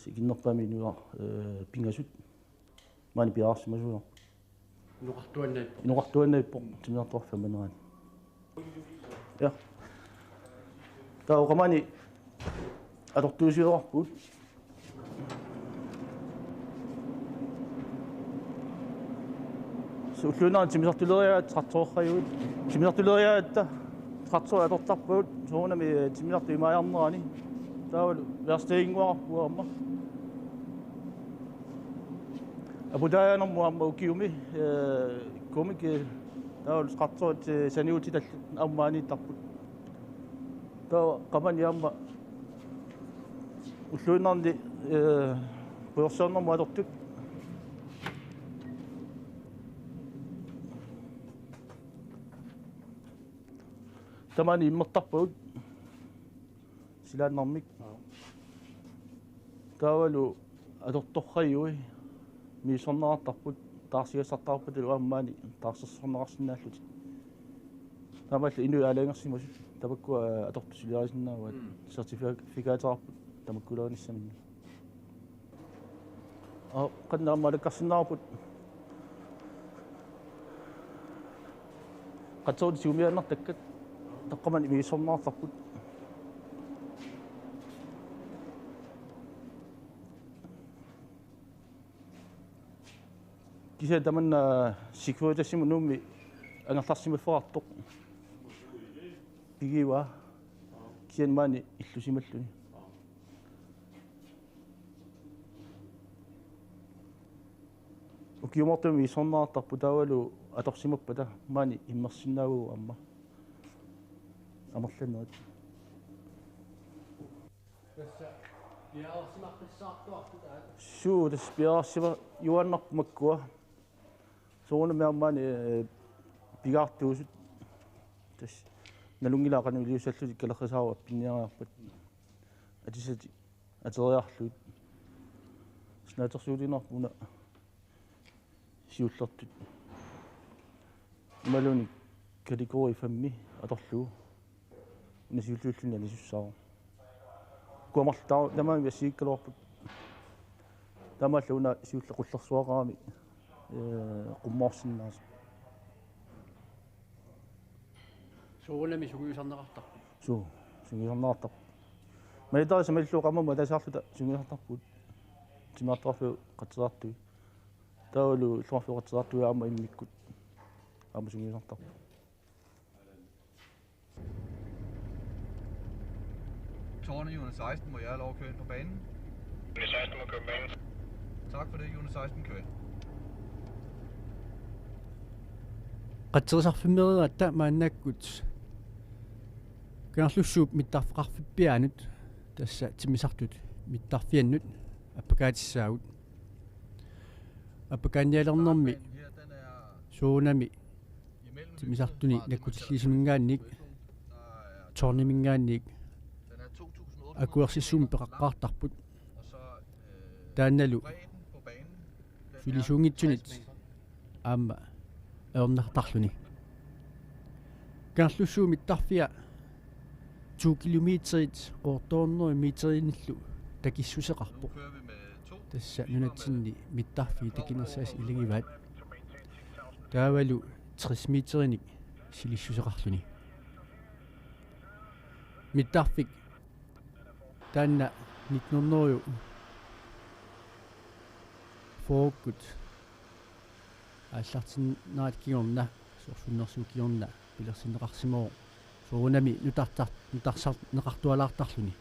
sikinnerpaami nuar pingasut maani piaarsimasuuner inuqartuannaippoq timnatorfi ummanerani ja tauqamani atortuusiuarput уллуунаа тимисартулериаат тартоорхаюут тимисартулериаатта тартоо аторторпуут соонами тимисарту имаярнерани таавал верстеингуарпуамма абудаянэрмуамма укиуми комик таавал тартоот саниутитал аммааниттарпут таа qamaniamma уллуунаарни пуерсооннэрму атортук тамани иммертарпагут силааннармик таавалу аторторраюи мисорнеартарпут таарсигассартаарпут аммаани таарсерсорнеқарсинааллут тамалла инуи алаангерсимасут табаккуа атортусилиарисиннаават сертификаатерарпут тамаккулааниссаминна qannaammalakkarsinnarput qatsuut siumiannartakkat taqqaman imigissornaartarput kisa tamanna security-simu nuummi angerlarsimaffarartoq pigiwa kian maani illusimalluni ukiumartumi issornaartarpu taavalu atorsimappata maani immersinnaagu amma amerlanuat suu tas piararsima juannarpumakkua soorunamiarmaani pigaartuusut tas nalungilaqanu iliusallutik kalerrisaaru pinniaraarpat atisati ateriarluut snaatersuulinarpuna siullertut maluni kategori 5 atorluu nasiulluulluni alisussaaru kuamartaa tamaami asiikkaluarput tamalluna siullequllersuaqarami qummaarsinnaas soorunami sugiusarneqartar sugiusarneqartar maitaari samalluuqamma tasaarluta sugiusartarput timaartarfu qatseraartui taulu illuarfuqatseraartui aama immikkut aama sugiusartarpu Tårne i 16, må jeg have lov at køre ind på banen? Unit 16 må køre på banen. Tak for det, Unit 16 kører ind. qatserisaarfimeriatta maannakkut kanarlussuup mittarfeqarfippianut tassa timisartut mittarfiannut appakaatissaagut appakaannialernermi suunami timisartuni nakkutilliisimingaannik tornimingaannik akuersissuumi peqaqqaartarput taannalu filisuungitsunit aamma eornartarluni kanarlussuumi tarfia 2 kilometerit ortoorneri meteriinillu takissuseqarpo tassa nunatsinni mittarfi takinersaas ilagivaat taavalu 60 meterinik silissuseqarluni mittarfik taanna 1900 fookut аллартиннаат кигорна сорсуннерсуукиорна пилерсиннеқарсимоо суунами нутарсар неқартуалаартарлуни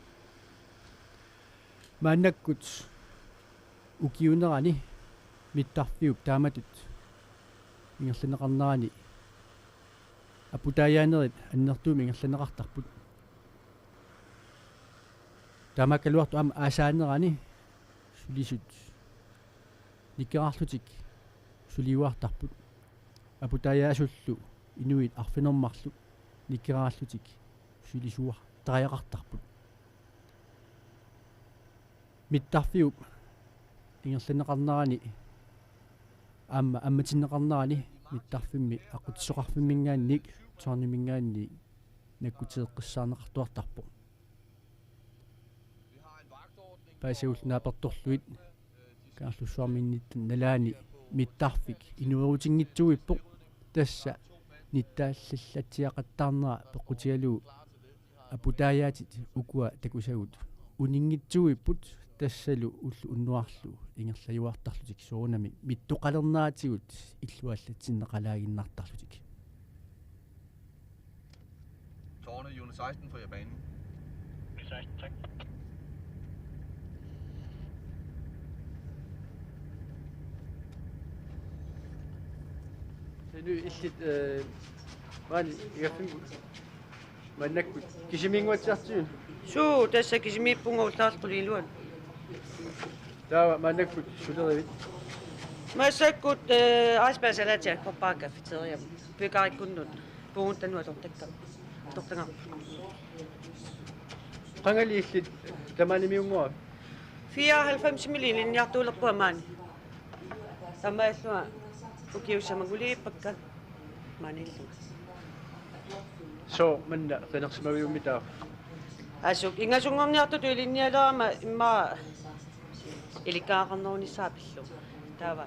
мааннаккут укиунерани миттарфиуп тааматут ингерлинеқарнерани апутаяанерит аннертууми ингерлинеқартарпут таамаккалуарту аама аасаанерани сулисут никкераарлутик сулиуартарпут апутаяасуллу инуит арфинермарлу никкераарлутик сулисуар тариақартарпут миттарфиуп ингерлинеқарнерани аама амматиннеқарнерани миттарфимми ақутсоқарфиммингаанник сорнимингаанни наккутеэққиссаарнеқартуартарпо паасиулнааперторлуит каарлуссуарминниттан налаани миттарфик инуерутингитсуиппо тасса ниттааллаллатиақаттаарнера пеққутигалуу апутаяатит укуа такусагут унингитсуиппут тассалу уллу уннуарлу ингерлаюартарлутик суунами миттоқалернаатигут иллуаллатсиннеқалаагиннартарлутик Tårne i Unit 16 får jeg banen. Unit 16, tak. nu illit maani igaffingul mannakkut kisiminguatsiartuun suu tassa kisimiippunguullaartuliluan taava mannakkut sulerivit massakkut aaspaasalatia korpaakkaffiteeriam pykaarikkunnut puuntanuatortakka тортанга qangalillit tamanimiunguа 94 mili linniartuulerpua maani tamaallua ukiussamagulipakka maanilluga so manna qenersimaviummitaa asuk ingasungorniartutu ilinnialerama immaa ilikaaqarnerunissaapilu taava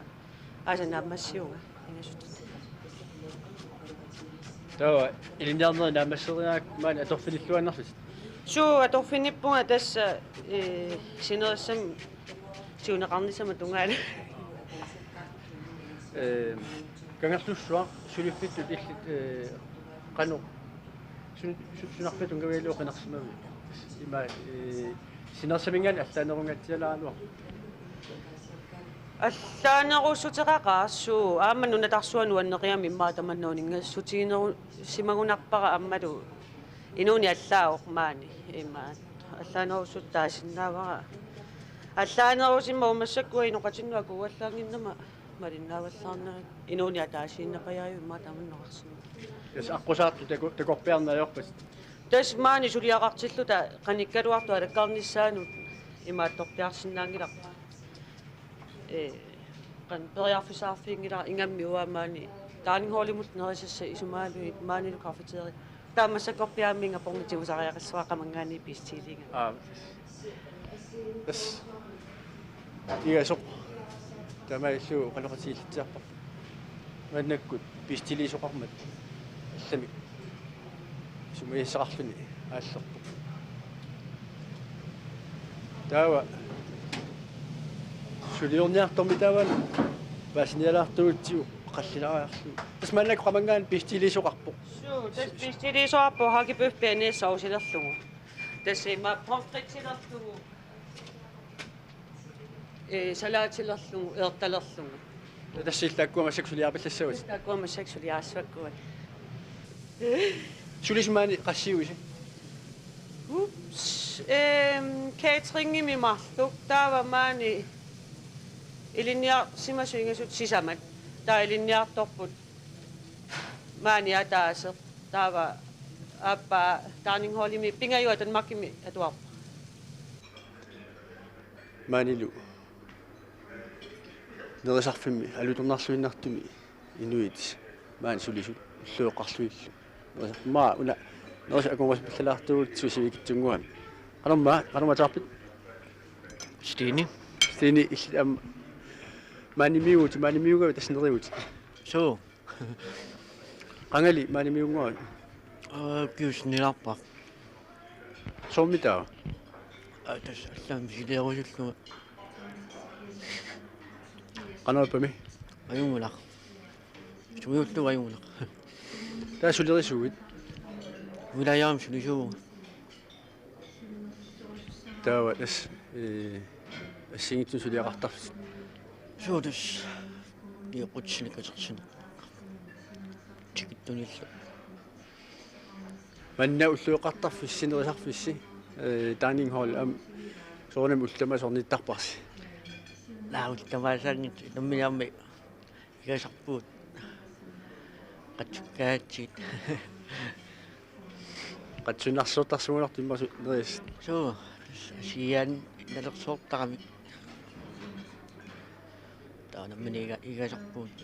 asanaammassiunga ingasutut tawa ilinniarneri naamasseriaak maani atorfinilluannarlut suu atorfinippunga tassa sinerissam siuneqarnisama tungaala kangerlussua suliffitut illit qanu sunarpatun kavialuu qenersimavi ima sinersamingan allaanerungatsialaanuar аллааnerussuteqaqaarsuu aamma nunatarsuanu anneqiami immaatamannuuningassutiineru simagunarpara ammalu inuuni allaaoq maani ima allaanerussut taasinnaavara allaanerusimma umassakkua inoqatinnuaku uallaanginnama malinnaavallaarna inuuni ataasiinnapayaaju immaatamannoqarsinu yes aqusaartu takorpiarnaajorpas tas maani suliaqartilluta qanikkaluartu alakkaarnissaanut imaattorpiarsinnaangilaqpa qan periarfisaarfiingila ingammiuamaani taarningholimut nerisassa isumaaluit maanilu kafeteria taamassakkorpiaamminga pornitivusariaqassuaqamangaani pistiilinga tas igasoq tamaillu qaloqatiillitsiarpa mannakkut pistiilisoqarmat allami sumiissaqarluni aallerpu tawa suliorniartormi tavan pasnialaartuutsiu qallinaraarlu tas mannak qamangaan pistiilisoqarpu suu tas pistiilisoqarpu hakipufpianeessausilerlugu tassima pomfritsilerlugu salaatilerlugu eertalerlugu тассиллааккуама сексуалиарпаллассават таккуама сексуалиаассуаккуат сулисмаани qassiuisi упс catering марлук таава маани илинниар симасуингасут сисамат таа илинниарторпут маани атаасе таава аппа таанинголими пингаюатан маккими атуар маанилу нерисарфимми алутернарлуиннартуми инуит маан сулисут уллуоққарлуиллу нерисарма уна нерис акунгас пиллалаартуут сусивикитсунгуами qanumataarpit Stine illi am maanimiuga tasneriut so qangali maanimiunguа kiusnilarpa soommitaa tas allam sileerusullu qanaapami ayungulaq sumuyullu ayungulaq taasulerisuut wilayaam sulusuu tawa tas assingittu suliaqartarlut suutas iqutsinikasersin tikittunillu manna ulluuqartarfissinerisarfissi dining hall am soornam ullama sornittarparsi laaultamaasaangit nummiarmi igasarpuut qatukkaatsit qatsunarsuutarsugunartimmasu neris suu sian nalersoortarami taanamminiga igasarpuut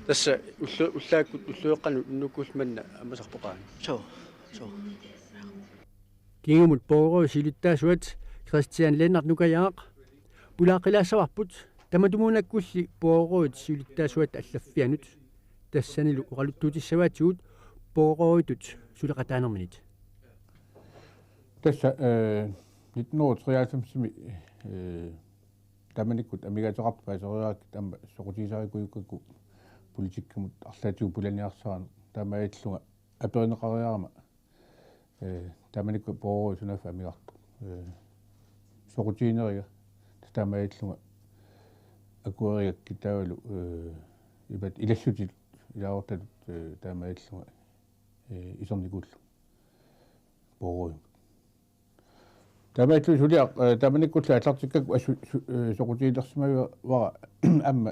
tassa ullaakkut ullueqqanu nukkulmanna ammasarpoqaani so Kingumut borgere silittaasuat Christian Lennart Nukajaaq pulaaqilaassavarput tamatumuunakkulli borgeruut silittaasuat allaffianut tassanilu uqaluttuutissavaatigut borgeruitut suleqataanerminit tassa 1993 tamanikut amigateqarpaaseriaakit amma soqutiisarikuyukkaku politikkamut арлаатигу пуланиарсаран тамаиллунга апerinеқариарама таманикку боргеру сунафа амигарту соқутиинерига тамаиллунга акуариак китаавалу ибат илассутил илаорталут тамаиллунга исерникуллу боргеру тамаиллу сулиақ таманиккулла атлартиккак соқутиилерсимавиа вара амма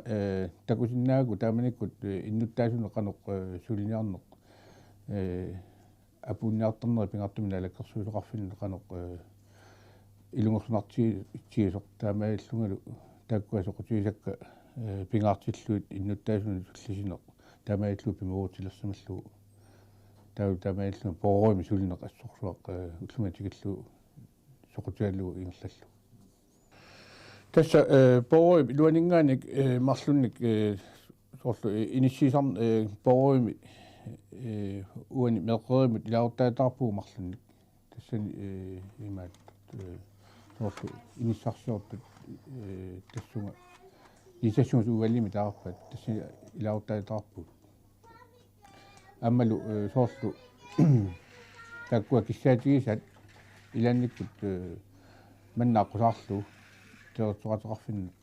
такусиннаагу таманиккут иннуттаасунеқанеқ сулиниарнеқ апунниартарнери пингартумина алаккерсуулеқарфинна қанеқ илунгерсунарти итсиисоқ таамаиллунгалу тааккуасоқутиисакка пингаартиллуит иннуттаасуни суллисинеқ таамаиллу пимуутилерсамаллу таамаиллу поорими сулинеқ ассорсуақ уллуматикиллу соқутиаллу ингерлаллу тасса поорими луанинганик марлунник сорлу иниссисарн поорими уани меққеримут илаортаатарпуу марлунник тассани имаат сорлу иниссарсиортут тассунга исассуус уаллими таарпат тассани илаортаатарпут аммалу сорлу таккуа киссаатигисат иланниккут маннааққусаарлу теэртуқатеқарфиннут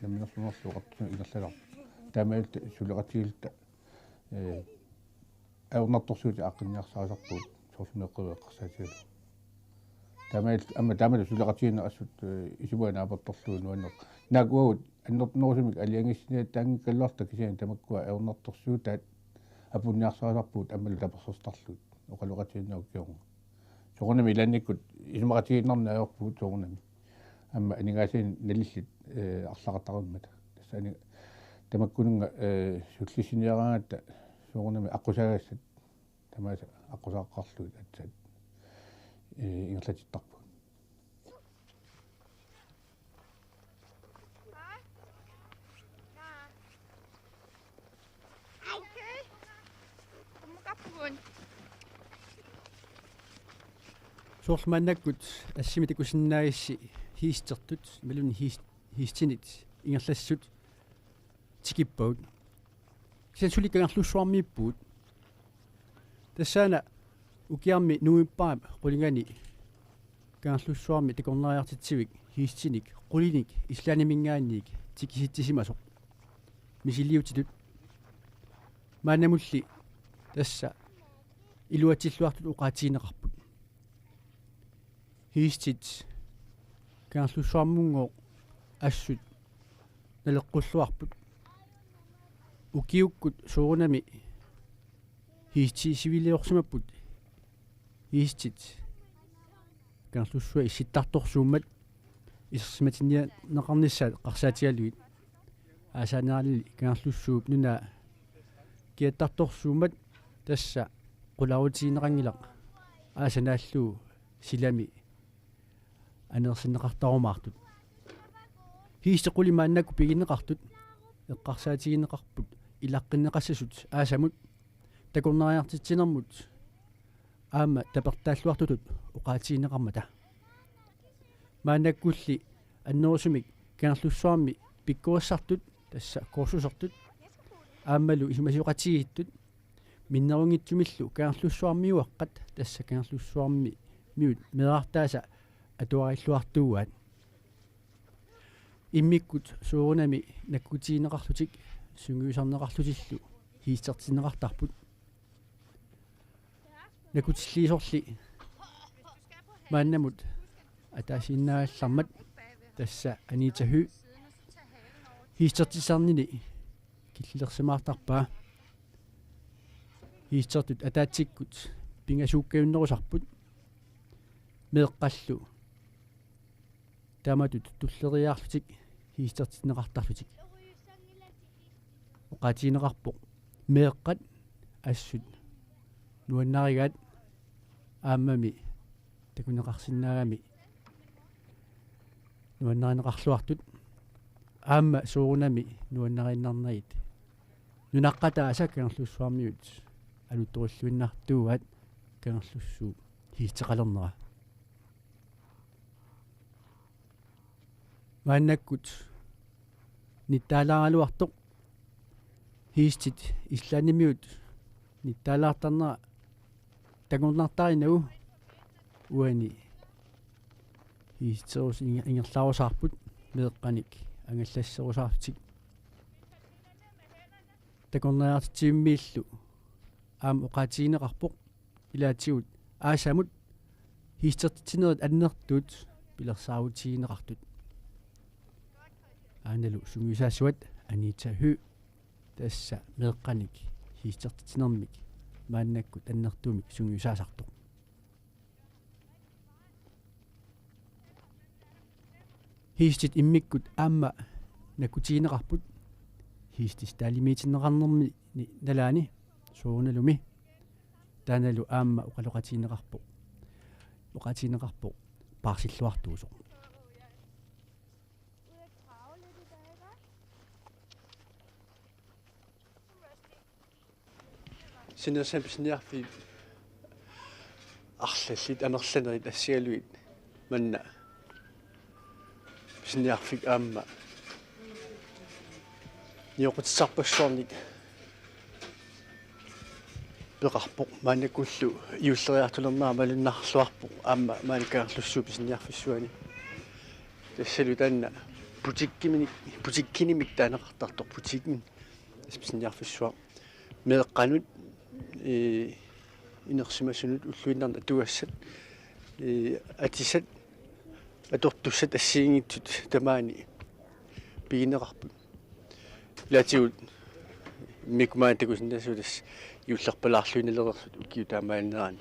наминерсунерлу қартуна ингерлалар таамаилта сулеқатигилта аунартторсуути аққинниарсаасарпут сорлумеққуеққарсаатигалу таамаил амма таамалу сулеқатигина ассут исуана апертторлуу нуаннеқ наагуагут аннертнерусумик алиангиссиниа таангиккаллуарта кисиан тамаккуа аунартторсуутаат апунниарсаасарпут аммалу таперсостарлут оқалуқатигиннау киорнга соорнами иланниккут исумақатигиннарнаажорпут соорнами амма анигаасин налиллит арлақаттариммата тассани тамаккунунга суллисиниараангатта соорнами аққусагассат тамааса аққусааққарлуит атсаат ингерлатиттарпу соорлмааннаккут ассимитикусиннаагисси хиистертут малуни хиистинит ингерлассут тикиппаут кисасуликкангарлуссуармииппуут тассаана укиарми нуиппаап qulingani кангарлуссуарми такорнериартитсивик хиистиник qulиник ислаанимингаанник тикиситтисимасоқ мисилиутитут маанамулли тасса илуатиллуартут уqaатиинеқарпут хиистит кангарлуссуармунгоо ассут налеққуллуарпут укиуккут суурунами хиисти сивилиорсимаппут хиистит кангарлуссуа исситтарторсууммат исерсиматинниа неқарниссаат қарсаатигалуит аасаанаалли кангарлуссууп нуна киаттарторсууммат тасса qulautiineqangilaq аасанааллуу силами анерсиннеқартарумаартут хиистеқулимааннакку пигиннеқартут эққарсаатигиннеқарпут илаққиннеқассасут аасамут такорнериартитсинермут аама тапертааллуартутут уqaатиинеқармата маанаккулли аннерусумик кангерлуссуарми пиккуассартут тасса корсусертут аамалу исумасиоқатигиттут миннерунгитсумиллу кангерлуссуармиуаққат тасса кангерлуссуарми миут мерартааса атуариллуартууаат иммиккут суурунами наккутиинеқарлутик сунгуусарнеқарлутиллу хиистертинеқартарпут накутиллиисорли мааннамут атаасиннаагаллармат тасса анитаху хиистертисарнини киллерсимаартарпаа хиистертут атаатсиккут пингасууккавиннерусарпут меэққаллу тааматут туллериаарлутик хиистертинеқартарлутик уqaатиинеқарпоқ меэққат ассут нуаннаригаат ааммами такунеқарсинаагами нуаннаринеқарлуартут аамма суурунами нуаннарииннарнагит нунаққатаа асаккангерлуссуармиут алутториллуиннартууат кангерлуссуу хиистеқалернера мааннаккут ниттаалааралуартоқ хиистит ислаанимиут ниттаалаартарнера такорнартаринагу уани хиистерус ингерлаарусаарпут меэққаник ангаллассерусаартик такорнериартитсииммииллу аам уqaатиинеқарпоқ илаатигут аасамут хиистертитинерит аннертуут пилерсаавутигинеқартут aanelu sungisaasuat anitahü tassa meeqqanik hiistертитинермик мааннаккут аннертуми сунгюсаасартоq hiistit immikкут аама накутиинеқарпут hiistis taalimiitinnеқарнерми налаани сууналуми тааналу аама оқалоқатиинеқарпоq парсиллуартуусоq синерсамписниарфи арлаллит анерланерит ассигалуит манна писниарфик аама ниоқутсарпассуарник пеқарпоq маанакуллу иуллериартулернаа малуннарлуарпоq аама маанакаарлуссуу писниарфиссуани тассалу таанна бутиккинимик таанеқартартоq бутикин писниарфиссуа меэққанут инерсимассунут уллуиннарна туассат атисат атортуссат ассиингитсут тамаани пигинеқарпут латиут микмаатакусиннасулас юуллерпалаарлуинилерерсут укиу таамааннерани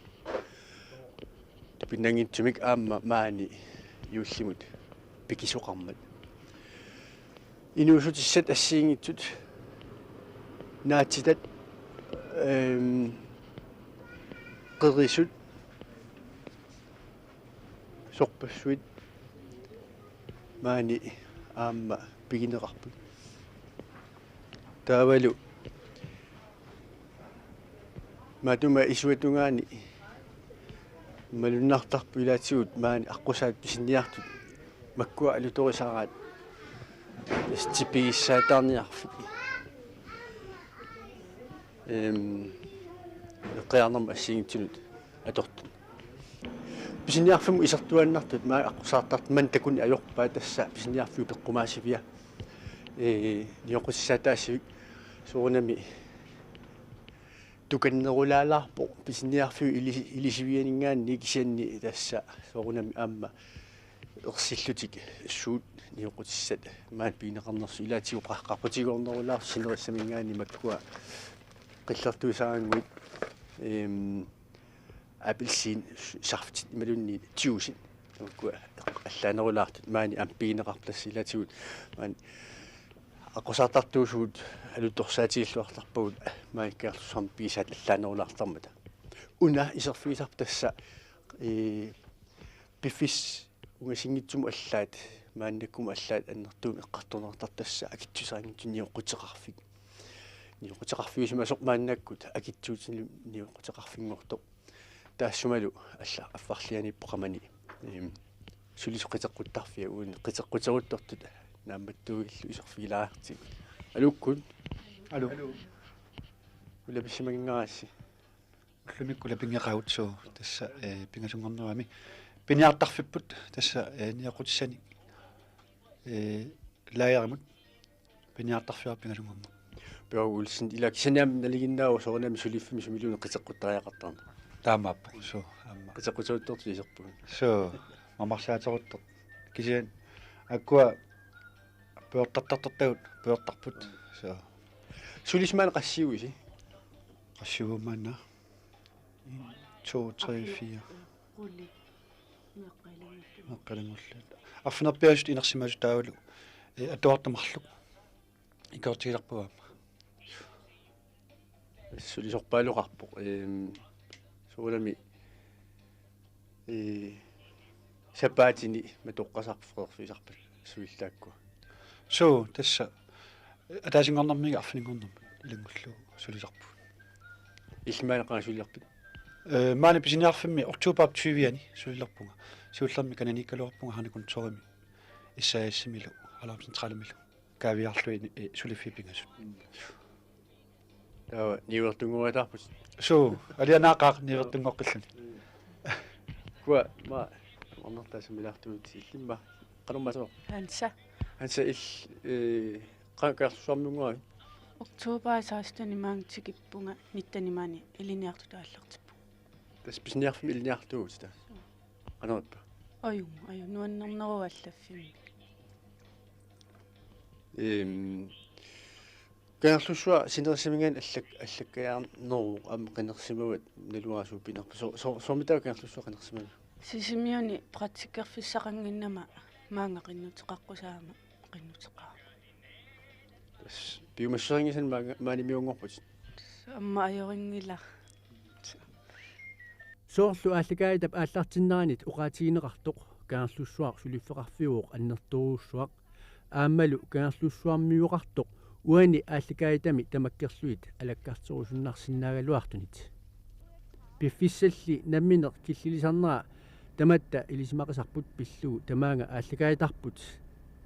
пиннангитсумик аама маани юуллимут пикисоқармат инуусутиссат ассиингитсут наатитат qerisut sorpassuit maani aamma pigineqarput taavalu matuma isuatungaani malunnartarpu ilaatigut maani aqqussaat pisinniartut makkua alutorisaraat stipigissaataarniarfik qearnerma assiingitsunut atortut pisiniarfimu isartuannartut maa aqusaartart man takuni ajorpaa tassa pisiniarfiu peqqumaasivia nioqussaataassivik suurunami tukannerulaalаарpo pisiniarfiu ilisivianingaanni kisianni tassa suurunami aamma ersillutik suut nioqutissat maat piineqarnersu ilaatigu qaqqarputigornerulaar sinerissamingaanni makkua qillertuisaanguit апельсин сарфтит ималунни тиусит укку аллаанерулаартут маани ампигинеқарплассилатигут маани аққусаартартуусуут алуторсаатигиллуарларпагут мааккаарлусам писаат аллаанерулаартармата уна исерфигисарп тасса пиффис угасингитсуму аллаат мааннаккуму аллаат аннертуumi эққартунертар тасса акитсусаангитсуниоққутеқарфик ниоқутеқарфигисимасоқ мааннаккут акитсуутини ниоқутеқарфингорто таассумалу алла аффарлианиппоқамани сулисоқитеққуттарфиа уун қитеққутеруттортут наамматтугиллу исерфигилаартиг алуккун алу улаписсимагингараасси уллумиккула пингеқаутсуу тасса пингасунгорнерами пиниартарфиппут тасса ниақутиссани лаяримут пиниартарфиар пингасунгорнер пиагулсин ила кисанаам налигиннаау соорнами сулиффими сумилуни қитеққуттариақартарна таамааппа соо аама қитеққутерутторту исерпугун соо мамарсаатеруттор кисиан аккуа пеортартартартагут пеортарпут соо сулисмаан qassiuisi qassiumaana 1 2 3 4 qulli meqqalangullut арфинерпиасут инерсимасу таавалу атуартамарлук икортигиларпугаама сулисорпаалоқарпоқ suurami сапаатини матоққасарфеерфисарпал суиллаакку соо тасса атаасингорнэрмига арфинингорнэрмут илангуллуу сулисарпу иллмаанеқарасуллерпит маани писиниарфимми октубер 20-ани суллерпунга сууллерми кананиккалуарпунга ханакун торими иссаассимилу алаам централемилу кавиарлуи сулиффипингасут таа нивертунгуатарпут соо алианаақаа нивертунгоққиллани куа ма оннартаасмилаартуут иллимма кануммасоо ханса ил qaqarsuarnunguai Oktober 16 maangtikippunga nittanimaani iliniartutaallерtippu tas pisniarfi iliniartuut ta qanerippa aju nuannerneruallaffimi Kærlusua sinersimingan allakkaarneruu am qinersimuat naluarasuu pinarpa somitaa kærlusua qinersimalu Sisimioni pratikerfissaqanginnama maanga qinnuteqaqqusaama qinnuteqaa. Biumasseringisan maanimiungorput. Amma ajoringilla. Soorlu ааллакаитап ааллартиннаранит уqaatiинеqartoq kaarlussuaq suliffeqarfiuq annerturuussuaq ааммалу kaarlussuarmiuqartoq уани ааллакаитами тамаккерлуит алаккартерусуннарсинаагалуартунит пиффиссалли намминеq киллилисарнера таматта илисмақисарпут пиллугу тамаанга ааллакаитарпут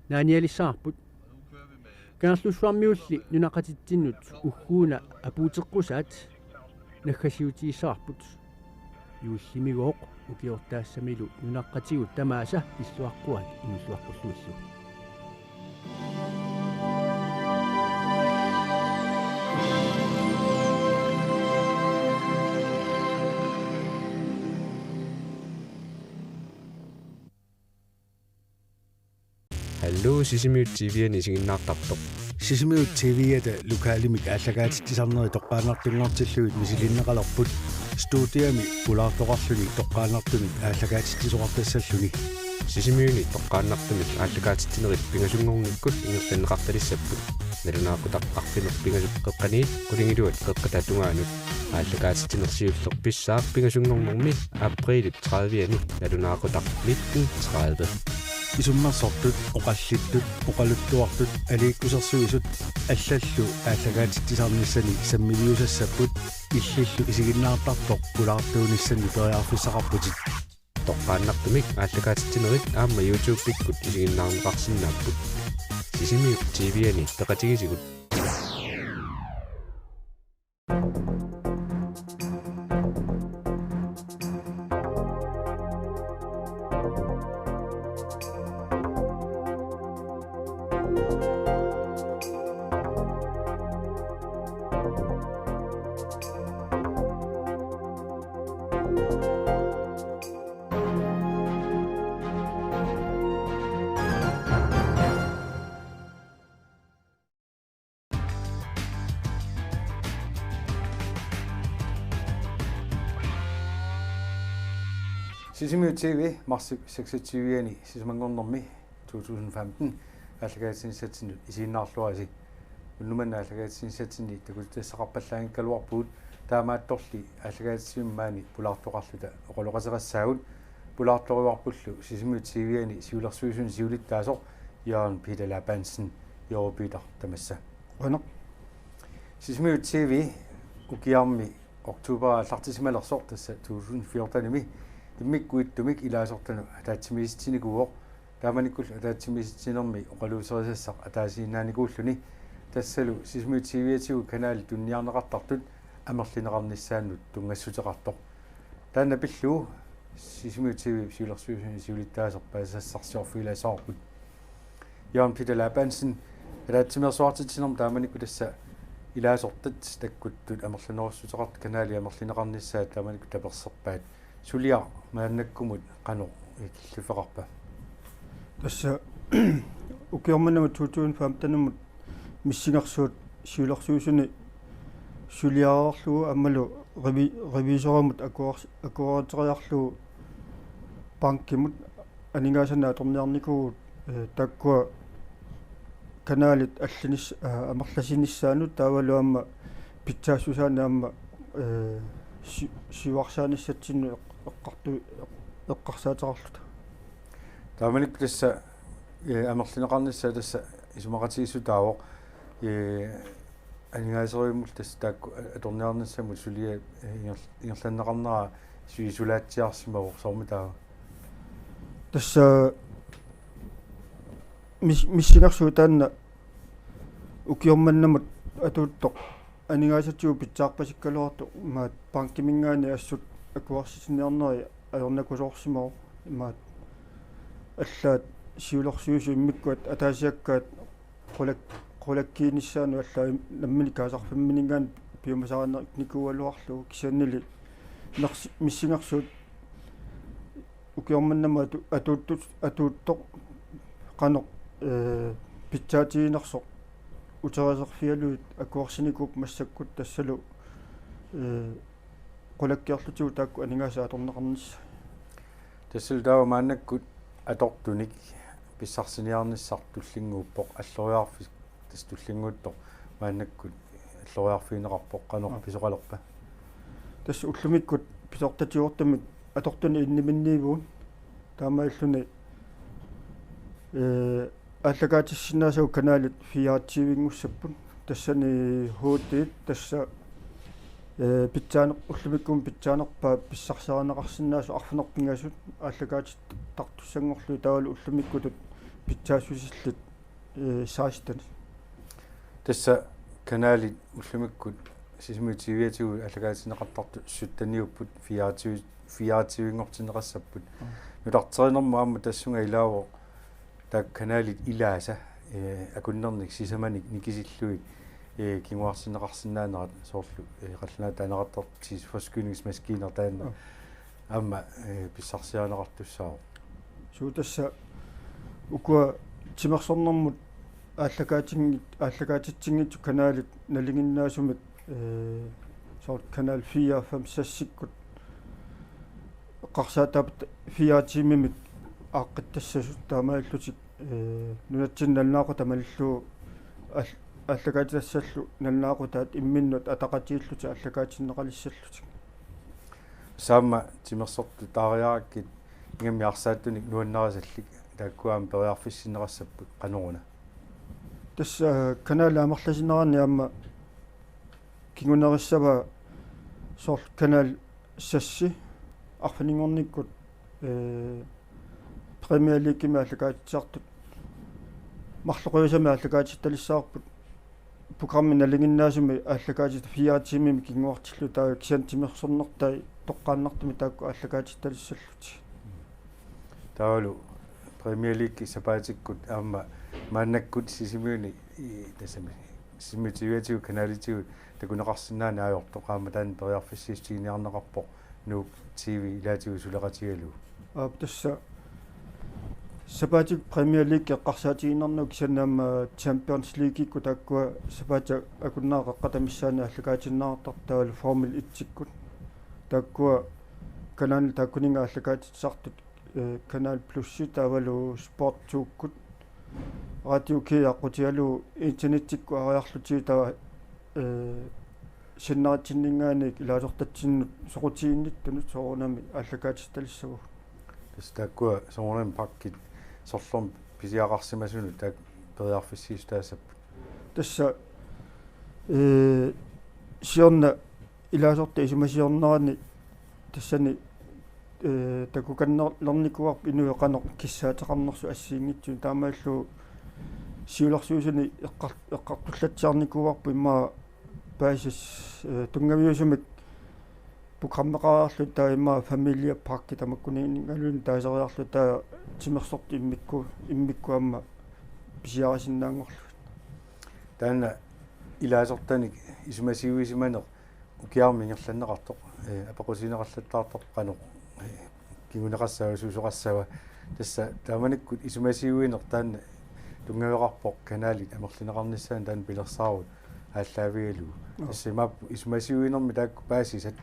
нааниалиссаарпут kaarlussuarmiulli нунақатитсиннут уггууна апуутеққусаат наггасиутииссаарпут юуллимигооқ укиортаассамилу нунаққатигут тамааса пиллуаққуат инуссуаққуллуиллу Hallo Sisimiut TV-ани сигиннаартартоқ Sisimiut TV-ата лукаалимик ааллагаатиттисарнери тоққаанартунгортиллуит мисилиннеқалерпут студиами пулаартоқарлуни тоққаанартуник ааллагаатиттисоқартассаллуни Sisimiuni тоққааннартумик ааллагаатиттинерит пингасунгорниккут ингерланнеқарталиссаппут налунаақутақ арфинер пингасуққеққаниит кулингилуат қеққататунгаанут ааллагаатиттинерсиуллер писсаап пингасунгорнэрми априлит 30-ани налунаақутақ 1930 исуммерсортут оқаллиттут оқалуттуартут алииккусерсуисут аллаллу ааллагаатиттисарниссани саммилиусассаппут иллиллу исигиннаартартоқ пулаартуунissani периарфиссақарпутит тоққааннартумик ааллагаатиттинерит аама YouTube-пиккут исигиннаарнеқарсинааппут Sisimiut TV-ани теқатигисигут Sisimiut TV mars 26-ани сисмангорнэрми 2015 ааллагаатсинсатсинут исииннаарлуаси уннуманна ааллагаатсинсатсини такутассақарпаллаангкалуарпуут таамаатторли ааллагаатсиммаани пулаартоқарлута оқолоқасерассаагут пулаарторуарпуллу Sisimiut TV-ани сиулерсуисун сиулиттаасоқ Jørgen Peter Labansen Jørgen тамасса онеқ Sisimiut TV укиарми октобер аллартисималерсоор тасса 2014-ними иммиккуиттумик илаасортану атаатсимиситсиникуоқ тааманиккул атаатсимиситсинерми оқалуусерисассақ атаасиинааникууллуни тассалу Sisimiut TV-атигу канаали тунниарнеқартартут амерлинеқарниссааннут тунгассутеқартоқ таана пиллуу Sisimiut TV сиулерсуусуни сиулиттаасер паасассарсиорфиласаарпут Jørgen Peter Labansen атаатсимерсуартитсинерм тааманикку тасса илаасортат таккуттут амерлинеруссутеқарт канаали амерлинеқарниссаат тааманикку таперсерпаат сулиар мааннаккумут қано икиллуфеқарпа тасса укиорманама 2015 миссингерсуут сиулерсуусуни сулиаарлуу аммалу ревизорамут акуаритериарлуу банкимут анигаасанаа торниарникуут таккуа канаалит аллинис амерласиниссаанут таавалуамма питсаассусаанаамма сиуарсааниссатсинну эққарту эққарсаатерарлута тааманик тасса амерлинеқарниссаа тасса исумақатигиссутаавоқ анигаасериуммул тасса таакку аторниарниссамут сулия ингерланнеқарнера суисулаатсиарсимавоқ сормутаава тасса миссингерсуутаанна укиорманнамут атууттоқ анигаасатсуу питсаарпасиккалуарту маат банкимингаани ассут акуарсисинниарнери аернакусоорсимау маат аллаат сиулерсуусу иммиккуат атаасиаккаат qulakkiinissaaну аллаа наммини каасарфимминингаан пиумасаарнер никуалуарлу кисианнили нерс миссингерсуут укиорманнама атууттоқ qano питсаатигинерсоқ утерисерфиалуит акуарсиникууп массаккут тассалу qulakkiarlutigu taakku aningaasa atorneqarnissa тассал таава мааннаккут атортуник писсарсиниарниссартуллингууппоқ аллориарфи тас туллингуутто мааннаккут аллориарфиинеқарпоқ канор писоқалерпа тасса уллумиккут писортатиортамик атортуни инниминниивуун таамаиллуни аллагаатиссинаасау канаалит фиаатсивингуссаппун тассани хуутиит тасса питсаанеқ уллумиккум питсаанерпаа писсарсаранеқарсинаасу арфунерпингасут аллагаатит тартуссангорлуи таавалу уллумиккутут питсаасусиллит саастан тасса канаали уллумиккут сисмутивиатигу аллагаатинеқартарту суттаниуппут фиаативингортинеқассаппут нулартеринерму аама тассунга илаавоо таа канаалит илааса акуннерник сисаманик никисиллуи кингуарсинеқарсинаанерат соорлу қалланаа таанеқартар сис фоскунингс маскинер таанна аама писсарсианеқартуссаа суутасса укуа тимерсорнэрмут ааллагаатитсингитсу канаалит налингиннаасумик сорт канал 4 5 6-сиккут қарсаатаапт 4 тимимик ааққиттассасу таамааллутик нунатсинналнаақу тамаллуу аллагаатиссаллу налнаақутаат имминнут атақатииллути аллагаатиннеқалиссаллутик саама тимерсорту таариараккит ингамиарсааттуник нуаннарасаллик тааккуаам периарфиссинеқассаппут қаноруна тасса канаала амерласинераани аама кингунериссава сорт канал сасси арфанингорниккут премиер лигими аллагаатитсаартут марлоқуйусами аллагаатитталиссаарпут программи налингиннаасуми аллагаатит 4 тимми кингуартиллу таа кисан тимерсорнертай тоққааннартуми таакку аллагаатитталиссаллути таалу премиер лиг сапаатиккут аама мааннаккут сисимиуни тасами симмитивиатигу каналитигу такунеқарсинаана аёртоқаама таан периарфиссиистигиниарнеқарпоқ нуу тв илаатигу сулеқатигалу тасса сапаатик премиер лиг эққарсаатигинернук кисанаама чемпионс лигикку тааккуа сапаата акуннаақаққатамиссаана аллагаатиннаартартаалу формул 1-сиккут тааккуа канал тааккунинга аллагаатитсартут канал плюсси таавалу спорт 2-кут радио ки аққутиалу интернеттикку ариарлутиги тава синнаатсиннингаани илаасортатсиннут соқутиинниттунут соорунами аллагаатитталиссагу тааккуа соорунами паккит сорлорм писиақарсимасуну таак периарфиссиис таасаппут тасса сиорна илаасорта исимасиорнерани тассани такуканнерлерникуарп инуеқанеқ киссаатеқарнерсу ассиингитсу таамааллу сиуларсуусуни эққартуллатсиарникуарпу имма баасис тунгавиусумик программеқаарлу таа имма фамилия парки тамаккунингалуни таасериарлу таа тимерсорт иммикку амма писиарасиннаангорлу таана илаасортаник исумасиуисиманеқ укиармингерланнеқартоқ апақусинеқарлаттаартоқ қано кигунеқассава сусоқассава тасса тааманиккут исумасиуинер таана тунгавеқарпоқ канаалит амерлинеқарниссаан таан пилерсаарут ааллаавигалу тассимаап исумасиуинерми таакку паасисат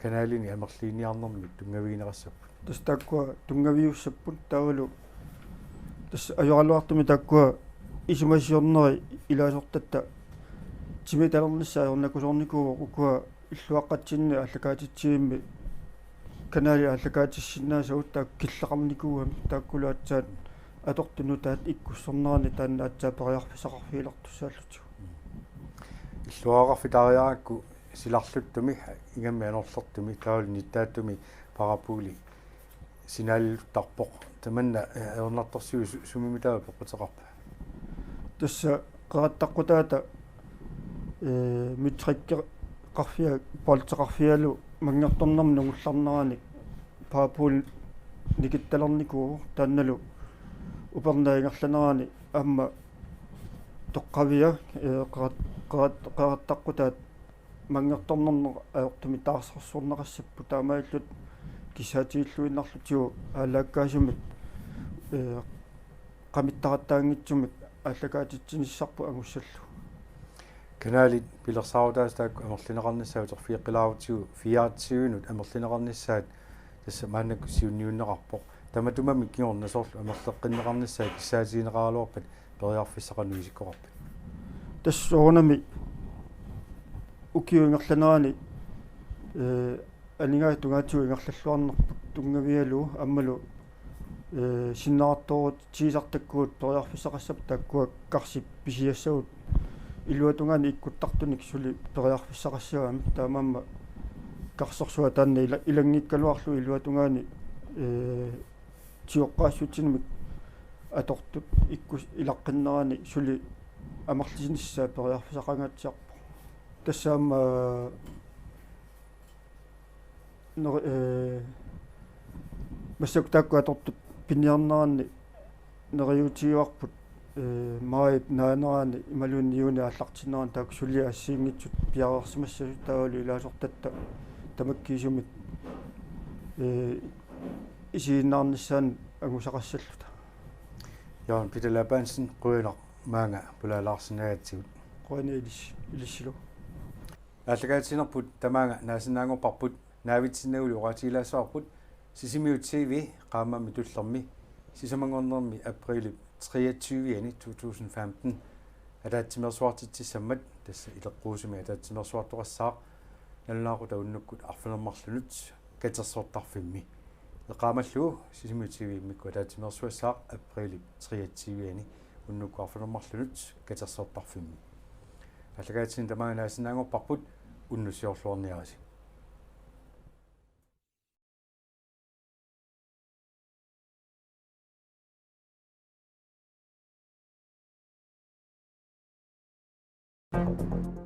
канаалини амерлиниарнерми тунгавигинеқассаппут тас тааккуа тунгавиуссаппут таавалу тас ажоралуартуми тааккуа исумасиорнери илаасортатта тимиталерниссаа орнакусорникуу укуа иллуаққатсинни аллагаатитсиимми канаали аллагаатиссиннаасагут таак киллеқарникууами тааккулаатсаат атортуну таат иккуссорнерани тааннаатсаа периарфисақарфиилартуссааллутигу иллуақарфи таариаракку силарлуттуми игамми анерлертуми таавал ниттааттуми парапуули синааллуттарпоқ таманна аернарторсиу сумимитаа пеққутеқарпа тасса қераттаққутаата митрикке қарфиа полтеқарфиалу мангерторнерми нугулларнерани парапуул никитталерникуу таанналу упернаингерланерани амма тоққавиа қераттаққутаат мангерторнернер аёртуми таарсерсуорнеқассаппу таамааллут кисаатииллуиннарлутиу аалааккаасумик қамиттараттаангитсумик аллагаатитсиниссарпу агуссаллу канаали пилерсаарутаастаак амерлинеқарниссаут фиаққилаавутиу фиаатсиуинут амерлинеқарниссаат тасса мааннакку сиунниуннеқарпоқ таматумами киорнасоорлу амерлеққиннеқарниссаа киссаатиинеқаалуарпат периарфиссақануисиккоқарпат тассоорнами укиуингерланерани анингаа тугаатсуу ингерллуарнерпут тунгавиалу аммалу синнаартоорут тиисартаккуут периарфиссақассап таккуак карси писиассагут илуатунгаани иккуттартуник сули периарфиссақассаами таамаама карсорсуа таанна илангиккалуарлу илуатунгаани тиоққаассутсинмик атортут иккус илаққиннерани сули амерлисиниссаа периарфисақангаатсиарпо тассаама массак таакку атортут пиниарнерани нериутиуарпут маайп наанерани ималуунниуни аллартинеран таак сули ассиингитсут пиарерсимассасу таавали илаасортатта тамаккиисумит исииннаарниссаан агусақассаллута яан питалапаансин қуинақ маанга пулаалаарсинаатсигут қуинилис илиссилу аллагаатсинерпут тамаанга наасинаангорпарпут наавитсиннагули оратилаассаарпут сисимиут CV qaammaami tullermi sisamangornermi aprili 23 2015 атаатсимерсуартитсаммат тасса илеққуусуми атаатсимерсуартоқассаа наллаақута уннуккут арфинермарлунут катерсуортарфимми эқаамаллуу сисимиут CV микку атаатсимерсуассаа априли 23 уннукку арфинермарлунут катерсуортарфимми аллагаатсин тамаанаасинаангорпарпут уннусиорлуорниараси Thank you.